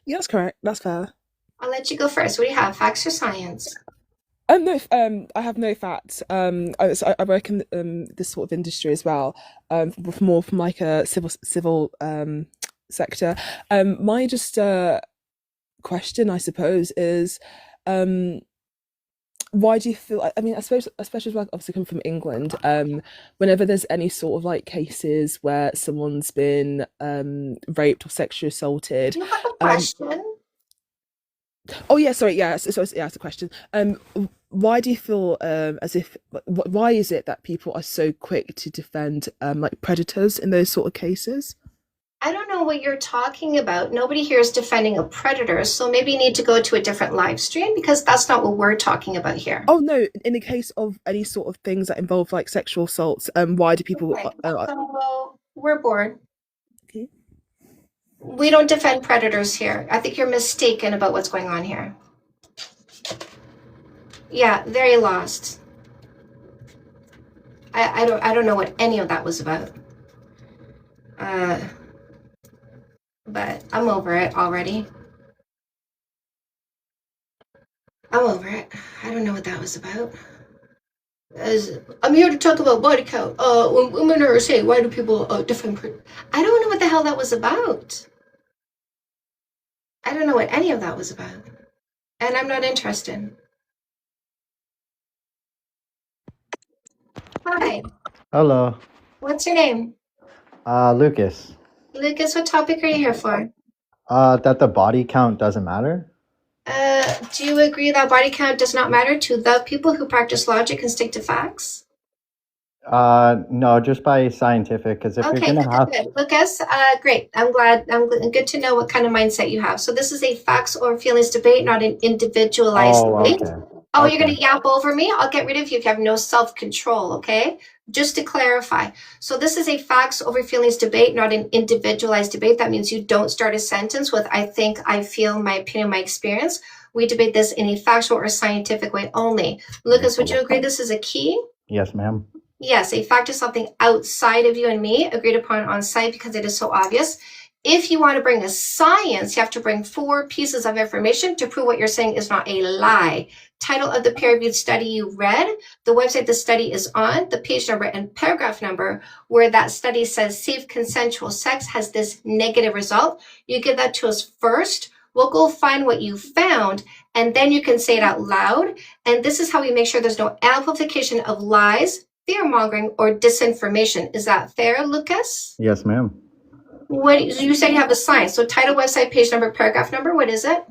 S8: Yeah, that's correct. That's fair.
S1: I'll let you go first. What do you have, facts or science?
S8: No, I have no facts. I work in this sort of industry as well. More from like a civil sector. My just question, I suppose, is why do you feel? I mean, I suppose, especially as well, obviously coming from England, whenever there's any sort of like cases where someone's been raped or sexually assaulted.
S1: Do you have a question?
S8: Oh yeah, sorry. Yeah, so yeah, it's a question. Why do you feel as if? Why is it that people are so quick to defend like predators in those sort of cases?
S1: I don't know what you're talking about. Nobody here is defending a predator, so maybe you need to go to a different live stream because that's not what we're talking about here.
S8: Oh no, in the case of any sort of things that involve like sexual assaults, why do people?
S1: Okay, so we're bored.
S8: Okay.
S1: We don't defend predators here. I think you're mistaken about what's going on here. Yeah, very lost. I don't know what any of that was about. But I'm over it already. I'm over it. I don't know what that was about. I'm here to talk about body count. When women are saying, why do people defend predators? I don't know what the hell that was about. I don't know what any of that was about. And I'm not interested. Hi,
S22: Hello.
S1: what's your name?
S22: Lucas.
S1: Lucas, what topic are you here for?
S22: That the body count doesn't matter?
S1: Do you agree that body count does not matter to the people who practice logic and stick to facts?
S22: No, just by scientific, because if
S1: Okay,
S22: you're gonna have
S1: good. Lucas, great. I'm glad. Good to know what kind of mindset you have. So this is a facts or feelings debate, not an individualized debate.
S22: okay.
S1: Oh, you're gonna yap over me? I'll get rid of you if you have no self-control, okay? Just to clarify. So this is a facts over feelings debate, not an individualized debate. That means you don't start a sentence with I think, I feel, my opinion, my experience. We debate this in a factual or scientific way only. Lucas, would you agree this is a key?
S22: Yes, ma'am.
S1: Yes, a fact is something outside of you and me, agreed upon on site because it is so obvious. If you want to bring a science, you have to bring 4 pieces of information to prove what you're saying is not a lie. Title of the peer-reviewed study you read, the website the study is on, the page number and paragraph number, where that study says safe consensual sex has this negative result. You give that to us first. We'll go find what you found, and then you can say it out loud. And this is how we make sure there's no amplification of lies, fear-mongering, or disinformation. Is that fair, Lucas?
S22: Yes, ma'am.
S1: What you said you have a sign. So title, website, page number, paragraph number. What is it?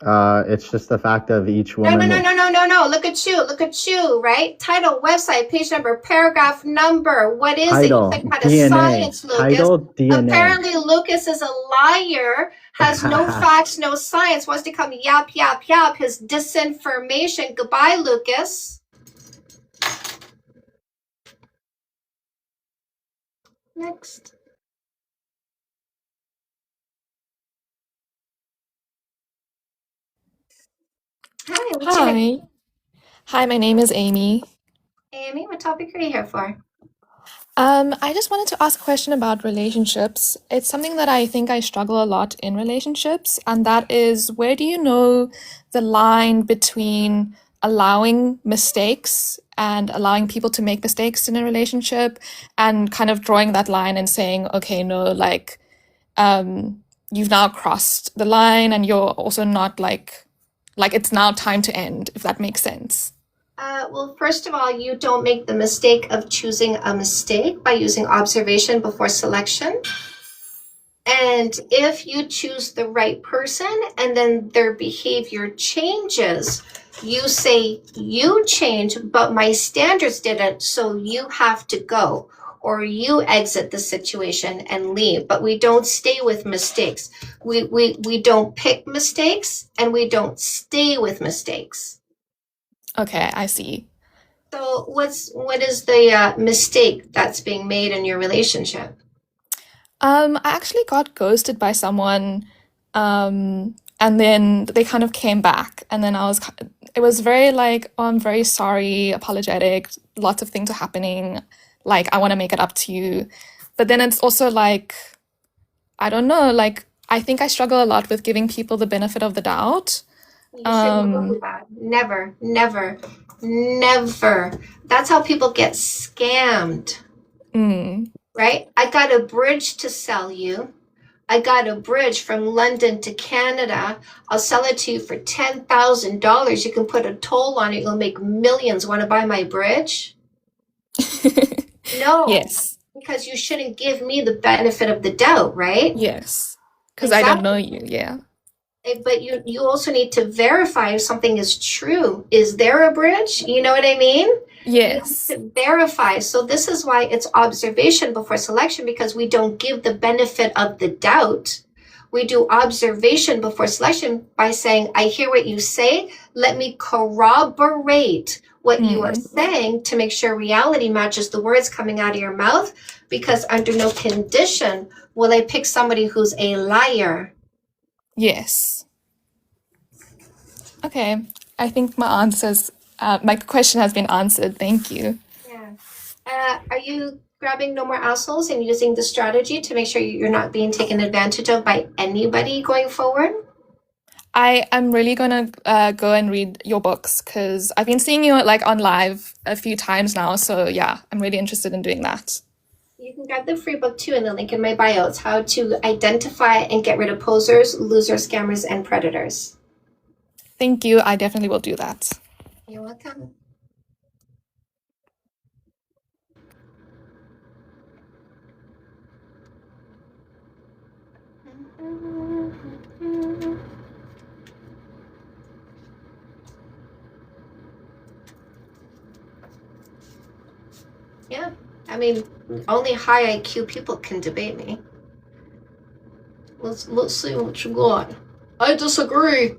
S22: It's just the fact of each
S1: No,
S22: woman.
S1: no. Look at you, right? Title, website, page number, paragraph number. What is
S22: Title,
S1: it? You said you had a
S22: DNA.
S1: science, Lucas.
S22: Title, DNA.
S1: Apparently, Lucas is a liar, has no facts, no science, wants to come yap, his disinformation. Goodbye, Lucas. Next. Hi, what's your name?
S5: Hi, my name is Amy.
S1: Amy, what topic are you here for?
S5: I just wanted to ask a question about relationships. It's something that I think I struggle a lot in relationships, and that is, where do you know the line between allowing mistakes and allowing people to make mistakes in a relationship, and kind of drawing that line and saying, okay, no, like, you've now crossed the line and you're also not like it's now time to end, if that makes sense.
S1: Well, first of all, you don't make the mistake of choosing a mistake by using observation before selection. And if you choose the right person and then their behavior changes, you say you changed, but my standards didn't, so you have to go, or you exit the situation and leave. But we don't stay with mistakes. We don't pick mistakes, and we don't stay with mistakes.
S5: Okay, I see.
S1: So what is the mistake that's being made in your relationship?
S5: I actually got ghosted by someone, and then they kind of came back, and then it was very like, oh, I'm very sorry, apologetic, lots of things are happening, like, I want to make it up to you. But then it's also like, I don't know, like, I think I struggle a lot with giving people the benefit of the doubt.
S1: You should never do that. Never. That's how people get scammed, right? I got a bridge to sell you. I got a bridge from London to Canada. I'll sell it to you for $10,000. You can put a toll on it. You'll make millions. Want to buy my bridge? No.
S5: Yes.
S1: Because you shouldn't give me the benefit of the doubt, right?
S5: Yes. Because I don't know you, yeah.
S1: But you also need to verify if something is true. Is there a bridge? You know what I mean?
S5: Yes.
S1: You need to verify. So this is why it's observation before selection, because we don't give the benefit of the doubt. We do observation before selection by saying, I hear what you say. Let me corroborate what you are saying to make sure reality matches the words coming out of your mouth, because under no condition will I pick somebody who's a liar.
S5: Yes. Okay. I think my question has been answered. Thank you.
S1: Yeah. Are you grabbing no more assholes and using the strategy to make sure you're not being taken advantage of by anybody going forward?
S5: I am really gonna go and read your books, because I've been seeing you like on live a few times now. So yeah, I'm really interested in doing that.
S1: You can grab the free book too in the link in my bio. It's how to identify and get rid of posers, losers, scammers, and predators.
S5: Thank you. I definitely will do that.
S1: You're welcome. Yeah, I mean, only high IQ people can debate me. Let's see what you got. I disagree.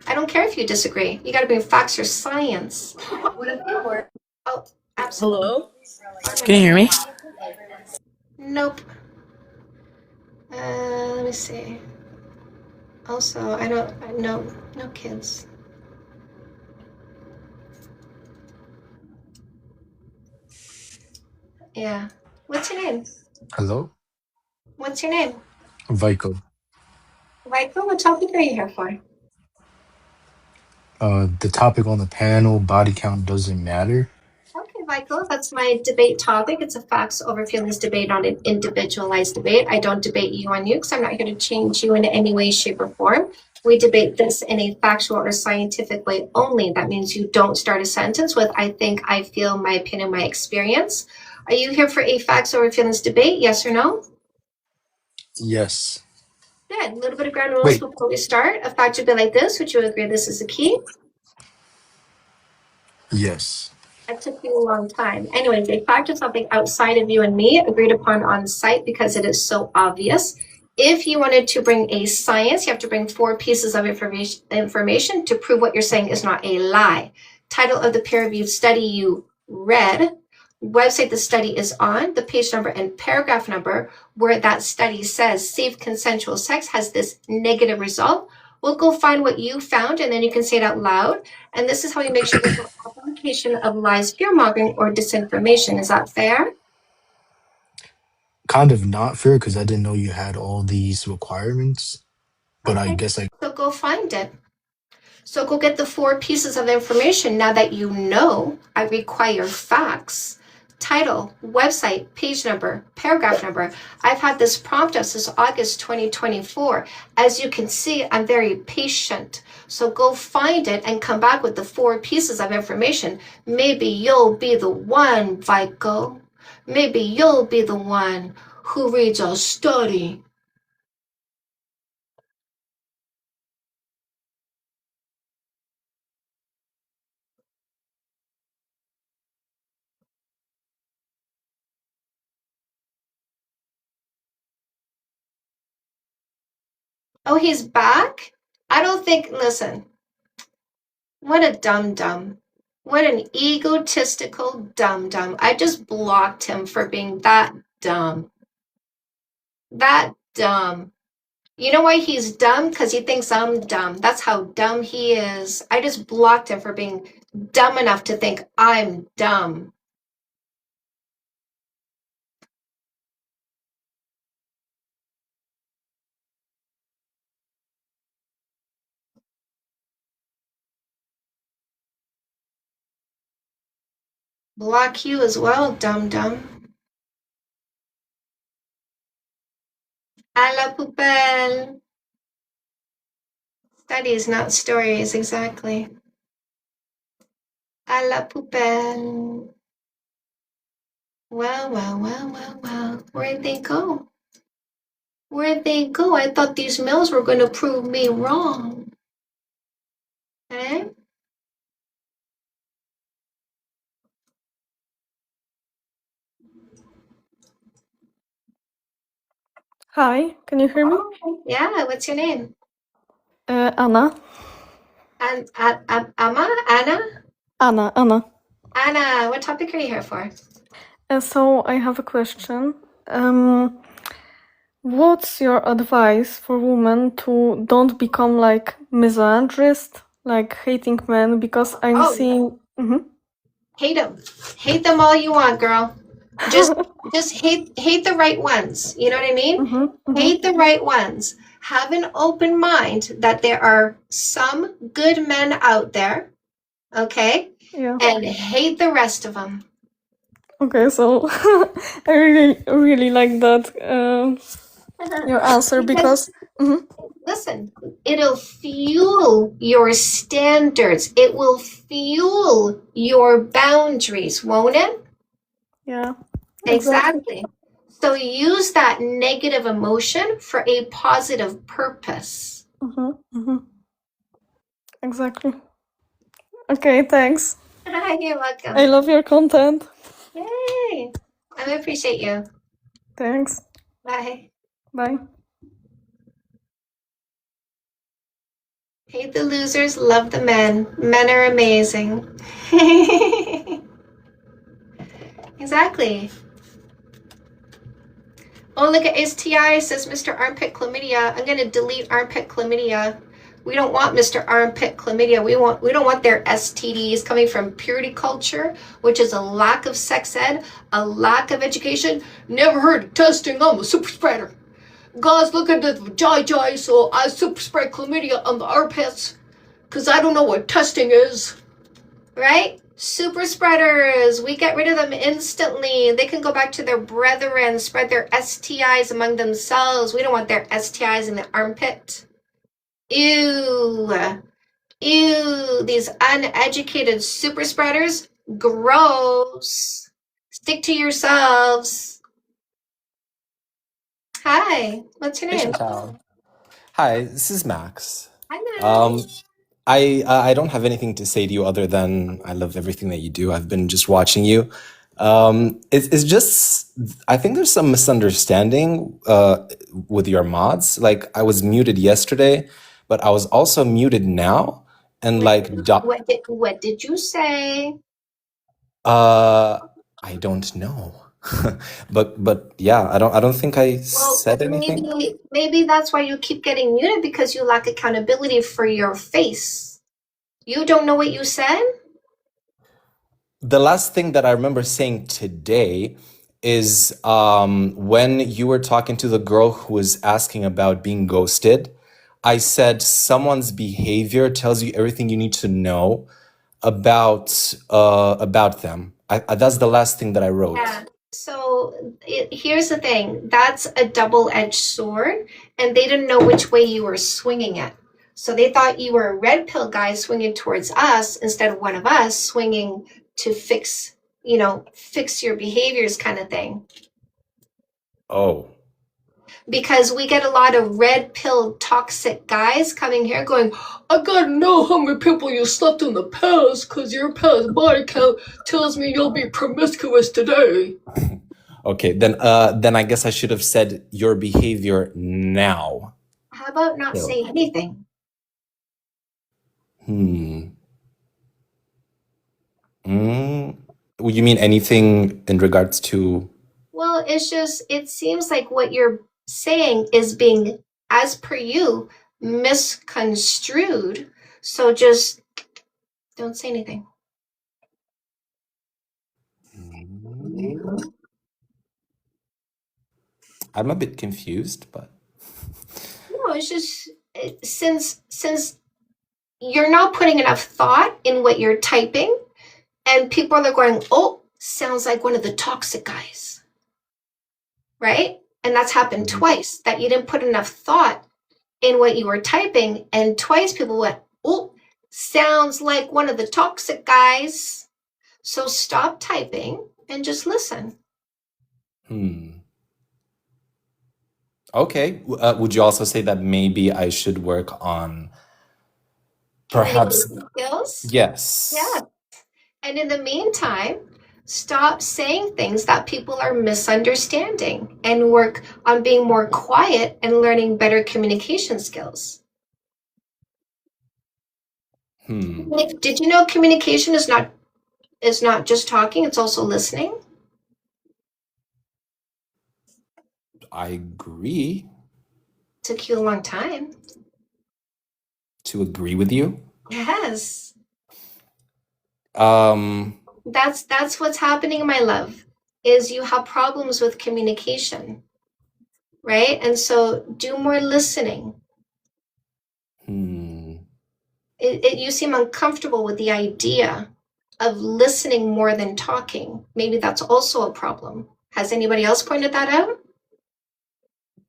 S1: I don't care if you disagree. You got to bring facts or science. What if it were? Oh, absolutely.
S9: Hello? Can you hear me?
S1: Nope. Let me see. Also, I don't. No kids. Yeah. What's your name?
S23: Hello?
S1: What's your name?
S23: Vico.
S1: Michael, what topic are you here for?
S23: The topic on the panel, body count doesn't matter.
S1: Okay, Michael, that's my debate topic. It's a facts over feelings debate on an individualized debate. I don't debate you on you because I'm not here to change you in any way, shape, or form. We debate this in a factual or scientific way only. That means you don't start a sentence with I think, I feel, my opinion, my experience. Are you here for a facts over feelings debate? Yes or no?
S23: Yes.
S1: Good. A little bit of ground rules
S23: Wait.
S1: before we start. A fact would be like this. Would you agree this is the key?
S23: Yes.
S1: That took you a long time. Anyways, a fact is something outside of you and me, agreed upon on site because it is so obvious. If you wanted to bring a science, you have to bring 4 pieces of information to prove what you're saying is not a lie. Title of the peer-reviewed study you read, website the study is on, the page number and paragraph number where that study says safe consensual sex has this negative result. We'll go find what you found and then you can say it out loud. And this is how we make sure there's no application of lies, fear-mongering, or disinformation. Is that fair?
S23: Kind of not fair because I didn't know you had all these requirements. But I
S1: Okay.
S23: guess I
S1: So go find it. So go get the 4 pieces of information. Now that you know, I require facts. Title, website, page number, paragraph number. I've had this prompt up since August 2024. As you can see, I'm very patient. So go find it and come back with the 4 pieces of information. Maybe you'll be the one, Vico. Maybe you'll be the one who reads a study. Oh, he's back? I don't think, listen, what a dum-dum. What an egotistical dum-dum. I just blocked him for being that dumb. That dumb. You know why he's dumb? Because he thinks I'm dumb. That's how dumb he is. I just blocked him for being dumb enough to think I'm dumb. Block you as well, dum-dum. À la poubelle. Studies, not stories, exactly. À la poubelle. Well. Where'd they go? Where'd they go? I thought these males were going to prove me wrong. Eh?
S21: Hi, can you hear me?
S1: Yeah, what's your name?
S21: Anna.
S1: And Anna?
S21: Anna.
S1: Anna, what topic are you here for?
S21: So I have a question. What's your advice for women to don't become like misandrist, like hating men? Because I'm
S1: Oh.
S21: seeing.
S1: Hate them all you want, girl. Just hate the right ones. You know what I mean? Hate the right ones. Have an open mind that there are some good men out there, okay?
S21: Yeah.
S1: And hate the rest of them.
S21: Okay, so I really like that your answer because.
S1: Listen, it'll fuel your standards. It will fuel your boundaries, won't it?
S21: Yeah.
S1: Exactly. So use that negative emotion for a positive purpose.
S21: Exactly. Okay, thanks.
S1: You're welcome.
S21: I love your content.
S1: Yay! I appreciate you.
S21: Thanks.
S1: Bye.
S21: Bye.
S1: Hate the losers, love the men. Men are amazing. Exactly. Oh, look at STI, says Mr. Armpit Chlamydia. I'm going to delete Armpit Chlamydia. We don't want Mr. Armpit Chlamydia. We don't want their STDs coming from purity culture, which is a lack of sex ed, a lack of education. Never heard of testing. I'm a super spreader. Guys, look at the JJ, so I super spread chlamydia on the armpits because I don't know what testing is. Right? Super spreaders. We get rid of them instantly. They can go back to their brethren, spread their STIs among themselves. We don't want their STIs in the armpit. Ew. Ew. These uneducated super spreaders. Gross. Stick to yourselves. Hi. What's your
S9: Hey,
S1: name?
S9: Chantal. Hi, this is Max.
S1: Hi, Matt.
S9: I don't have anything to say to you other than I love everything that you do. I've been just watching you. It's just I think there's some misunderstanding with your mods. Like I was muted yesterday, but I was also muted now, and like
S1: What did you say?
S9: I don't know. But yeah, I don't think I
S1: Well,
S9: said anything.
S1: maybe that's why you keep getting muted, because you lack accountability for your face. You don't know what you said?
S9: The last thing that I remember saying today is when you were talking to the girl who was asking about being ghosted. I said someone's behavior tells you everything you need to know about them. That's the last thing that I wrote.
S1: Yeah. So here's the thing. That's a double-edged sword, and they didn't know which way you were swinging it. So they thought you were a red pill guy swinging towards us instead of one of us swinging to fix your behaviors kind of thing.
S9: Oh.
S1: Because we get a lot of red pill toxic guys coming here going, I gotta know how many people you slept in the past because your past body count tells me you'll be promiscuous today.
S9: Okay, then I guess I should have said your behavior now.
S1: How about not say anything?
S9: Would you mean anything in regards to?
S1: Well, it seems like what you're saying is being, as per you, misconstrued. So just don't say anything.
S9: I'm a bit confused, but
S1: No, it's just since you're not putting enough thought in what you're typing, and people are going, oh, sounds like one of the toxic guys. Right? And that's happened twice, that you didn't put enough thought in what you were typing, and twice people went, oh, sounds like one of the toxic guys. So stop typing and just listen.
S9: Okay. Would you also say that maybe I should work on perhaps?
S1: Skills?
S9: Yes.
S1: Yeah. And in the meantime, stop saying things that people are misunderstanding and work on being more quiet and learning better communication skills. Like, did you know communication is not just talking, it's also listening?
S9: I agree
S1: Took you a long time.
S9: to agree with you.
S1: Yes.
S9: Um,
S1: That's what's happening, my love, is you have problems with communication, right? And so do more listening. You seem uncomfortable with the idea of listening more than talking. Maybe that's also a problem. Has anybody else pointed that out?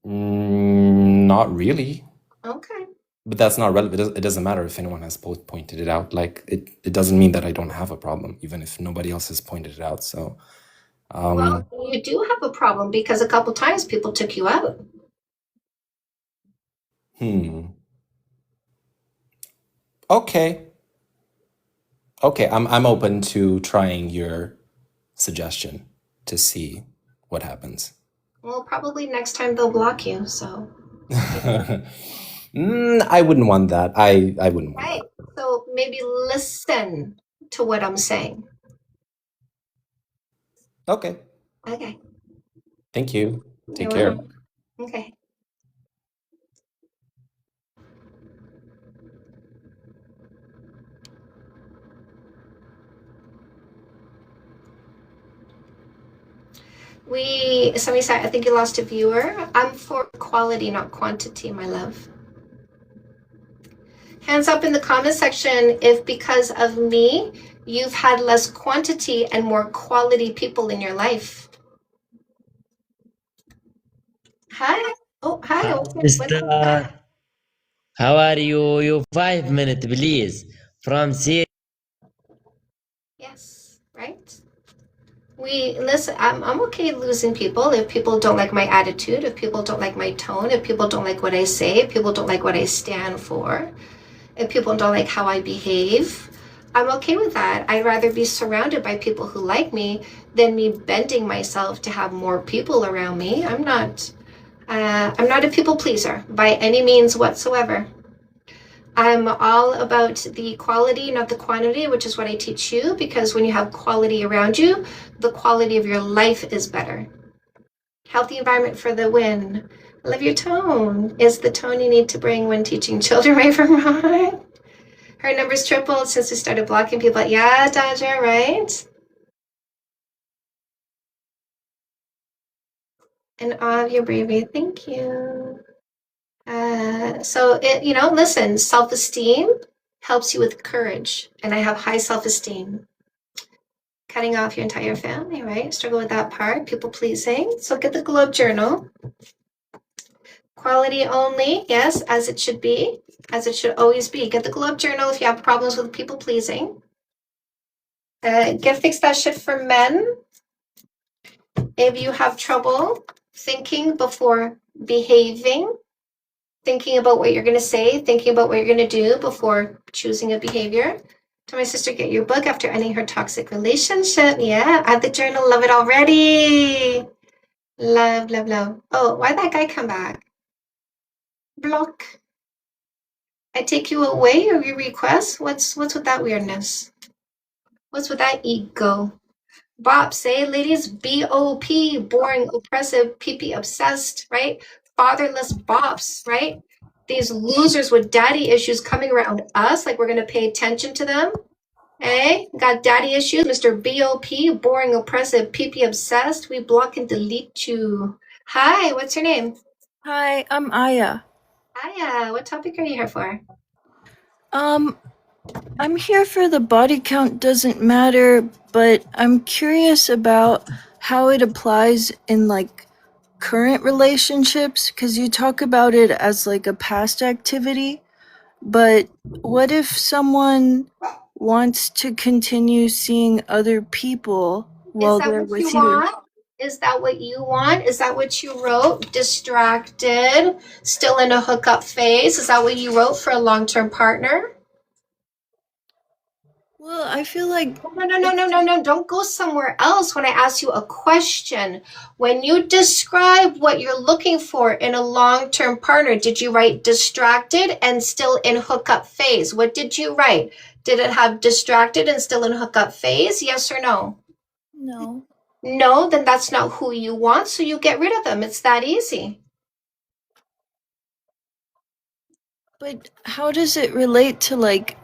S9: Not really.
S1: Okay.
S9: But that's not relevant. It doesn't matter if anyone has pointed it out. Like it doesn't mean that I don't have a problem, even if nobody else has pointed it out. So,
S1: Well, you do have a problem because a couple times people took you out.
S9: Okay. Okay, I'm open to trying your suggestion to see what happens.
S1: Well, probably next time they'll block you, so.
S9: I wouldn't want that. I wouldn't want
S1: Right. So maybe listen to what I'm saying.
S9: that. Okay.
S1: Okay.
S9: Thank you. Take
S1: You're
S9: care.
S1: welcome. Okay. Somebody said, I think you lost a viewer. I'm for quality, not quantity, my love. Hands up in the comment section if because of me, you've had less quantity and more quality people in your life. Hi. Oh, hi.
S11: Sister, how are you? You 5 minutes, please. From Syria.
S1: Yes, right? Listen, I'm okay losing people if people don't like my attitude, if people don't like my tone, if people don't like what I say, if people don't like what I stand for, if people don't like how I behave. I'm okay with that. I'd rather be surrounded by people who like me than me bending myself to have more people around me. I'm not a people pleaser by any means whatsoever. I'm all about the quality, not the quantity, which is what I teach you, because when you have quality around you, the quality of your life is better. Healthy environment for the win. I love your tone. Is the tone you need to bring when teaching children right from wrong? Her number's tripled since we started blocking people. Yeah, Dodger, right? And all of your bravery. Thank you. Listen, self-esteem helps you with courage. And I have high self-esteem. Cutting off your entire family, right? Struggle with that part. People pleasing. So get the globe journal. Quality only, yes, as it should be, as it should always be. Get the globe journal if you have problems with people pleasing. Get Fix That Shit for men. If you have trouble thinking before behaving, thinking about what you're going to say, thinking about what you're going to do before choosing a behavior. To my sister, get your book after ending her toxic relationship. Yeah, add the journal. Love it already. Love, love, love. Oh, why'd that guy come back? Block. I take you away or your request? What's with that weirdness? What's with that ego? Bop, say ladies, B-O-P, boring, oppressive, pee-pee obsessed, right? Fatherless bops, right? These losers with daddy issues coming around us, like we're gonna pay attention to them. Hey, got daddy issues, Mr. B-O-P, boring, oppressive, pee-pee obsessed. We block and delete you. Hi, what's your name?
S12: Hi, I'm Aya.
S1: Aya, what topic are you here for?
S12: I'm here for the body count doesn't matter, but I'm curious about how it applies in like current relationships, because you talk about it as like a past activity, but what if someone wants to continue seeing other people
S1: Is
S12: while
S1: that
S12: they're
S1: what you
S12: with you?
S1: want? Is that what you want? Is that what you wrote? Distracted, still in a hookup phase? Is that what you wrote for a long-term partner?
S12: Well, I feel like
S1: No. Don't go somewhere else when I ask you a question. When you describe what you're looking for in a long-term partner, did you write distracted and still in hookup phase? What did you write? Did it have distracted and still in hookup phase? Yes or no?
S12: no.
S1: No, then that's not who you want, so you get rid of them. It's that easy.
S12: But how does it relate to like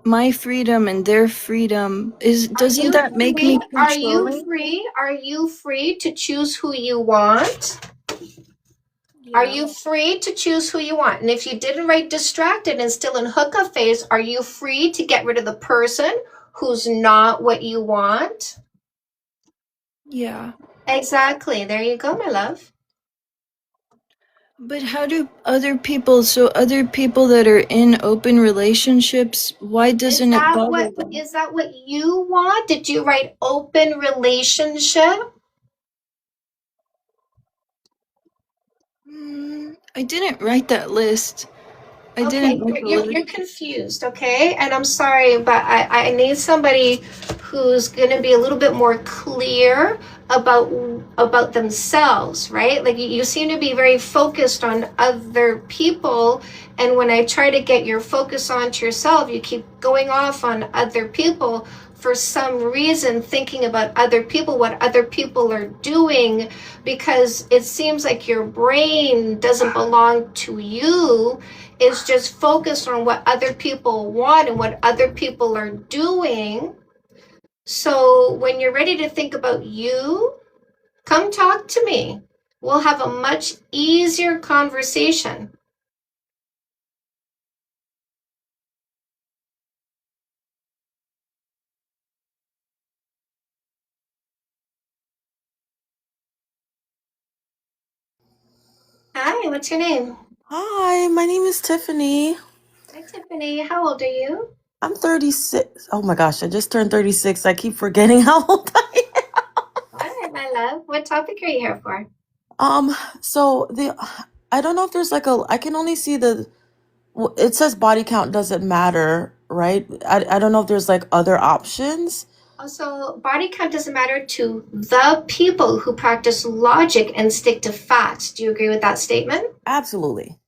S12: my freedom and their freedom? Doesn't that make me
S1: Are you
S12: controlling?
S1: free? Are you free to choose who you want? Are you free to choose who you want? And if you didn't write distracted and still in hookup phase, are you free to get rid of the person who's not what you want?
S12: Yeah.
S1: Exactly. There you go, my love.
S12: But how do other people that are in open relationships, why doesn't it bother them?
S1: Is that what you want? Did you write open relationship?
S12: I didn't write that list. I didn't write the list.
S1: You're confused, okay? And I'm sorry, but I need somebody who's going to be a little bit more clear about themselves, right? Like you seem to be very focused on other people, and when I try to get your focus onto yourself, you keep going off on other people for some reason, thinking about other people, what other people are doing, because it seems like your brain doesn't belong to you. It's just focused on what other people want and what other people are doing. So when you're ready to think about you, come talk to me. We'll have a much easier conversation. Hi, what's your name?
S12: Hi, my name is Tiffany.
S1: Hi, Tiffany. How old are you?
S12: I'm 36. Oh my gosh, I just turned 36. I keep forgetting how old I
S1: Love. What topic are you here for?
S2: So I don't know if there's like I can only see it says body count doesn't matter, right? I don't know if there's like other options.
S1: Also, body count doesn't matter to the people who practice logic and stick to facts. Do you agree with that statement?
S2: Absolutely.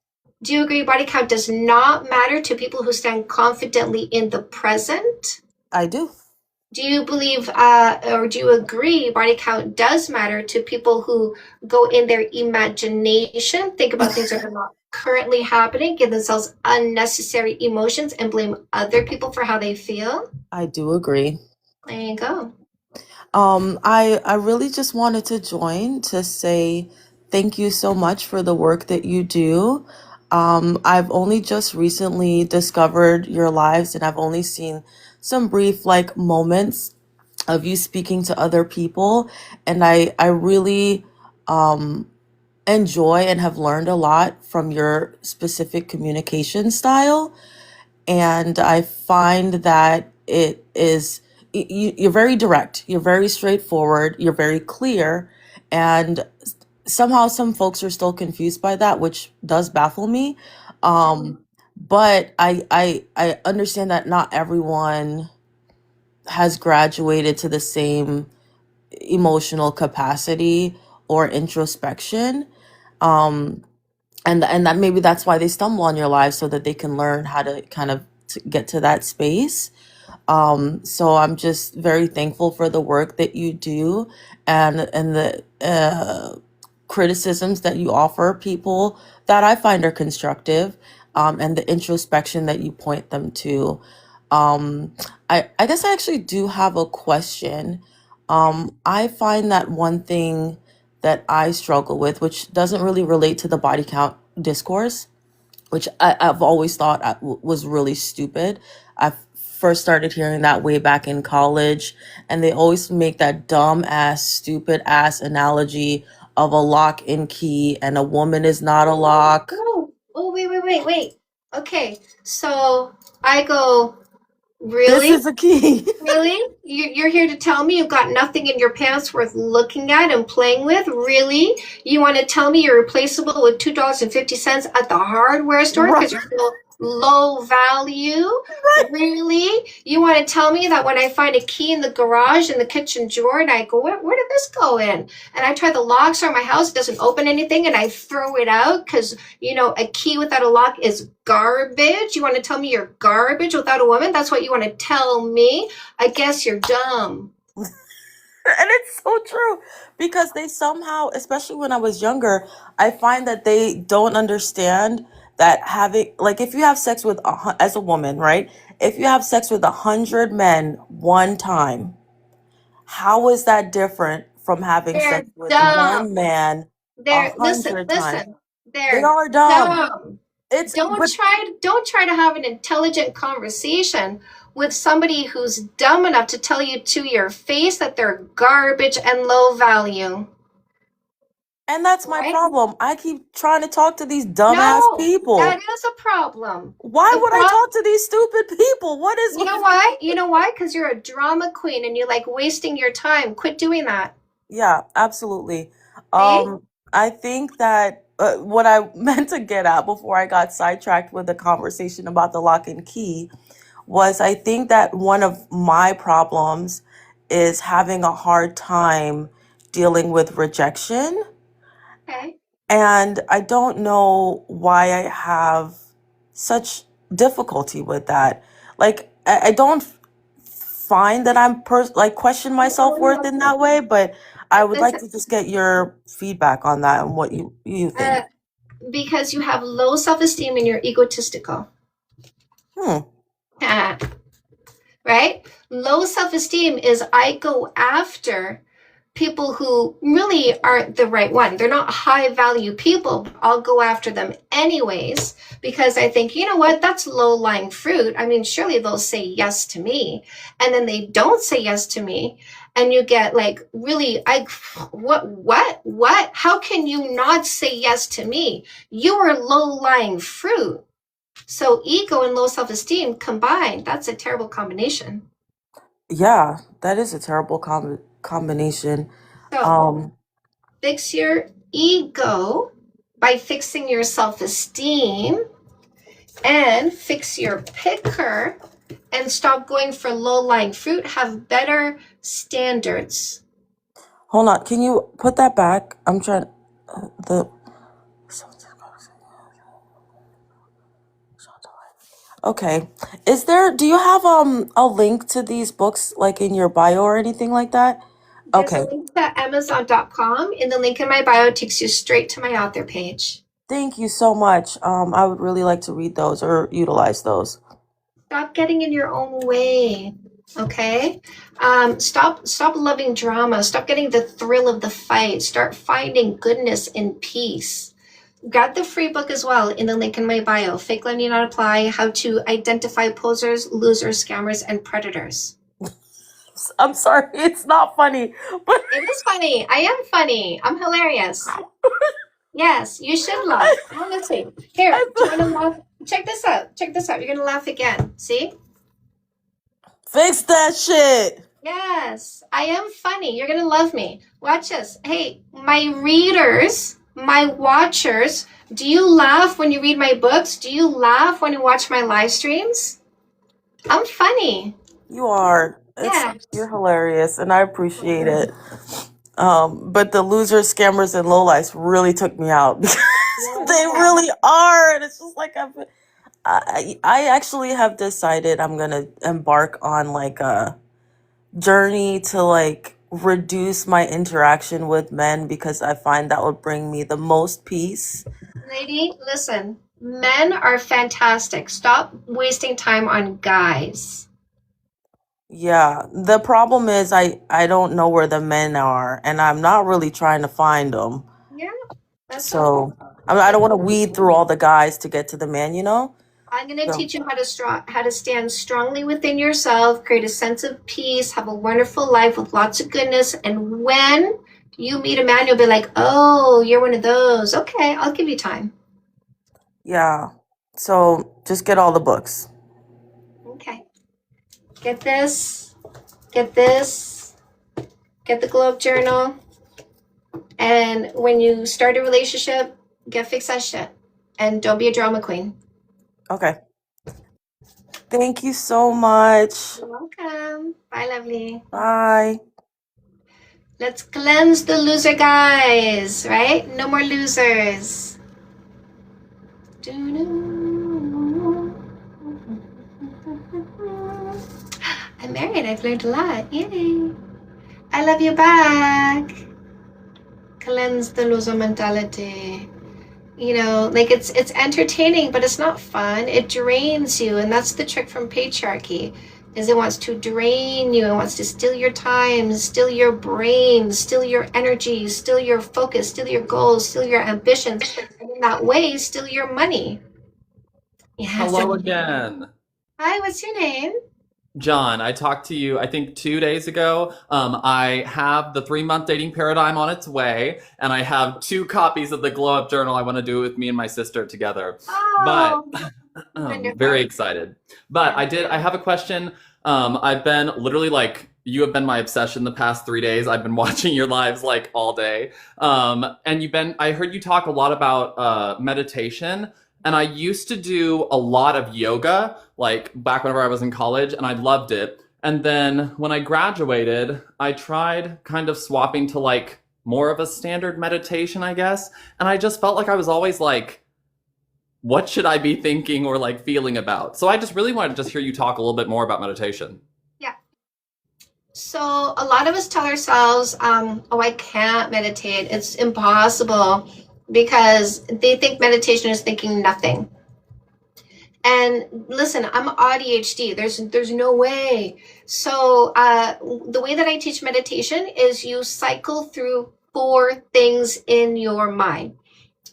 S1: Do you agree body count does not matter to people who stand confidently in the present?
S2: I do.
S1: Do you believe or do you agree body count does matter to people who go in their imagination, think about things that are not currently happening, give themselves unnecessary emotions, and blame other people for how they feel?
S2: I do agree.
S1: There you go.
S2: I really just wanted to join to say thank you so much for the work that you do. I've only just recently discovered your lives, and I've only seen some brief like moments of you speaking to other people, and I really enjoy and have learned a lot from your specific communication style. And I find that it is you're very direct, you're very straightforward, you're very clear, and somehow some folks are still confused by that, which does baffle me. But I understand that not everyone has graduated to the same emotional capacity or introspection. And that maybe that's why they stumble on your lives, so that they can learn how to kind of get to that space. So I'm just very thankful for the work that you do, and the criticisms that you offer people that I find are constructive, and the introspection that you point them to. I guess I actually do have a question. I find that one thing that I struggle with, which doesn't really relate to the body count discourse, which I've always thought was really stupid. I first started hearing that way back in college, and they always make that dumb ass, stupid ass analogy of a lock and key, and a woman is not a lock.
S1: Oh, wait. Okay, so I go,
S2: This
S1: really?
S2: is a key.
S1: Really? You're here to tell me you've got nothing in your pants worth looking at and playing with? Really? You want to tell me you're replaceable with $2.50 at the hardware store because you're so low value? Really? You want to tell me that when I find a key in the garage in the kitchen drawer and I go, where did this go in? And I try the locks around my house, it doesn't open anything, and I throw it out because, a key without a lock is garbage? You want to tell me you're garbage without a woman? That's what you want to tell me? I guess you're dumb.
S2: And it's so true, because they somehow, especially when I was younger, I find that they don't understand that having, like, if you have sex with as a woman, right? If you have sex with 100 men one time, how is that different from having
S1: They're
S2: sex with
S1: dumb.
S2: one man
S1: Listen,
S2: 100 times? They
S1: they're
S2: are dumb.
S1: dumb.
S2: It's
S1: Don't try to have an intelligent conversation with somebody who's dumb enough to tell you to your face that they're garbage and low value.
S2: And that's my problem. I keep trying to talk to these dumbass
S1: No,
S2: people.
S1: that is a problem.
S2: Why
S1: The
S2: would I
S1: prob-
S2: talk to these stupid people? What is
S1: You know why? You know why? Because you're a drama queen and you like wasting your time. Quit doing that.
S2: Yeah, absolutely.
S1: See?
S2: I think that what I meant to get at before I got sidetracked with the conversation about the lock and key was, I think that one of my problems is having a hard time dealing with rejection.
S1: Okay.
S2: And I don't know why I have such difficulty with that. Like, I don't find that I'm question my self-worth in that way, but I would like to just get your feedback on that and what you think.
S1: Because you have low self-esteem and you're egotistical. Right? Low self-esteem is I go after people who really aren't the right one. They're not high value people. I'll go after them anyways because I think, you know what, that's low lying fruit. I mean, surely they'll say yes to me. And then they don't say yes to me. And you get like, really, what? How can you not say yes to me? You are low lying fruit. So ego and low self-esteem combined, that's a terrible combination.
S2: Yeah, that is a terrible combination.
S1: So fix your ego by fixing your self-esteem, and fix your picker and stop going for low-lying fruit. Have better standards.
S3: Hold on, can you put that back? I'm trying the Okay. Do you have a link to these books like in your bio or anything like that?
S1: There's a
S3: Okay.
S1: link to Amazon.com, and the link in my bio takes you straight to my author page.
S3: Thank you so much. I would really like to read those or utilize those.
S1: Stop getting in your own way. Okay? Stop loving drama. Stop getting the thrill of the fight. Start finding goodness and peace. Got the free book as well in the link in my bio. Fake Love Need Not Apply, How to Identify Posers, Losers, Scammers, and Predators.
S3: I'm sorry, it's not funny, but
S1: it is funny. I am funny. I'm hilarious. Yes, you should laugh. Honestly. Here, do you want to laugh? Check this out. Check this out. You're going to laugh again. See?
S3: Fix that shit.
S1: Yes, I am funny. You're going to love me. Watch this. Hey, my readers, my watchers, do you laugh when you read my books? Do you laugh when you watch my live streams? I'm funny.
S3: You are.
S1: Yeah.
S3: You're hilarious, and I appreciate it. But the losers, scammers, and lowlifes really took me out because they really are, and it's just like I actually have decided I'm gonna embark on like a journey to like reduce my interaction with men because I find that would bring me the most peace.
S1: Lady, listen. Men are fantastic. Stop wasting time on guys.
S3: Yeah, the problem is I don't know where the men are, and I'm not really trying to find them.
S1: Yeah, that's
S3: So I don't want to weed through all the guys to get to the man, you know?
S1: I'm going to
S3: So
S1: teach you how to stand strongly within yourself, create a sense of peace, have a wonderful life with lots of goodness. And when you meet a man, you'll be like, oh, you're one of those. Okay, I'll give you time.
S3: yeah. So just get all the books.
S1: Okay. Get this. Get this. Get the Glow Up Journal. And when you start a relationship, fix that shit. And don't be a drama queen.
S3: Okay. Thank you so much.
S1: You're welcome. Bye, lovely.
S3: Bye.
S1: Let's cleanse the loser guys, right? No more losers. I'm married. I've learned a lot. Yay. I love you back. Cleanse the loser mentality. You know, like it's entertaining, but it's not fun. It drains you, and that's the trick from patriarchy. Is it wants to drain you, it wants to steal your time, steal your brain, steal your energy, steal your focus, steal your goals, steal your ambitions, and in that way, steal your money. Yeah.
S13: Hello again.
S1: Hi, what's your name?
S13: John, I talked to you, I think 2 days ago. I have the 3-month dating paradigm on its way, and I have 2 copies of the Glow Up Journal. I want to do it with me and my sister together.
S1: Oh,
S13: But very excited. But I have a question. I've been literally like, you have been my obsession the past 3 days. I've been watching your lives like all day. And I heard you talk a lot about meditation. And I used to do a lot of yoga, like back whenever I was in college, and I loved it. And then when I graduated, I tried kind of swapping to like more of a standard meditation, I guess. And I just felt like I was always like, what should I be thinking or like feeling about? So I just really wanted to just hear you talk a little bit more about meditation.
S1: yeah. So a lot of us tell ourselves, oh, I can't meditate. It's impossible. Because they think meditation is thinking nothing. And listen, I'm ADHD. There's no way. So the way that I teach meditation is you cycle through 4 things in your mind.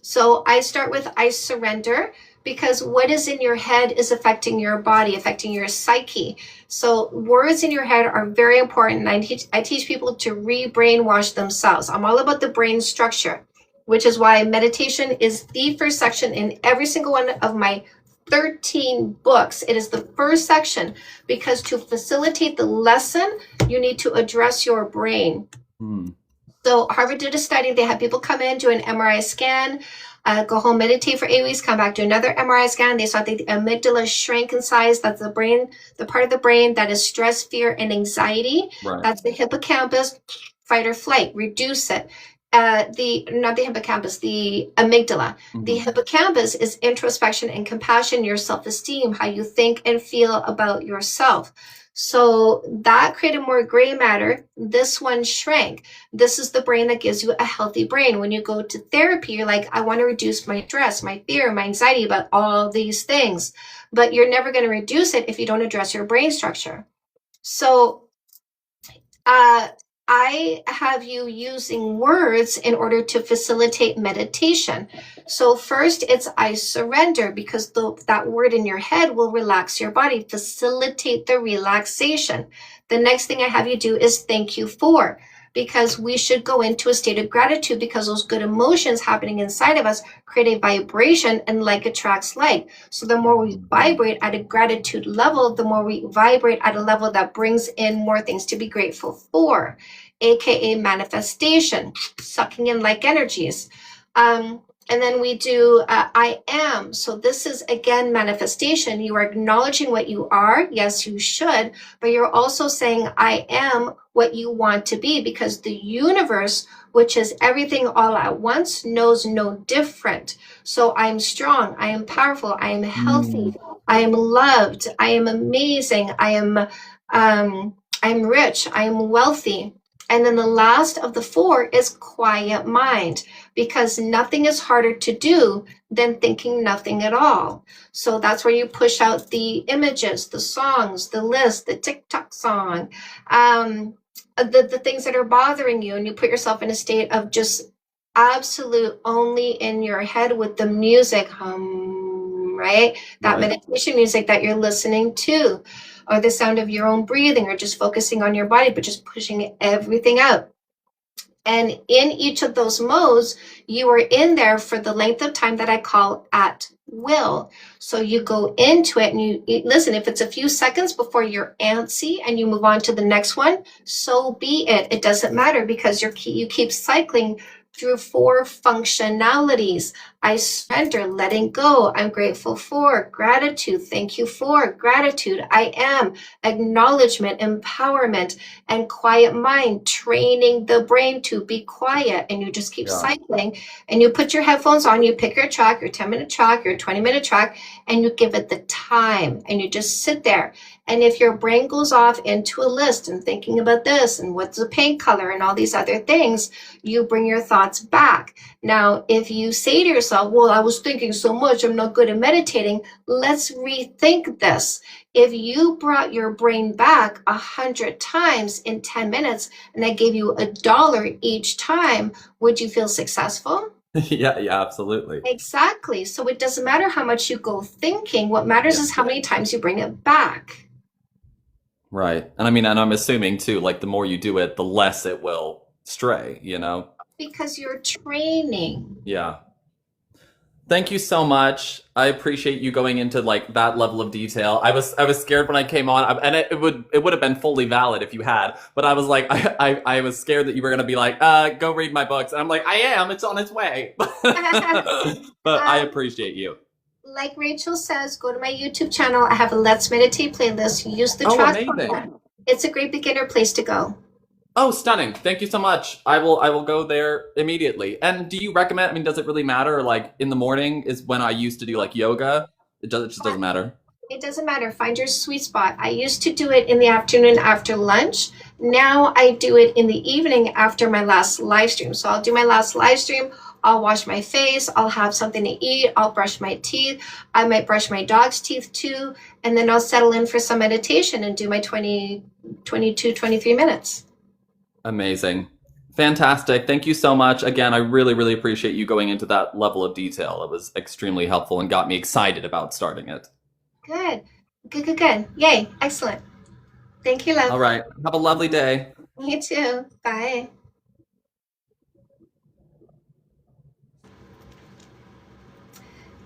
S1: So I start with I surrender, because what is in your head is affecting your body, affecting your psyche. So words in your head are very important. I teach people to re-brainwash themselves. I'm all about the brain structure, which is why meditation is the first section in every single one of my 13 books. It is the first section because to facilitate the lesson, you need to address your brain. So Harvard did a study. They had people come in, do an MRI scan, go home, meditate for 8 weeks, come back, do another MRI scan. They saw that the amygdala shrank in size. That's the brain, the part of the brain that is stress, fear, and anxiety.
S13: Right.
S1: That's the hippocampus, fight or flight, reduce it. Not the hippocampus, the amygdala. The hippocampus is introspection and compassion, your self-esteem, how you think and feel about yourself. So that created more gray matter. This one shrank. This is the brain that gives you a healthy brain. When you go to therapy, you're like, I want to reduce my stress, my fear, my anxiety about all these things. But you're never going to reduce it if you don't address your brain structure. So I have you using words in order to facilitate meditation. So first it's I surrender, because that word in your head will relax your body, facilitate the relaxation. The next thing I have you do is thank you for, because we should go into a state of gratitude, because those good emotions happening inside of us create a vibration, and like attracts like. So the more we vibrate at a gratitude level, the more we vibrate at a level that brings in more things to be grateful for, aka manifestation, sucking in like energies. And then we do I am. So this is, again, manifestation. You are acknowledging what you are. Yes, you should. But you're also saying I am what you want to be, because the universe, which is everything all at once, knows no different. So I'm strong. I am powerful. I am healthy. I am loved. I am amazing. I'm rich. I am wealthy. And then the last of the 4 is quiet mind, because nothing is harder to do than thinking nothing at all. So that's where you push out the images, the songs, the list, the TikTok song, the things that are bothering you, and you put yourself in a state of just absolute only in your head with the music, right? That meditation music that you're listening to, or the sound of your own breathing, or just focusing on your body, but just pushing everything out. And in each of those modes, you are in there for the length of time that I call at will. So you go into it and you listen. If it's a few seconds before you're antsy and you move on to the next one, so be it. It doesn't matter, because you keep cycling through 4 functionalities. I surrender, letting go, I'm grateful for, gratitude, thank you for, gratitude, I am, acknowledgement, empowerment, and quiet mind, training the brain to be quiet. And you just keep cycling, and you put your headphones on, you pick your track, your 10-minute track, your 20-minute track, and you give it the time, and you just sit there. And if your brain goes off into a list and thinking about this and what's the paint color and all these other things, you bring your thoughts back. Now, if you say to yourself, well, I was thinking so much, I'm not good at meditating, let's rethink this. If you brought your brain back 100 times in 10 minutes and I gave you $1 each time, would you feel successful?
S13: Yeah, absolutely.
S1: Exactly. So it doesn't matter how much you go thinking. What matters is how many times you bring it back.
S13: Right. And I mean, and I'm assuming too, like the more you do it, the less it will stray, you know?
S1: Because you're training.
S13: Yeah. Thank you so much. I appreciate you going into like that level of detail. I was scared when I came on, and it would have been fully valid if you had, but I was like, I was scared that you were gonna be like, go read my books, and I'm like, I am. It's on its way. But I appreciate you.
S1: Like Rachel says, go to my YouTube channel. I have a Let's Meditate playlist. Use the track format. It's a great beginner place to go.
S13: Oh, stunning. Thank you so much. I will go there immediately. And do you recommend, I mean, does it really matter? Like in the morning is when I used to do like yoga. It just doesn't matter.
S1: It doesn't matter. Find your sweet spot. I used to do it in the afternoon after lunch. Now I do it in the evening after my last live stream. So I'll do my last live stream. I'll wash my face. I'll have something to eat. I'll brush my teeth. I might brush my dog's teeth too. And then I'll settle in for some meditation and do my 22, 23 minutes.
S13: Amazing. Fantastic. Thank you so much. Again, I really, really appreciate you going into that level of detail. It was extremely helpful and got me excited about starting it.
S1: Good. Good. Yay. Excellent. Thank you, love.
S13: All right. Have a lovely day.
S1: You too. Bye.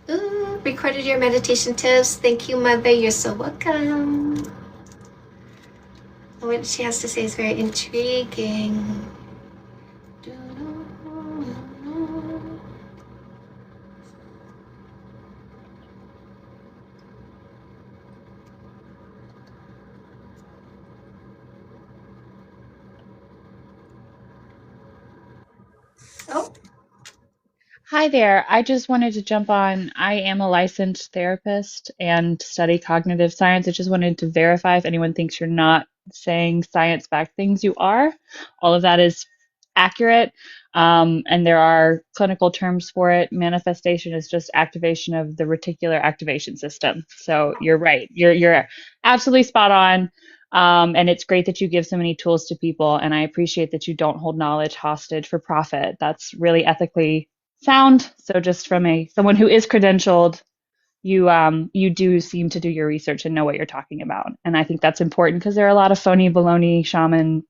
S1: Ooh, recorded your meditation tips. Thank you, Mother. You're so welcome. What she has to say is very intriguing.
S14: Hi there. I just wanted to jump on. I am a licensed therapist and study cognitive science. I just wanted to verify if anyone thinks you're not saying science-backed things, you are. All of that is accurate. And there are clinical terms for it. Manifestation is just activation of the reticular activation system. So you're right. You're absolutely spot on. And it's great that you give so many tools to people. And I appreciate that you don't hold knowledge hostage for profit. That's really ethically sound. So just from someone who is credentialed, you do seem to do your research and know what you're talking about. And I think that's important because there are a lot of phony baloney shaman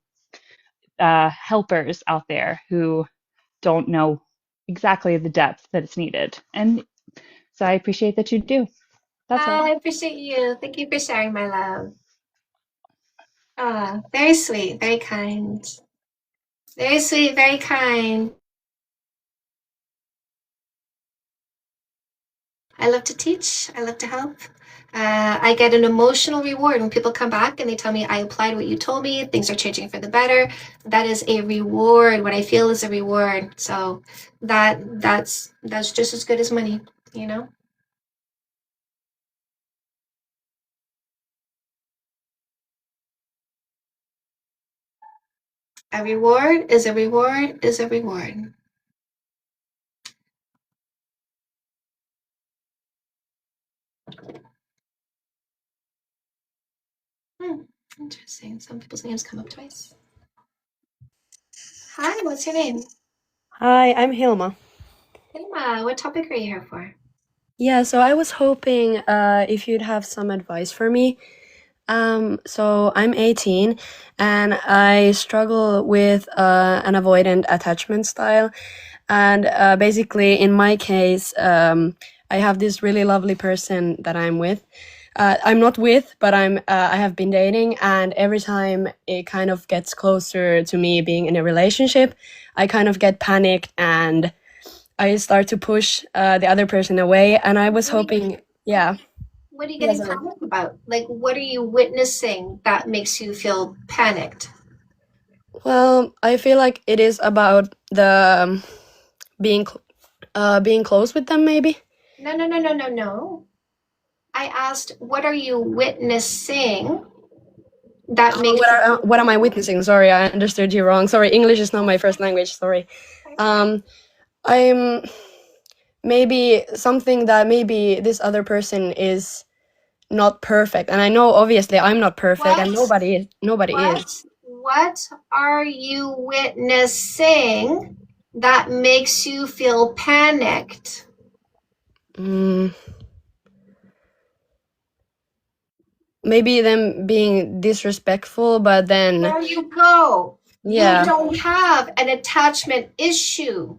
S14: helpers out there who don't know exactly the depth that is needed. And so I appreciate that you do. That's all.
S1: I appreciate you. Thank you for sharing, my love. Very sweet, very kind. Very sweet, very kind. I love to teach. I love to help. I get an emotional reward when people come back and they tell me I applied what you told me, things are changing for the better. That is a reward. What I feel is a reward. So that's just as good as money, you know? A reward is a reward is a reward. Interesting. Some people's names come up twice. Hi, what's your name?
S15: Hi, I'm Hilma.
S1: Hilma, what topic are you here for?
S15: Yeah, so I was hoping if you'd have some advice for me. So I'm 18 and I struggle with an avoidant attachment style. And basically, in my case, I have this really lovely person that I'm with. I'm not with, but I have been dating, and every time it kind of gets closer to me being in a relationship, I kind of get panicked and I start to push the other person away. And I was hoping, yeah.
S1: What are you
S15: Yeah,
S1: getting
S15: sorry.
S1: panicked about? Like, what are you witnessing that makes you feel panicked?
S15: Well, I feel like it is about the being close with them, maybe.
S1: No. I asked, what are you witnessing that makes
S15: What am I witnessing? Sorry, I understood you wrong. Sorry, English is not my first language. Sorry. I'm maybe something that maybe this other person is not perfect, and I know obviously I'm not perfect, and nobody is.
S1: What are you witnessing that makes you feel panicked?
S15: Maybe them being disrespectful, but then
S1: There you go.
S15: yeah,
S1: You don't have an attachment issue.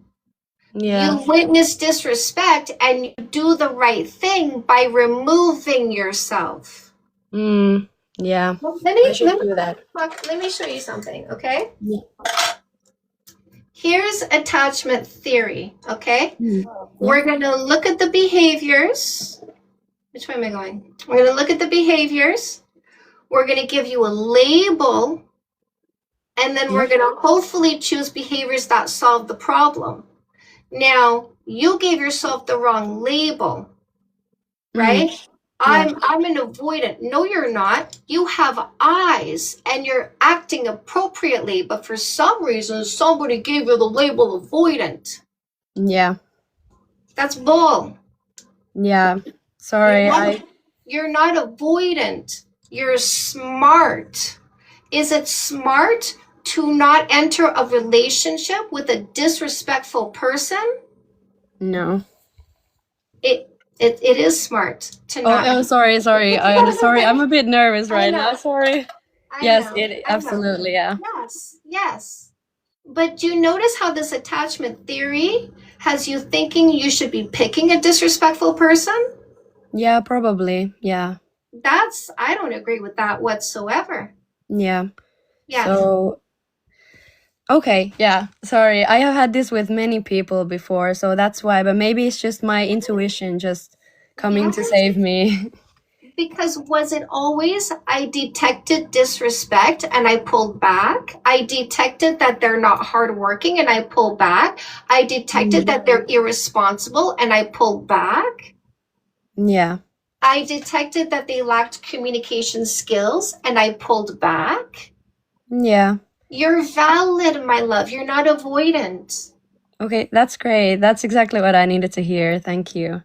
S15: yeah,
S1: You witness disrespect and you do the right thing by removing yourself.
S15: yeah.
S1: Let
S15: I should do that.
S1: me show you something, okay?
S15: Yeah.
S1: Here's attachment theory, okay? We're going to look at the behaviors. Which way am I going? We're going to look at the behaviors. We're going to give you a label. And then we're going to hopefully choose behaviors that solve the problem. Now, you gave yourself the wrong label, right? I'm an avoidant. No, you're not. You have eyes and you're acting appropriately, but for some reason, somebody gave you the label avoidant.
S15: Yeah.
S1: That's bull.
S15: Yeah. Sorry,
S1: You're not avoidant. You're smart. Is it smart to not enter a relationship with a disrespectful person?
S15: no.
S1: It is smart to not.
S15: Oh, sorry. Sorry, I'm a bit nervous right now. Sorry. Yes,
S1: I know.
S15: absolutely, yeah.
S1: Yes. But do you notice how this attachment theory has you thinking you should be picking a disrespectful person?
S15: Yeah, probably. Yeah.
S1: I don't agree with that whatsoever.
S15: Yeah.
S1: Yeah.
S15: So, okay, yeah. Sorry, I have had this with many people before, so that's why. But maybe it's just my intuition just coming to save me.
S1: Because was it always I detected disrespect and I pulled back? I detected that they're not hardworking and I pulled back. I detected that they're irresponsible and I pulled back.
S15: Yeah.
S1: I detected that they lacked communication skills and I pulled back.
S15: Yeah.
S1: You're valid, my love. You're not avoidant.
S15: Okay, that's great. That's exactly what I needed to hear. Thank you.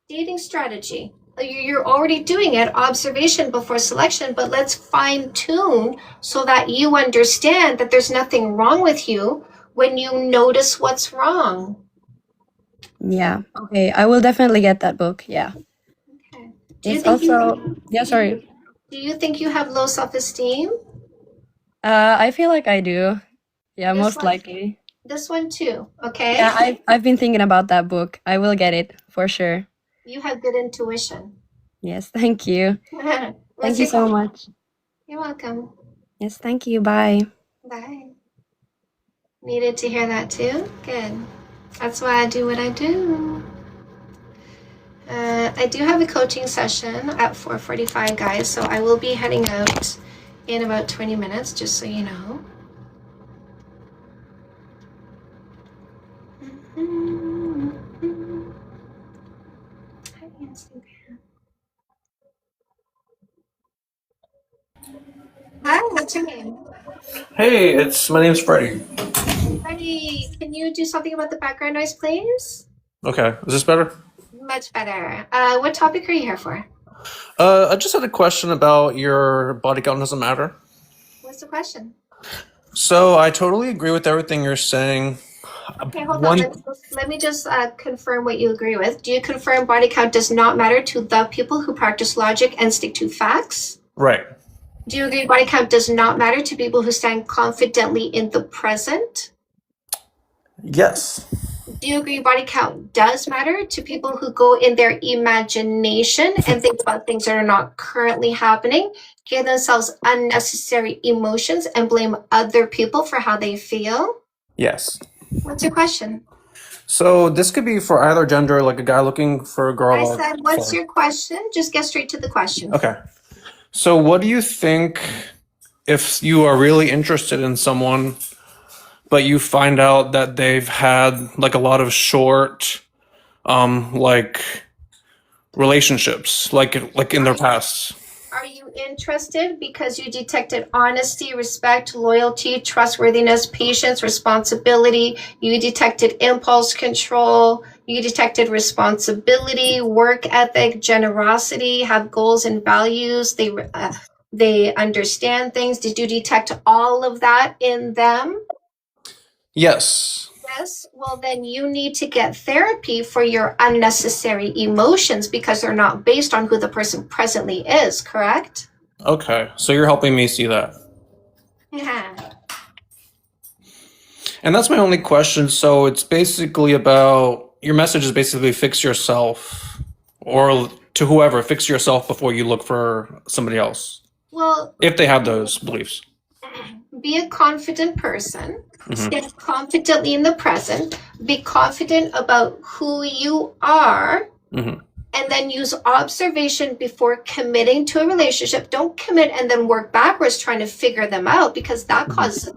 S1: Dating strategy. You're already doing it, observation before selection, but let's fine tune so that you understand that there's nothing wrong with you when you notice what's wrong.
S15: Yeah. Okay, I will definitely get that book. Yeah.
S1: Do you
S15: It's
S1: think
S15: also, yeah, sorry.
S1: do you think you have low self-esteem?
S15: I feel like I do. Yeah,
S1: This
S15: most
S1: one,
S15: likely.
S1: this one too, okay?
S15: Yeah, I've been thinking about that book. I will get it for sure.
S1: You have good intuition.
S15: Yes, thank you. Thank
S1: What's
S15: you
S1: your
S15: so
S1: question?
S15: much.
S1: You're welcome.
S15: Yes, thank you. Bye.
S1: Bye. Needed to hear that too? Good. That's why I do what I do. I do have a coaching session at 4:45, guys, so I will be heading out in about 20 minutes, just so you know. Hi, Instagram. Hi, what's your name?
S10: Hey, my name's Freddie.
S1: Freddie, can you do something about the background noise, please?
S10: Okay, is this better?
S1: Much better. What topic are you here for?
S10: I just had a question about your body count doesn't matter.
S1: What's the question?
S10: So I totally agree with everything you're saying.
S1: Okay, hold
S10: One,
S1: on. Let me just confirm what you agree with. Do you confirm body count does not matter to the people who practice logic and stick to facts?
S10: right.
S1: Do you agree body count does not matter to people who stand confidently in the present?
S10: Yes.
S1: Do you agree body count does matter to people who go in their imagination and think about things that are not currently happening, give themselves unnecessary emotions, and blame other people for how they feel?
S10: Yes.
S1: What's your question?
S10: So this could be for either gender, like a guy looking for a girl.
S1: I said, what's
S10: Sorry.
S1: your question? Just get straight to the question.
S10: Okay. So what do you think if you are really interested in someone, but you find out that they've had like a lot of short, like relationships, like in their past?
S1: Are you interested because you detected honesty, respect, loyalty, trustworthiness, patience, responsibility? You detected impulse control. You detected responsibility, work ethic, generosity, have goals and values. They understand things. Did you detect all of that in them?
S10: Yes.
S1: Yes. Well, then you need to get therapy for your unnecessary emotions because they're not based on who the person presently is, correct?
S10: Okay. So you're helping me see that.
S1: Yeah.
S10: And that's my only question. So it's basically about your message is basically fix yourself, or to whoever, fix yourself before you look for somebody else.
S1: Well,
S10: If they have those beliefs.
S1: be a confident person.
S10: Mhm.
S1: Stand confidently in the present. Be confident about who you are.
S10: Mhm.
S1: And then use observation before committing to a relationship. Don't commit and then work backwards trying to figure them out because that causes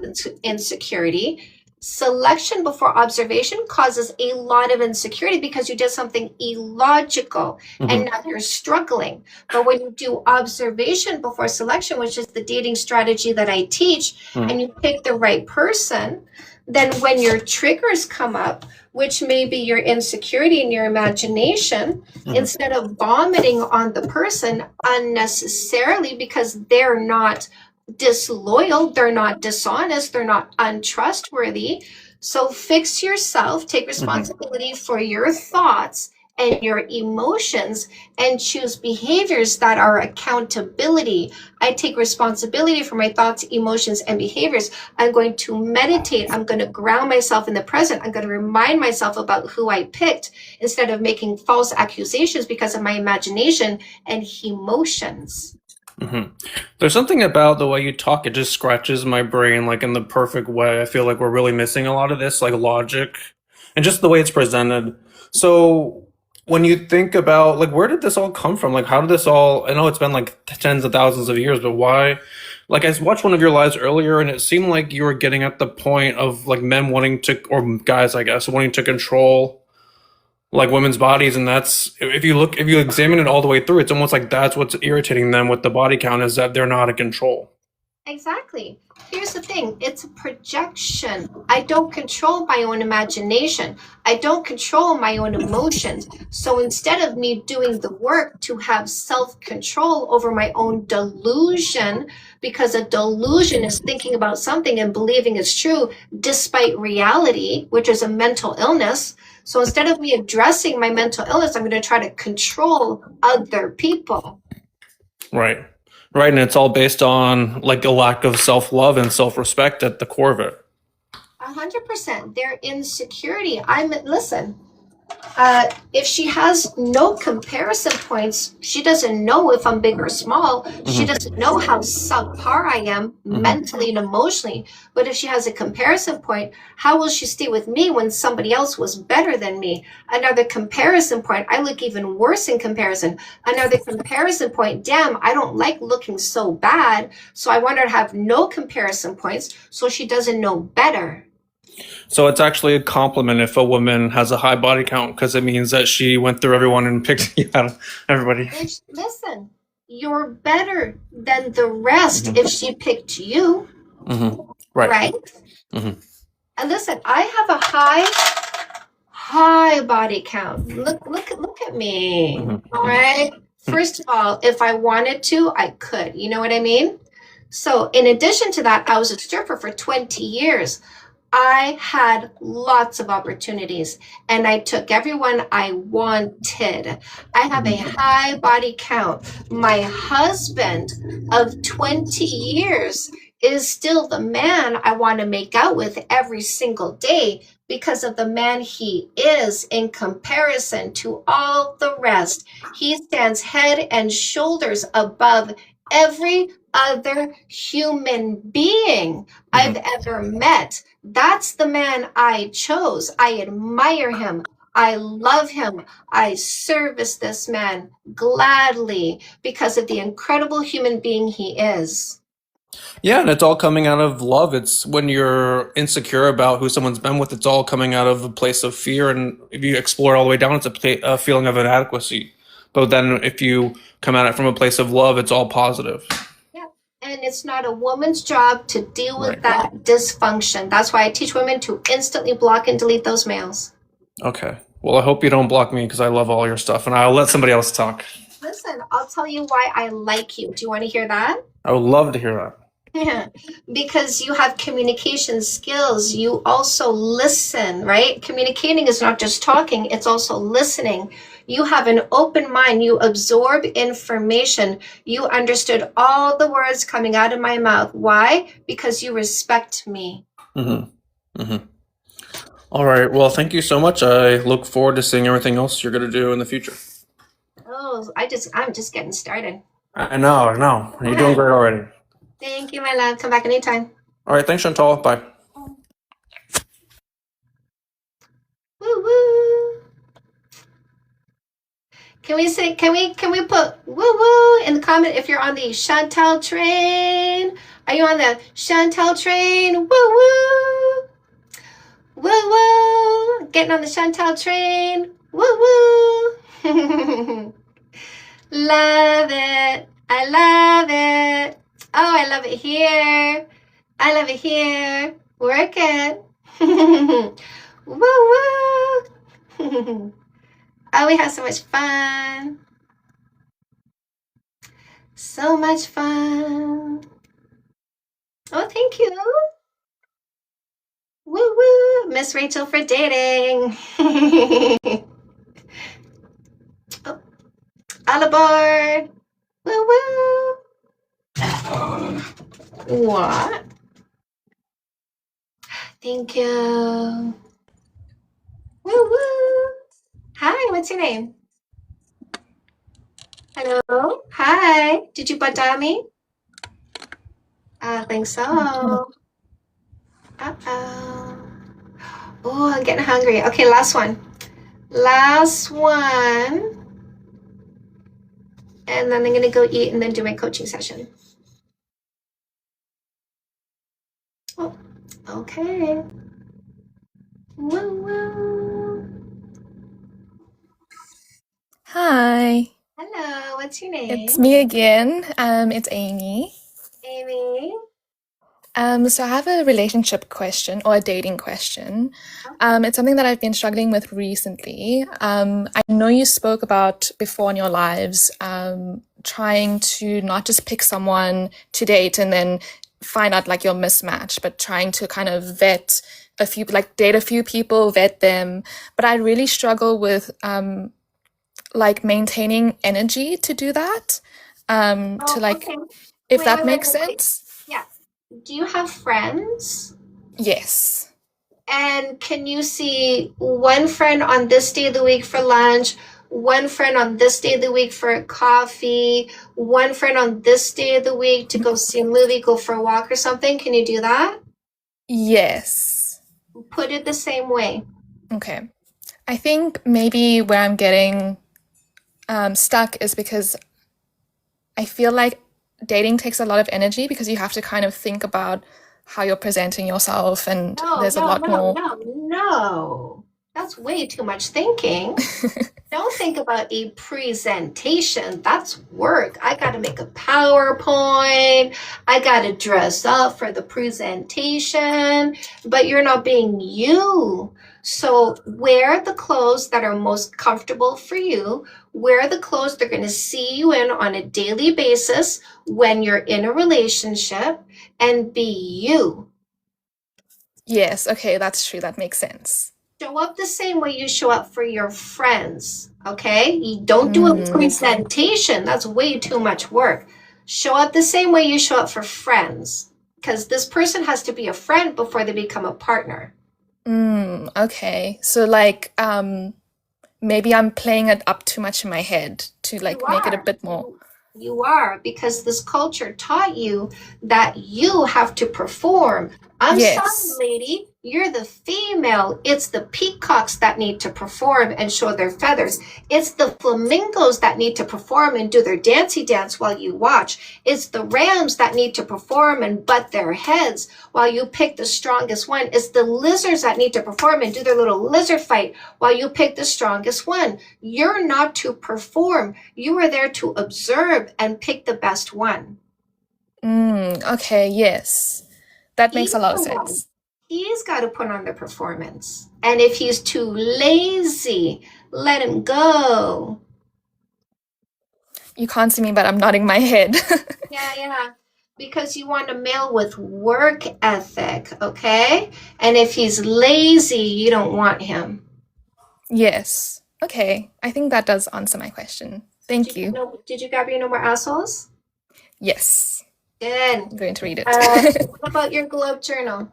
S1: insecurity. Selection before observation causes a lot of insecurity because you did something illogical and now you're struggling. But when you do observation before selection, which is the dating strategy that I teach, and you pick the right person, then when your triggers come up, which may be your insecurity and your imagination, instead of vomiting on the person unnecessarily because they're not disloyal, they're not dishonest, they're not untrustworthy. So fix yourself, take responsibility for your thoughts and your emotions and choose behaviors that are accountability. I take responsibility for my thoughts, emotions, and behaviors. I'm going to meditate. I'm going to ground myself in the present. I'm going to remind myself about who I picked instead of making false accusations because of my imagination and emotions.
S10: There's something about the way you talk, it just scratches my brain like in the perfect way. I feel like we're really missing a lot of this, like logic and just the way it's presented. So when you think about like where did this all come from? Like how did this all? I know it's been like tens of thousands of years, but why? Like I watched one of your lives earlier, and it seemed like you were getting at the point of like men wanting to, or guys, I guess, wanting to control like women's bodies, and that's if you examine it all the way through, it's almost like that's what's irritating them with the body count is that they're not in control.
S1: Exactly. Here's the thing, it's a projection. I don't control my own imagination. I don't control my own emotions. So instead of me doing the work to have self-control over my own delusion, because a delusion is thinking about something and believing it's true despite reality, which is a mental illness. So instead of me addressing my mental illness, I'm going to try to control other people.
S10: Right. Right, and it's all based on like a lack of self-love and self-respect at the core of it.
S1: 100%. Their insecurity. Listen, if she has no comparison points, she doesn't know if I'm big or small. She doesn't know how subpar I am mentally and emotionally. But if she has a comparison point, how will she stay with me when somebody else was better than me? Another comparison point, I look even worse in comparison. Another comparison point, damn, I don't like looking so bad. So I want her to have no comparison points so she doesn't know better.
S10: So it's actually a compliment if a woman has a high body count because it means that she went through everyone and picked you out of everybody.
S1: Listen, you're better than the rest if she picked you.
S10: Right.
S1: And listen, I have a high body count. Look at me. All right. First of all, if I wanted to, I could. You know what I mean? So in addition to that, I was a stripper for 20 years. I had lots of opportunities and I took everyone I wanted. I have a high body count. My husband of 20 years is still the man I want to make out with every single day because of the man he is in comparison to all the rest. He stands head and shoulders above every other human being I've ever met. That's the man I chose. I admire him. I love him. I service this man gladly because of the incredible human being he is.
S10: Yeah, and it's all coming out of love. It's when you're insecure about who someone's been with, it's all coming out of a place of fear. And if you explore all the way down, it's a feeling of inadequacy. But then if you come at it from a place of love, it's all positive.
S1: And it's not a woman's job to deal with that dysfunction. That's why I teach women to instantly block and delete those males.
S10: Okay. Well, I hope you don't block me because I love all your stuff, and I'll let somebody else talk.
S1: Listen, I'll tell you why I like you. Do you want to hear that?
S10: I would love to hear that.
S1: Yeah, because you have communication skills. You also listen, right? Communicating is not just talking, it's also listening. You have an open mind. You absorb information. You understood all the words coming out of my mouth. Why? Because you respect me.
S10: All right. Well, thank you so much. I look forward to seeing everything else you're going to do in the future.
S1: Oh, I'm just getting started.
S10: I know. You're doing great already.
S1: Thank you, my love. Come back anytime.
S10: All right. Thanks, Chantal. Bye.
S1: Woo woo. Can we put woo woo in the comment if you're on the Chantal train? Are you on the Chantal train? Woo woo. Woo woo. Getting on the Chantal train. Woo woo. Love it. I love it. Oh, I love it here. I love it here. Work it. Woo woo. Oh, we have so much fun. So much fun. Oh, thank you. Woo woo. Miss Rachel for dating. Oh, all aboard. Woo woo. What? Thank you. Woo woo. Hi, what's your name? Hello? Hi. Did you butt me? I think so. Uh-oh. Oh, I'm getting hungry. Okay, last one. Last one. And then I'm going to go eat and then do my coaching session. Oh, okay. Woo woo.
S5: Hi,
S1: Hello, what's your
S5: it's
S1: name?
S5: me again. It's Amy.
S1: Amy.
S5: So I have a relationship question or a dating question. It's something that I've been struggling with recently. I know you spoke about before in your lives, trying to not just pick someone to date and then find out like your mismatch, but trying to kind of vet a few, like date a few people, vet them. But I really struggle with like maintaining energy to do that. To
S1: Oh,
S5: like,
S1: okay.
S5: if
S1: Wait,
S5: that
S1: wait, wait,
S5: makes
S1: wait, wait.
S5: sense.
S1: Yeah. Do you have friends?
S5: Yes.
S1: And can you see one friend on this day of the week for lunch, one friend on this day of the week for coffee, one friend on this day of the week to go see a movie, go for a walk or something? Can you do that?
S5: Yes.
S1: Put it the same way.
S5: Okay. I think maybe where I'm getting stuck is because I feel like dating takes a lot of energy because you have to kind of think about how you're presenting yourself, and
S1: No,
S5: there's a
S1: no,
S5: lot
S1: no,
S5: more.
S1: no, no. That's way too much thinking. Don't think about a presentation. That's work. I got to make a PowerPoint. I got to dress up for the presentation, but you're not being you. So wear the clothes that are most comfortable for you. Wear the clothes they're going to see you in on a daily basis when you're in a relationship, and be you.
S5: Yes, okay, that's true. That makes sense.
S1: Show up the same way you show up for your friends, okay? You don't do a presentation. That's way too much work. Show up the same way you show up for friends, because this person has to be a friend before they become a partner.
S5: Okay. So like maybe I'm playing it up too much in my head to like
S1: You
S5: make it a
S1: are.
S5: bit more.
S1: You are, because this culture taught you that you have to perform. I'm sorry,
S5: Yes.
S1: lady, you're the female. It's the peacocks that need to perform and show their feathers. It's the flamingos that need to perform and do their dancey dance while you watch. It's the rams that need to perform and butt their heads while you pick the strongest one. It's the lizards that need to perform and do their little lizard fight while you pick the strongest one. You're not to perform. You are there to observe and pick the best one.
S5: Okay, yes. That makes
S1: He's
S5: a lot of
S1: the one.
S5: sense.
S1: He's got to put on the performance. And if he's too lazy, let him go.
S5: You can't see me, but I'm nodding my head.
S1: Yeah. Because you want a male with work ethic, okay? And if he's lazy, you don't want him.
S5: Yes. Okay. I think that does answer my question. Thank you.
S1: Did you grab your No More Assholes?
S5: Yes.
S1: Good.
S5: I'm going to read it.
S1: What about your Globe Journal?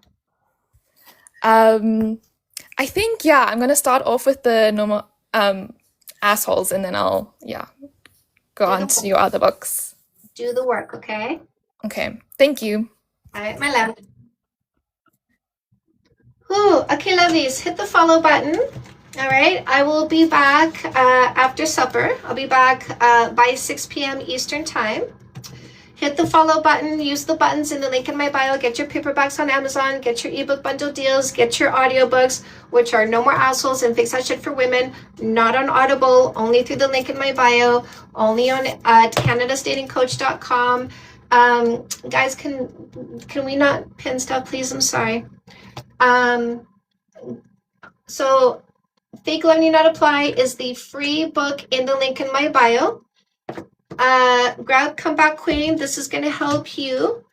S5: I think, yeah, I'm gonna start off with the normal assholes, and then I'll, yeah, go on to your other books.
S1: Do the work, okay?
S5: Okay. Thank you.
S1: All right, my love. Okay, lovies, hit the follow button. All right, I will be back after supper. I'll be back by 6 p.m. Eastern Time. Hit the follow button, use the buttons in the link in my bio, get your paperbacks on Amazon, get your ebook bundle deals, get your audiobooks, which are No More Assholes and Fix That Shit for Women, not on Audible, only through the link in my bio, only on canadasdatingcoach.com. Guys, can we not pin stuff, please? I'm sorry. So Fake Love Need Not Apply is the free book in the link in my bio. Grab Comeback Queen. This is going to help you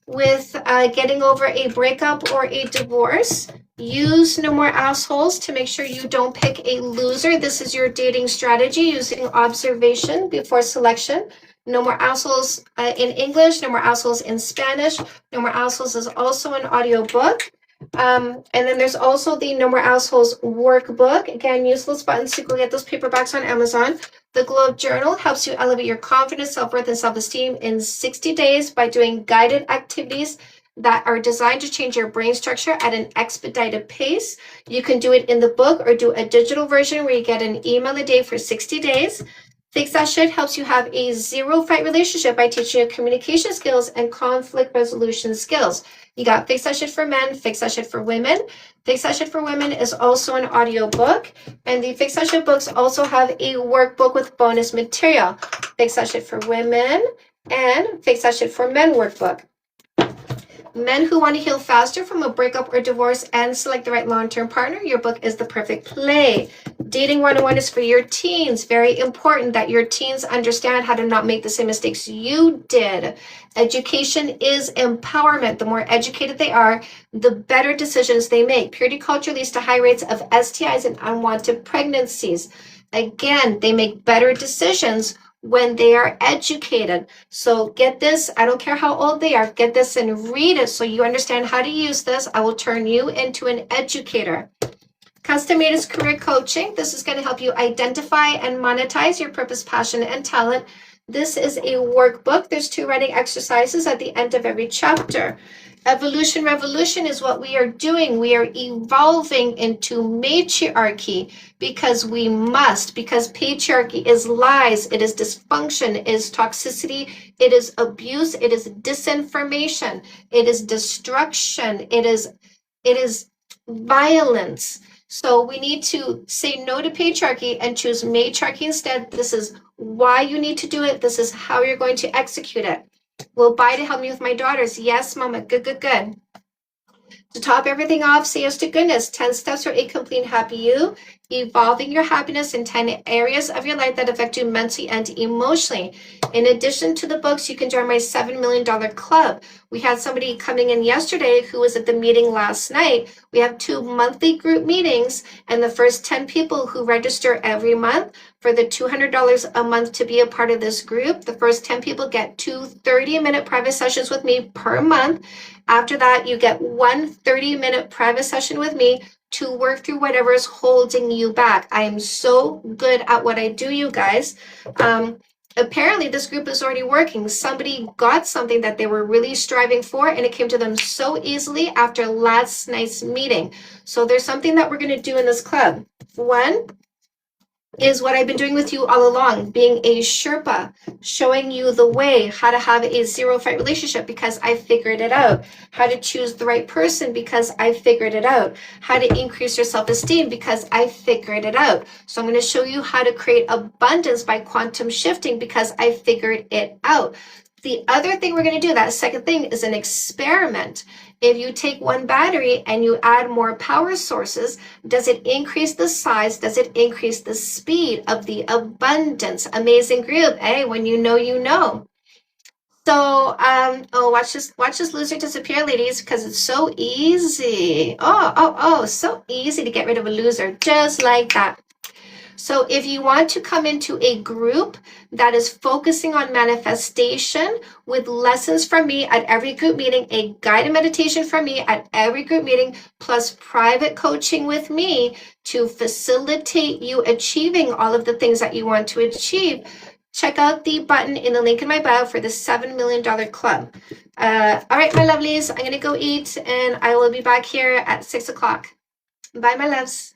S1: with getting over a breakup or a divorce. Use No More Assholes to make sure you don't pick a loser. This is your dating strategy using observation before selection. No More Assholes in English, No More Assholes in Spanish. No More Assholes is also an audiobook. And then there's also the No More Assholes workbook. Again, use those buttons to go get those paperbacks on Amazon. The Globe Journal helps you elevate your confidence, self-worth, and self-esteem in 60 days by doing guided activities that are designed to change your brain structure at an expedited pace. You can do it in the book or do a digital version where you get an email a day for 60 days. Fix That Shit helps you have a zero fight relationship by teaching you communication skills and conflict resolution skills. You got Fix That Shit for men, Fix That Shit for women. Fix That Shit for women is also an audio book, and the Fix That Shit books also have a workbook with bonus material. Fix That Shit for women and Fix That Shit for men workbook. Men who want to heal faster from a breakup or divorce and select the right long-term partner, your book is the perfect play. Dating 101 is for your teens. Very important that your teens understand how to not make the same mistakes you did. Education is empowerment. The more educated they are, the better decisions they make. Purity culture leads to high rates of STIs and unwanted pregnancies. Again, they make better decisions when they are educated. So get this, I don't care how old they are, get this and read it so you understand how to use this. I will turn you into an educator. Custom Made is career coaching. This is going to help you identify and monetize your purpose, passion, and talent. This is a workbook. There's 2 writing exercises at the end of every chapter. Evolution Revolution is what we are doing. We are evolving into matriarchy because we must, because patriarchy is lies, it is dysfunction, it is toxicity, it is abuse, it is disinformation, it is destruction, it is violence. So we need to say no to patriarchy and choose matriarchy instead. This is why you need to do it. This is how you're going to execute it. Will buy to help me with my daughters. Yes, mama. Good, good, good. To top everything off, say yes to goodness. 10 steps for a complete and happy you. Evolving your happiness in 10 areas of your life that affect you mentally and emotionally. In addition to the books, you can join my $7 million club. We had somebody coming in yesterday who was at the meeting last night. We have 2 monthly group meetings, and the first 10 people who register every month for the $200 a month to be a part of this group, the first 10 people get 2 30-minute private sessions with me per month. After that, you get 1 30-minute private session with me to work through whatever is holding you back. I am so good at what I do, you guys. Apparently, this group is already working. Somebody got something that they were really striving for, and it came to them so easily after last night's meeting. So there's something that we're going to do in this club. One is what I've been doing with you all along, being a Sherpa, showing you the way, how to have a zero fight relationship because I figured it out, how to choose the right person because I figured it out, how to increase your self-esteem because I figured it out. So I'm going to show you how to create abundance by quantum shifting because I figured it out. The other thing we're going to do, that second thing, is an experiment. If you take one battery and you add more power sources, does it increase the size? Does it increase the speed of the abundance? Amazing group, eh? When you know, you know. So, watch this loser disappear, ladies, because it's so easy. So easy to get rid of a loser, just like that. So if you want to come into a group that is focusing on manifestation with lessons from me at every group meeting, a guided meditation from me at every group meeting, plus private coaching with me to facilitate you achieving all of the things that you want to achieve, check out the button in the link in my bio for the $7 million club. All right, my lovelies, I'm going to go eat and I will be back here at 6 o'clock. Bye, my loves.